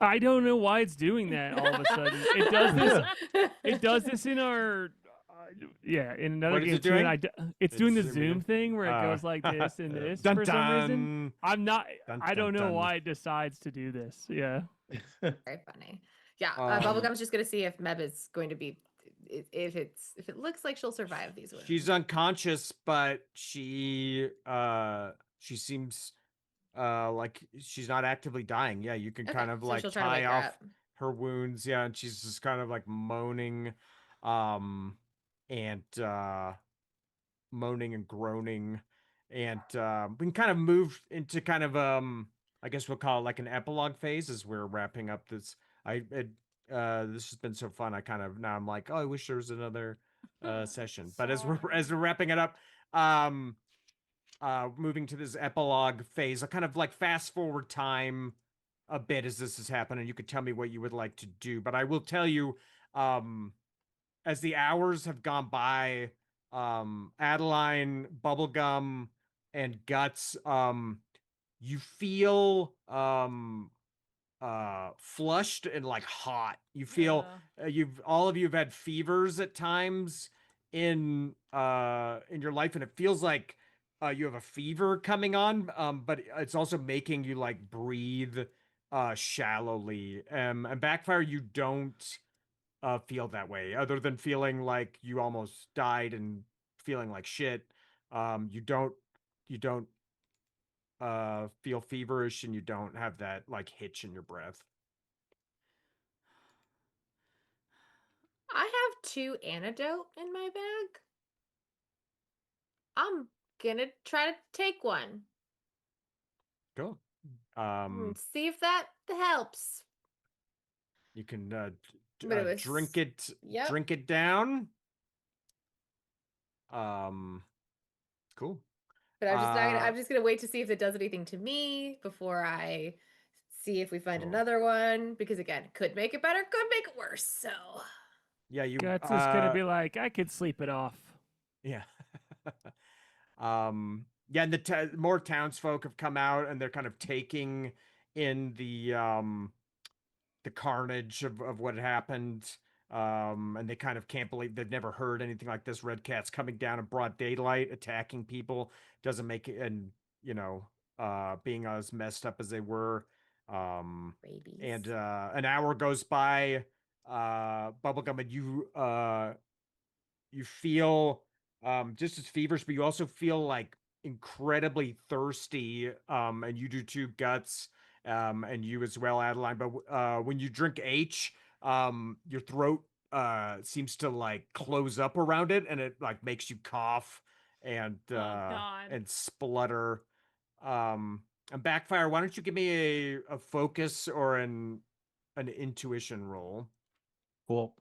I don't know why it's doing that all of a sudden. It does this. It does this in our. In another What is game it too. doing? It's doing the It's Zoom zooming. thing where it goes like this and this Dun, for some reason. dun. I'm not. Dun, I don't dun, know dun. why it decides to do this. Yeah. Very funny. Yeah, Um, Bubblegum's just gonna see if Meb is going to be, if it looks like she'll survive these wounds. She's unconscious, but she seems like she's not actively dying. Yeah, you can Okay, kind of so like she'll try to tie wake her off up. her wounds. Yeah, and she's just kind of like moaning, and moaning and groaning, and we can kind of move into kind of I guess we'll call it like an epilogue phase as we're wrapping up this. This has been so fun. I kind of now I'm like, oh, I wish there was another session. But as we're wrapping it up, moving to this epilogue phase, I kind of like fast forward time a bit as this has happened, and you could tell me what you would like to do. But I will tell you, as the hours have gone by, Adeline, Bubblegum, and Guts, you feel flushed and like hot. You feel all of you have had fevers at times in your life, and it feels like you have a fever coming on, but it's also making you like breathe shallowly. And Backfire, you don't feel that way, other than feeling like you almost died and feeling like shit. You don't feel feverish, and you don't have that like hitch in your breath. I have 2 antidote in my bag. I'm gonna try to take one. Cool. See if that helps. You can But it was- drink it. Yep. Drink it down. Cool. But I'm just gonna wait to see if it does anything to me before I see if we find Cool. another one. Because again, could make it better, could make it worse. So Yeah, you. Guts is gonna be like, I could sleep it off. Yeah. Yeah, and more townsfolk have come out, and they're kind of taking in the carnage of what had happened. And they kind of can't believe they've never heard anything like this. Red cats coming down in broad daylight, attacking people, doesn't make it, and being as messed up as they were. rabies. And an hour goes by, Bubblegum, and you feel just as feverish, but you also feel like incredibly thirsty. And you do too, Guts, and you as well, Adeline. But when you drink H, your throat seems to like close up around it, and it like makes you cough and God. and splutter. And Backfire, why don't you give me a focus or an intuition roll? Cool.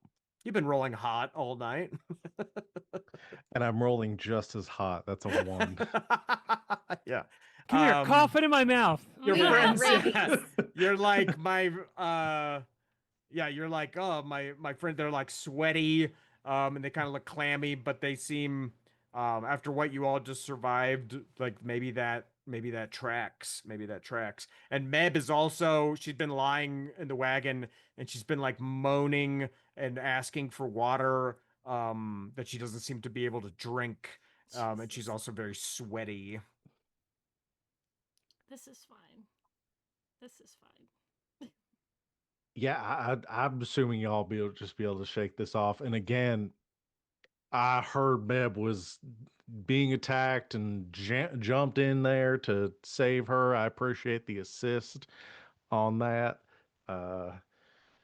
You've been rolling hot all night. And I'm rolling just as hot. That's a 1. Yeah. Come here, cough it in my mouth. Your We have friends, rabies. you're like my yeah, you're like, oh, my friend, they're like sweaty, and they kind of look clammy, but they seem, after what you all just survived, like maybe that tracks, maybe that tracks. And Meb is also, she's been lying in the wagon and she's been like moaning and asking for water, that she doesn't seem to be able to drink, and she's Jesus. also very sweaty. This is fine. This is fine. Yeah, I'm assuming y'all just be able to shake this off. And again, I heard Meb was being attacked and jumped in there to save her. I appreciate the assist on that. Uh,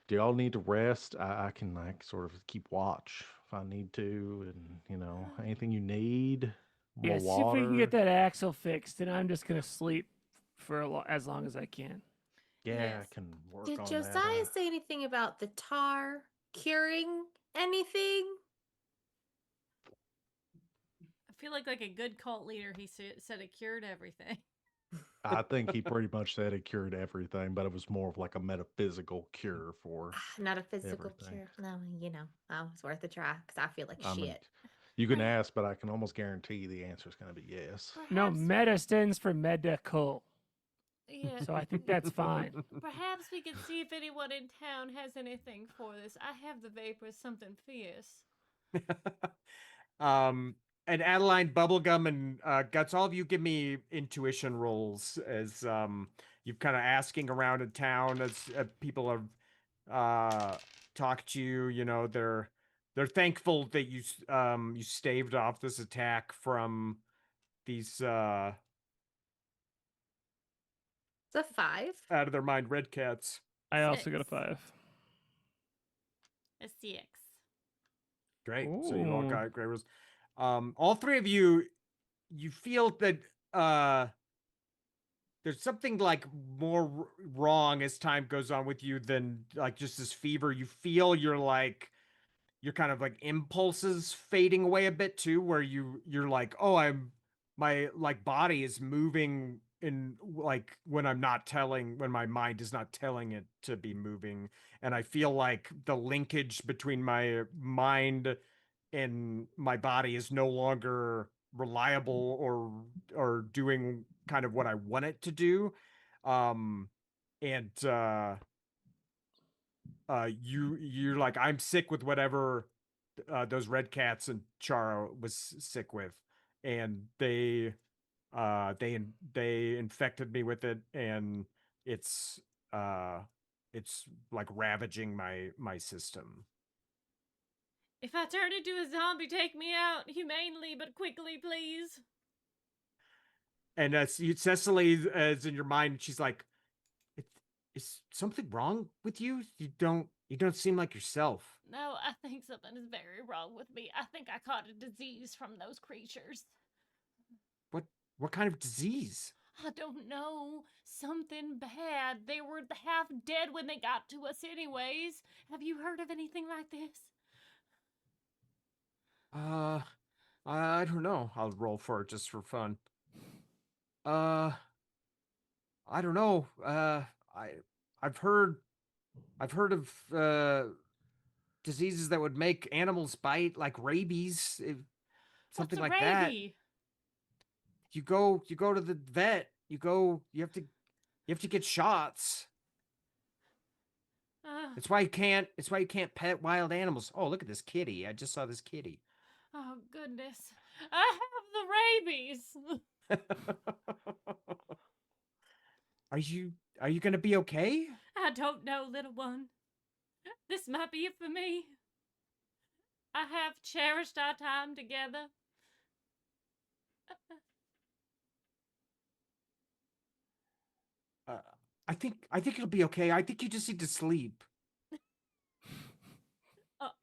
do y'all need to rest? I can like sort of keep watch if I need to, and anything you need, Yeah, more see if we can water. get that axle fixed, and I'm just gonna sleep for as long as I can. Yeah, Yes. I can work Did on Josiah that. say anything about the tar curing anything? I feel like a good cult leader, he said it cured everything. I think he pretty much said it cured everything, but it was more of like a metaphysical cure for Not a physical everything. cure. No, it's worth a try because I feel like I mean, shit. you can ask, but I can almost guarantee the answer is going to be yes. No, Perhaps meta stands for medical, yeah. so I think that's fine. Perhaps we could see if anyone in town has anything for this. I have the vapors, something fierce. um, and Adeline, Bubblegum, and Guts, all of you give me intuition rolls as you've kind of asking around in town as people have talked to you. You know, they're thankful that you staved off this attack from these It's a 5. out of their mind red cats. I also got a 6. 5. A 6. Great. So you all Ooh. got great results. All three of you feel that there's something like more wrong as time goes on with you than like just this fever. You feel your kind of like impulses fading away a bit too, where you're like, oh, my like body is moving in like when my mind is not telling it to be moving. And I feel like the linkage between my mind and my body is no longer reliable or doing kind of what I want it to do. And you're like, I'm sick with whatever those red cats and Charo was sick with, and they infected me with it, and it's uh it's like ravaging my system. If I turn into a zombie, take me out humanely but quickly, please. And Cecily is in your mind. She's like, is something wrong with you? You don't seem like yourself. No, I think something is very wrong with me. I think I caught a disease from those creatures. What kind of disease? I don't know. Something bad. They were half dead when they got to us, anyways. Have you heard of anything like this? I don't know. I'll roll for it just for fun. I don't know. I've heard of diseases that would make animals bite, like rabies, something What's a like that. rabies? You go to the vet. You have to get shots. It's why you can't pet wild animals. Oh, look at this kitty. I just saw this kitty. Oh, goodness. I have the rabies. Are you gonna be okay? I don't know, little one. This might be it for me. I have cherished our time together. I think it'll be okay. I think you just need to sleep.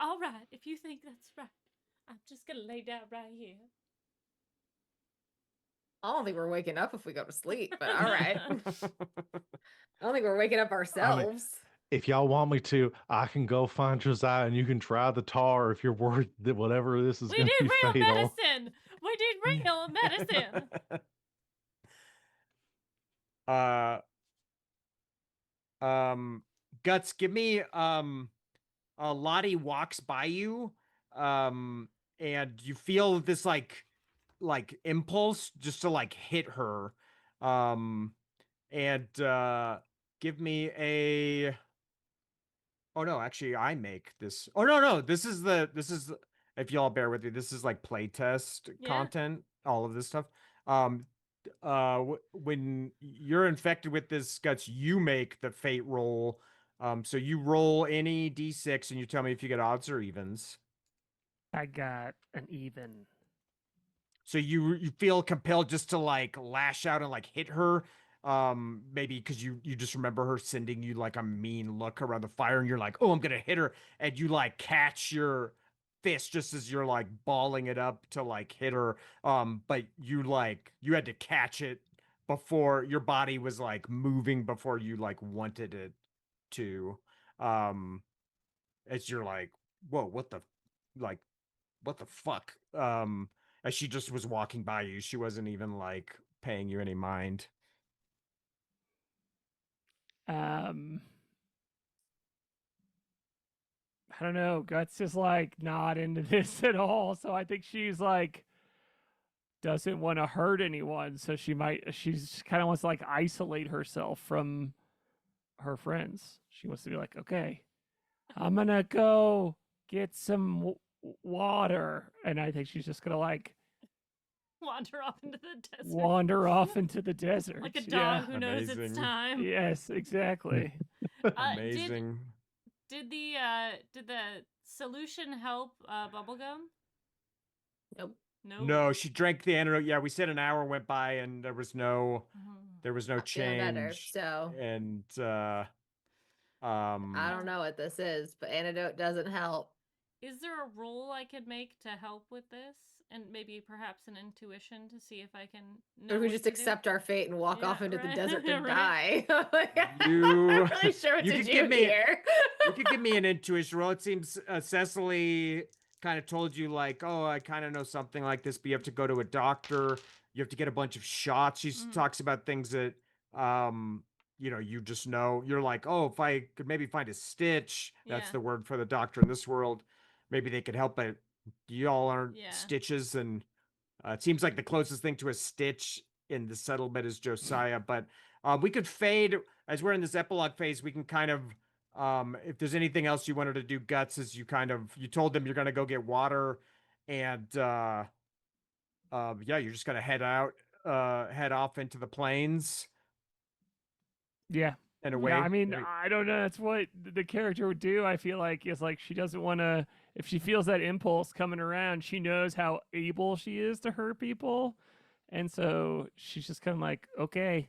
All right, if you think that's right. I'm just gonna lay down right here. I don't think we're waking up if we go to sleep, but all right. I don't think we're waking up ourselves. If y'all want me to, I can go find Josiah and you can try the tar if you're worried that whatever this is We going to did be real fatal. medicine. We did real medicine. Uh, Guts, give me Lottie walks by you, um, and you feel this like impulse just to like hit her, um, and give me a. Oh no, actually, I make this. Oh no, this is if y'all bear with me, this is like playtest Yeah. content. All of this stuff. Um, when you're infected with this Guts, you make the fate roll. So you roll any d6 and you tell me if you get odds or evens. I got an even. So you feel compelled just to like lash out and like hit her. Maybe because you just remember her sending you like a mean look around the fire, and you're like, oh, I'm gonna hit her, and you like catch your fist just as you're like balling it up to like hit her. But you had to catch it before your body was like moving before you like wanted it to. Um, as you're like, whoa, like what the fuck? As she just was walking by you, she wasn't even like paying you any mind. Um, I don't know. Guts is like not into this at all. So I think she's like doesn't want to hurt anyone. So she's kind of wants to like isolate herself from her friends. She wants to be like, okay, I'm gonna go get some water, and I think she's just gonna like Wander off into the desert. wander off into the desert. Like a dog Yeah. who knows it's Amazing. time. Yes, exactly. Amazing. Did the solution help Bubblegum? Nope. No. No, she drank the antidote. Yeah, we said an hour went by and there was no Not feeling better, change. so And I don't know what this is, but antidote doesn't help. Is there a roll I could make to help with this? And maybe perhaps an intuition to see if I can know Or we what just to do? accept our fate and walk Yeah, off into the right. desert to Right. die. I'm You- not really sure what you to could do give me- here. you could give me an intuition roll. It seems Cecily kind of told you like, oh, I kind of know something like this, but you have to go to a doctor. You have to get a bunch of shots. She Mhm. talks about things that you just know. You're like, oh, if I could maybe find a stitch, that's Yeah. the word for the doctor in this world. Maybe they could help, but y'all aren't Yeah. stitches, and it seems like the closest thing to a stitch in the settlement is Josiah. But we could fade as we're in this epilogue phase. We can kind of, if there's anything else you wanted to do, Guts, is you told them you're gonna go get water, and yeah, you're just gonna head off into the plains Yeah. and Yeah, away. I mean, I don't know. That's what the character would do. I feel like is like she doesn't want to. If she feels that impulse coming around, she knows how able she is to hurt people, and so she's just kind of like, okay,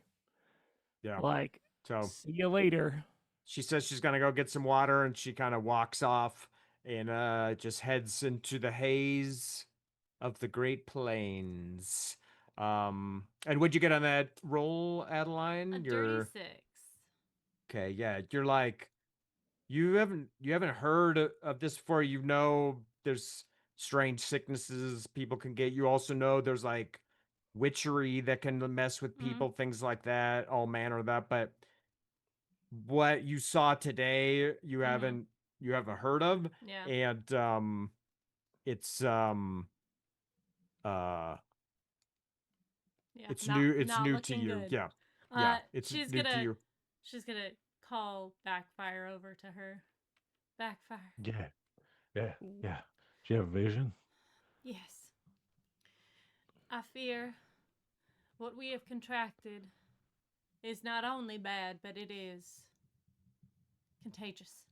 Yeah. like, So see you later. she says she's gonna go get some water, and she kind of walks off and just heads into the haze of the Great Plains. And what'd you get on that roll, Adeline? A dirty 6. Okay, yeah. You're like you haven't heard of this before. You know there's strange sicknesses people can get. You also know there's like witchery that can mess with people, things like that, all manner of that. But what you saw today, you haven't heard of. Yeah. And it's uh Yeah. it's not, new it's not new to looking you. good. Yeah, it's she's new to gonna you. she's gonna call Backfire over to her. Backfire. Yeah, yeah, yeah. Do you have a vision? Yes. I fear what we have contracted is not only bad, but it is contagious.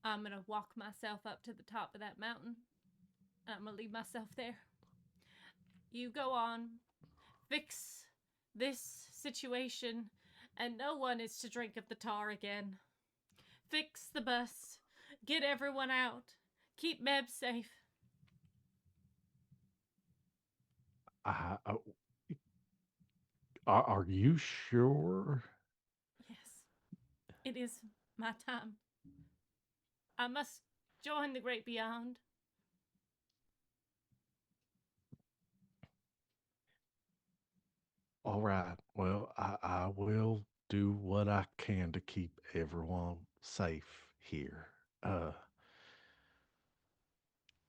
I'm gonna walk myself up to the top of that mountain. I'm gonna leave myself there. You go on, fix this situation, and no one is to drink of the tar again. Fix the bus, get everyone out, keep Meb safe. Uh, uh, are you sure? Yes, it is my time. I must join the great beyond. All right. Well, I will do what I can to keep everyone safe here.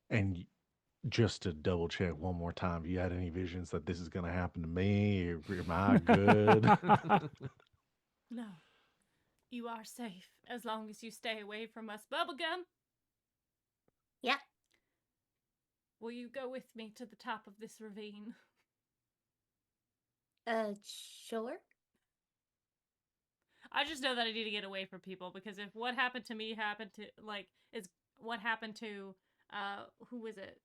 And just to double check one more time, you had any visions that this is going to happen to me? Am I good? No, you are safe as long as you stay away from us. Bubblegum, Yeah. will you go with me to the top of this ravine? Sure. I just know that I need to get away from people because if what happened to me happened to is what happened to who was it?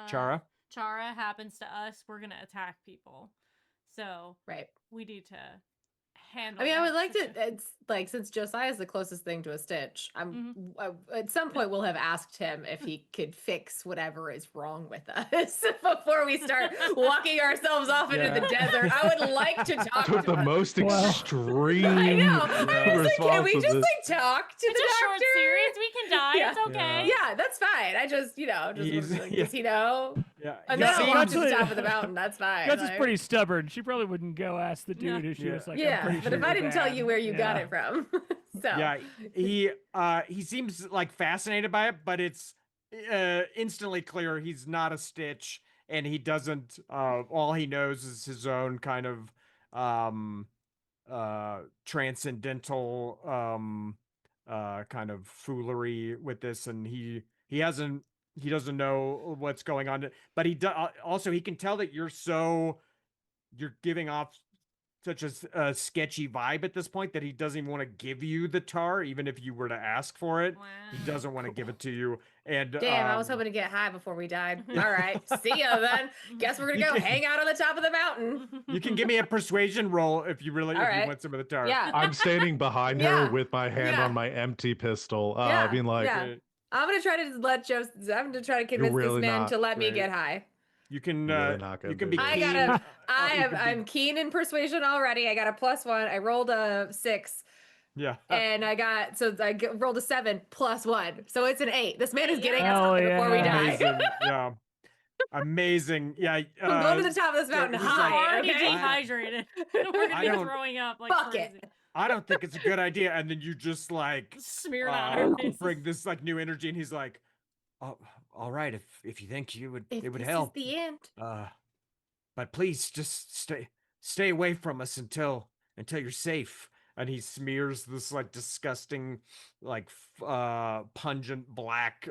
Chara? Chara happens to us, we're gonna attack people. So Right. we need to handle. I mean, I that would like to. situation. It's like since Josiah is the closest thing to a Stitch, Mhm. at some point we'll have asked him if he could fix whatever is wrong with us before we start walking ourselves off into the Yeah. desert. I would like to talk With to the him. most Well- extreme I know. I Yeah. was like, can we response of just this. like talk to It's the a short doctor? series. We can die. Yeah. It's okay. Yeah, that's fine. I just, just He's- like, yeah. does he know? Yeah. And he then I'll walk seems- to the Guts- top of the mountain. That's fine. Guts is like- pretty stubborn. She probably wouldn't go ask the No. dude if she Yeah. was like, I'm Yeah, pretty but sure if I you're didn't tell bad. you where you got Yeah. it from, so Yeah, he seems like fascinated by it, but it's instantly clear he's not a Stitch, and he doesn't. All he knows is his own kind of transcendental kind of foolery with this, and he hasn't he doesn't know what's going on, but also he can tell that you're giving off such a sketchy vibe at this point that he doesn't even want to give you the tar, even if you were to ask for it. Wow. He doesn't want to give it to you. And damn, I was hoping to get high before we died. All right, see ya then. Guess we're gonna You go can- hang out on the top of the mountain. you can give me a persuasion roll if you All if you right. want some of the tar. Yeah, I'm standing behind Yeah. her with my hand Yeah. on my empty pistol, Yeah. being like, Yeah. Great. I'm gonna try to let Joe. I'm gonna try to convince really this man not to let me great. get high. You can You're really not gonna you can do be this. I keen. gotta. I you am. can be- I'm keen in persuasion already. I got a +1. I rolled a 6, yeah. and rolled a 7 +1, so it's an 8. This man is getting us Hell high before we yeah. die. Amazing. Yeah. Amazing. Yeah. I'm going to the top of this so mountain he's We're like- high. already Okay. dehydrated. We're gonna I be don't- throwing up like Fuck it. crazy. I don't think it's a good idea. And then you just like Smear it on our faces. bring this like new energy, and he's like, "Oh, all right. If you think it would This help, is the end. but please just stay away from us until you're safe." And he smears this like disgusting, like pungent black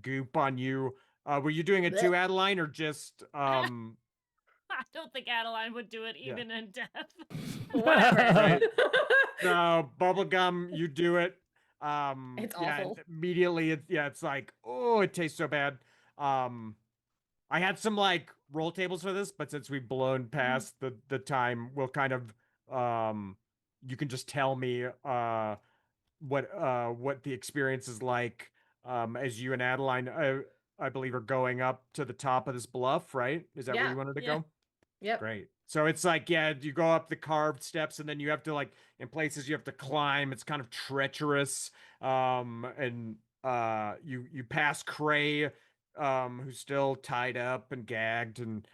goop on you. Were you doing it too, Blech. Adeline, or just I don't think Adeline would do it Yeah. even in death. Whatever. Right. No, bubblegum, you do it. It's yeah, awful. immediately it's like, oh, it tastes so bad. I had some like roll tables for this, but since we've blown past the time, we'll kind of you can just tell me what the experience is like as you and Adeline I believe are going up to the top of this bluff, right? Is that where Yeah. you wanted to Yeah. go? Yep. Great. So it's like, yeah, you go up the carved steps and then you have to like in places you have to climb. It's kind of treacherous. And you pass Cray, who's still tied up and gagged, and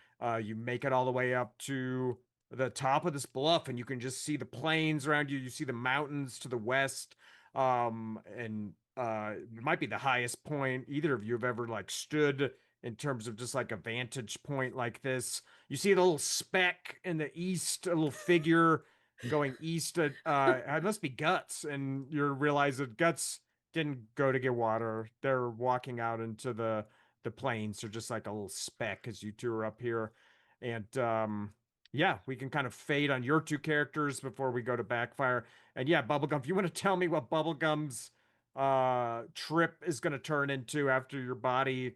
you make it all the way up to the top of this bluff, and you can just see the plains around you. You see the mountains to the west. And it might be the highest point either of you have ever like stood in terms of just like a vantage point like this. You see the little speck in the east, a little figure going east. It must be Guts, and you realize that Guts didn't go to get water. They're walking out into the plains. They're just like a little speck as you two are up here. And yeah, we can kind of fade on your two characters before we go to Backfire. And yeah, Bubblegum, if you want to tell me what Bubblegum's trip is going to turn into after your body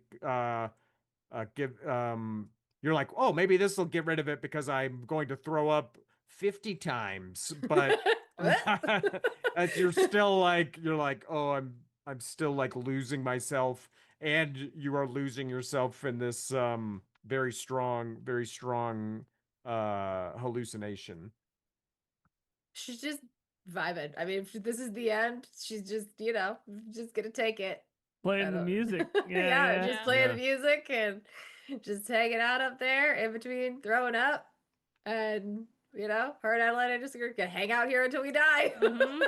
you're like, oh, maybe this will get rid of it because I'm going to throw up 50 times, but as you're like, oh, I'm still like losing myself, and you are losing yourself in this very strong hallucination. She's just vibing. I mean, if this is the end, she's just, just gonna take it. Playing the don't- music. Yeah, Yeah. just playing Yeah. the music and just hanging out up there in between throwing up and You know, her and Adeline and just can hang out here until we die. Mhm.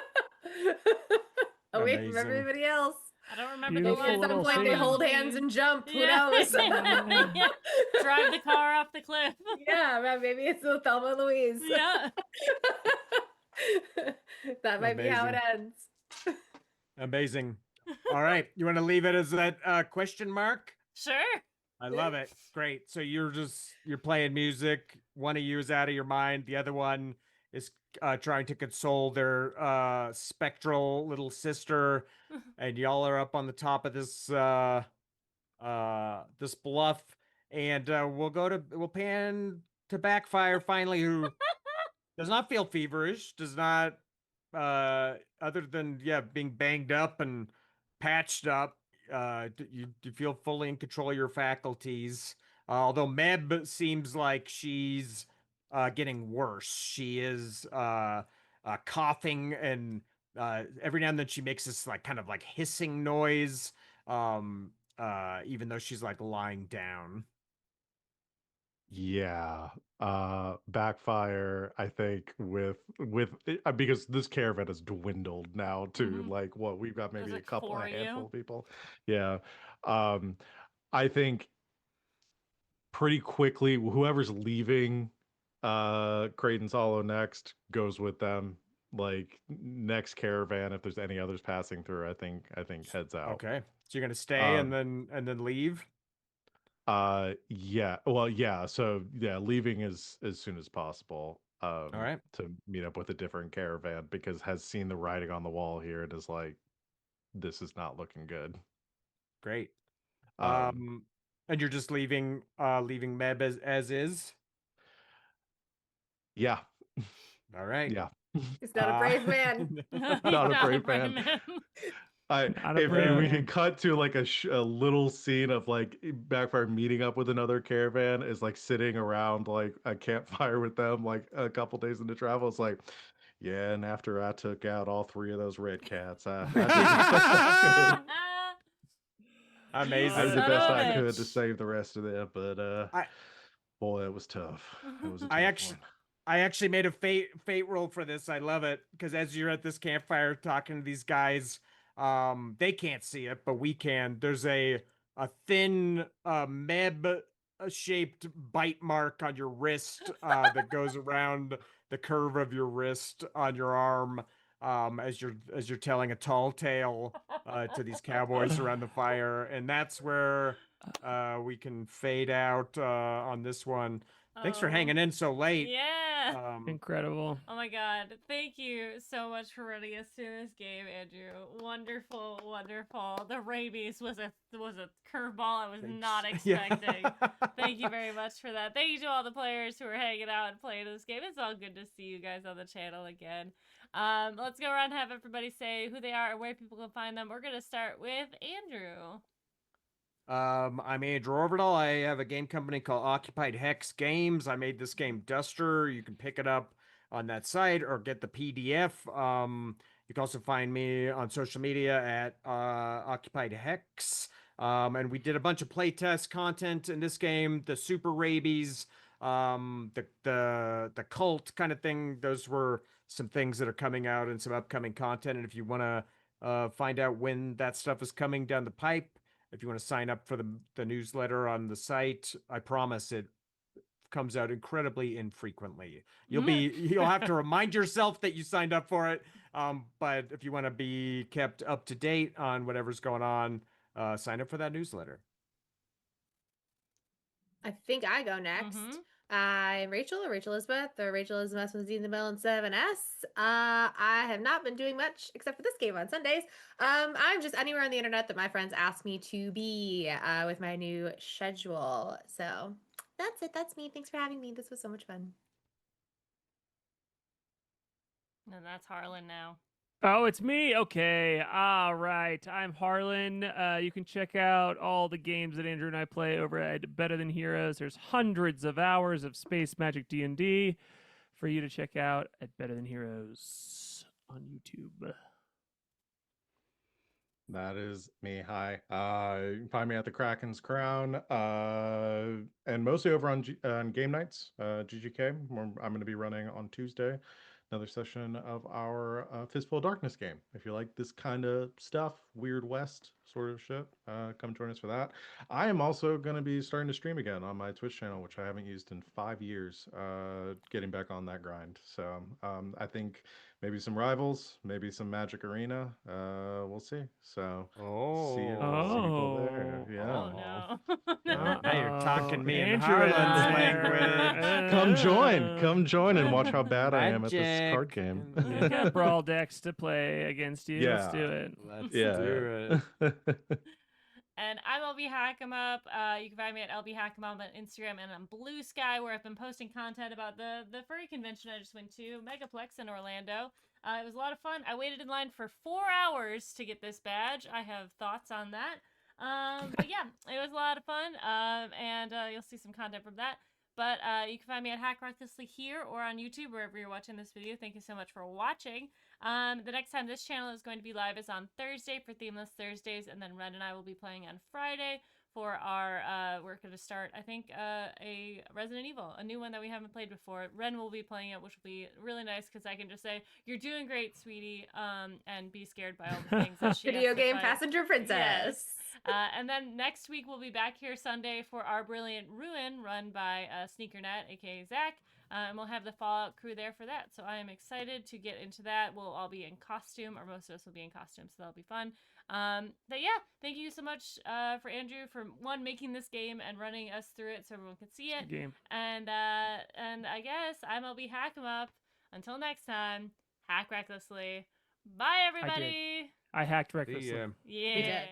Away from Amazing. everybody else. I don't remember Beautiful Maybe the at last some little point they scene. hold hands and jump. Who Yeah. knows? Yeah. Drive the car off the cliff. Yeah, man, maybe it's with Thelma and Louise. Yeah. That might be how it Amazing. ends. Amazing. All right. You want to leave it as that question mark? Sure. I love it. Great. So you're playing music. One of you is out of your mind. The other one is trying to console their spectral little sister, and y'all are up on the top of this this bluff, and we'll pan to Backfire finally, who does not feel feverish, does not other than being banged up and patched up, you feel fully in control of your faculties. Although Meb seems like she's getting worse. She is coughing, and every now and then she makes this like kind of like hissing noise, even though she's like lying down. Yeah. Backfire, I think, because this caravan has dwindled now to Mhm. like what we've got, There's maybe a like couple, 4 a of handful you. of people. Yeah. Um, I think pretty quickly whoever's leaving Creighton's Hollow next goes with them. Like next caravan, if there's any others passing through, I think heads out. Okay, so you're gonna stay Um, and then leave. yeah. Well, yeah. So yeah, leaving as soon as possible. All right, To meet up with a different caravan because has seen the writing on the wall here and is like, this is not looking good. great. Um, And you're just leaving Meb as is. yeah, All right. yeah. He's not a brave man. He's Not a not a brave brave man. man. Not a If brave we man. can cut to like a little scene of like Backfire meeting up with another caravan, is like sitting around like a campfire with them like a couple days into travel. It's like, yeah, and after I took out all 3 of those red cats, I did the best I could. You I did Amazing. the son best of a I could to bitch. save the rest of them, but I boy, it was tough. It was a I tough actually one. I actually made a fate roll for this. I love it because as you're at this campfire talking to these guys, they can't see it, but we can. There's a thin Meb shaped bite mark on your wrist that goes around the curve of your wrist on your arm, as you're telling a tall tale to these cowboys around the fire, and that's where we can fade out on this one. Thanks for Oh, hanging in so late. yeah. Incredible. Oh my god. Thank you so much for running us through this game, Andrew. Wonderful, wonderful. The rabies was a curveball I was not Thanks. Yeah. expecting. Thank you very much for that. Thank you to all the players who are hanging out and playing this game. It's all good to see you guys on the channel again. Let's go around and have everybody say who they are and where people can find them. We're gonna start with Andrew. I'm Andrew Orbital. I have a game company called Occupied Hex Games. I made this game Duster. You can pick it up on that site or get the PDF. You can also find me on social media at Occupied Hex. And we did a bunch of playtest content in this game. The super rabies, the cult kind of thing. Those were some things that are coming out and some upcoming content. And if you want to find out when that stuff is coming down the pipe, if you want to sign up for the newsletter on the site, I promise it comes out incredibly infrequently. You'll have to remind yourself that you signed up for it. But if you want to be kept up to date on whatever's going on, sign up for that newsletter. I think I go next. I'm Rachel, or Rachel Elizabeth, or Rachel Elizabeth with Z in the middle and 7S. I have not been doing much except for this game on Sundays. I'm just anywhere on the internet that my friends ask me to be with my new schedule. So that's it. That's me. Thanks for having me. This was so much fun. And that's Harlan now. Oh, it's me. Okay. All right. I'm Harlan. You can check out all the games that Andrew and I play over at Better Than Heroes. There's hundreds of hours of Space Magic D&D for you to check out at Better Than Heroes on YouTube. That is me. Hi. You can find me at the Kraken's Crown, and mostly over on game nights, GGK. Where I'm going to be running on Tuesday another session of our Fistful of Darkness game. If you like this kind of stuff, Weird West sort of shit, come join us for that. I am also going to be starting to stream again on my Twitch channel, which I haven't used in 5 years. Getting back on that grind. So I think maybe some rivals, maybe some Magic Arena. We'll see. So see you people there. Oh. Yeah. Oh no. Now you're talking me in Andrew and Harlan's I language. are- Come join and watch how bad I am at this card Magic. game. We got brawl decks to play against you. Let's do Yeah. it. Let's Yeah. do it. And I'm LB Hackemup. You can find me at LB Hackemup on Instagram and on Blue Sky, where I've been posting content about the furry convention I just went to, Megaplex in Orlando. It was a lot of fun. I waited in line for 4 hours to get this badge. I have thoughts on that. But yeah, it was a lot of fun. And you'll see some content from that. But you can find me at Hack Recklessly here or on YouTube, wherever you're watching this video. Thank you so much for watching. The next time this channel is going to be live is on Thursday for Themeless Thursdays, and then Ren and I will be playing on Friday for our, we're going to start, I think, a Resident Evil, a new one that we haven't played before. Ren will be playing it, which will be really nice, because I can just say, you're doing great, sweetie, and be scared by all the things that she has Video to game fight. passenger princess. Yes. And then next week we'll be back here Sunday for our Brilliant Ruin run by SneakerNet, aka Zach. And we'll have the Fallout crew there for that. So I am excited to get into that. We'll all be in costume, or most of us will be in costume, so that'll be fun. But yeah, thank you so much for Andrew for making this game and running us through it so everyone could see it. Good game. And I guess I'm LB Hackemup. Until next time, hack recklessly. Bye everybody. I hacked See recklessly. ya. Yeah. We did.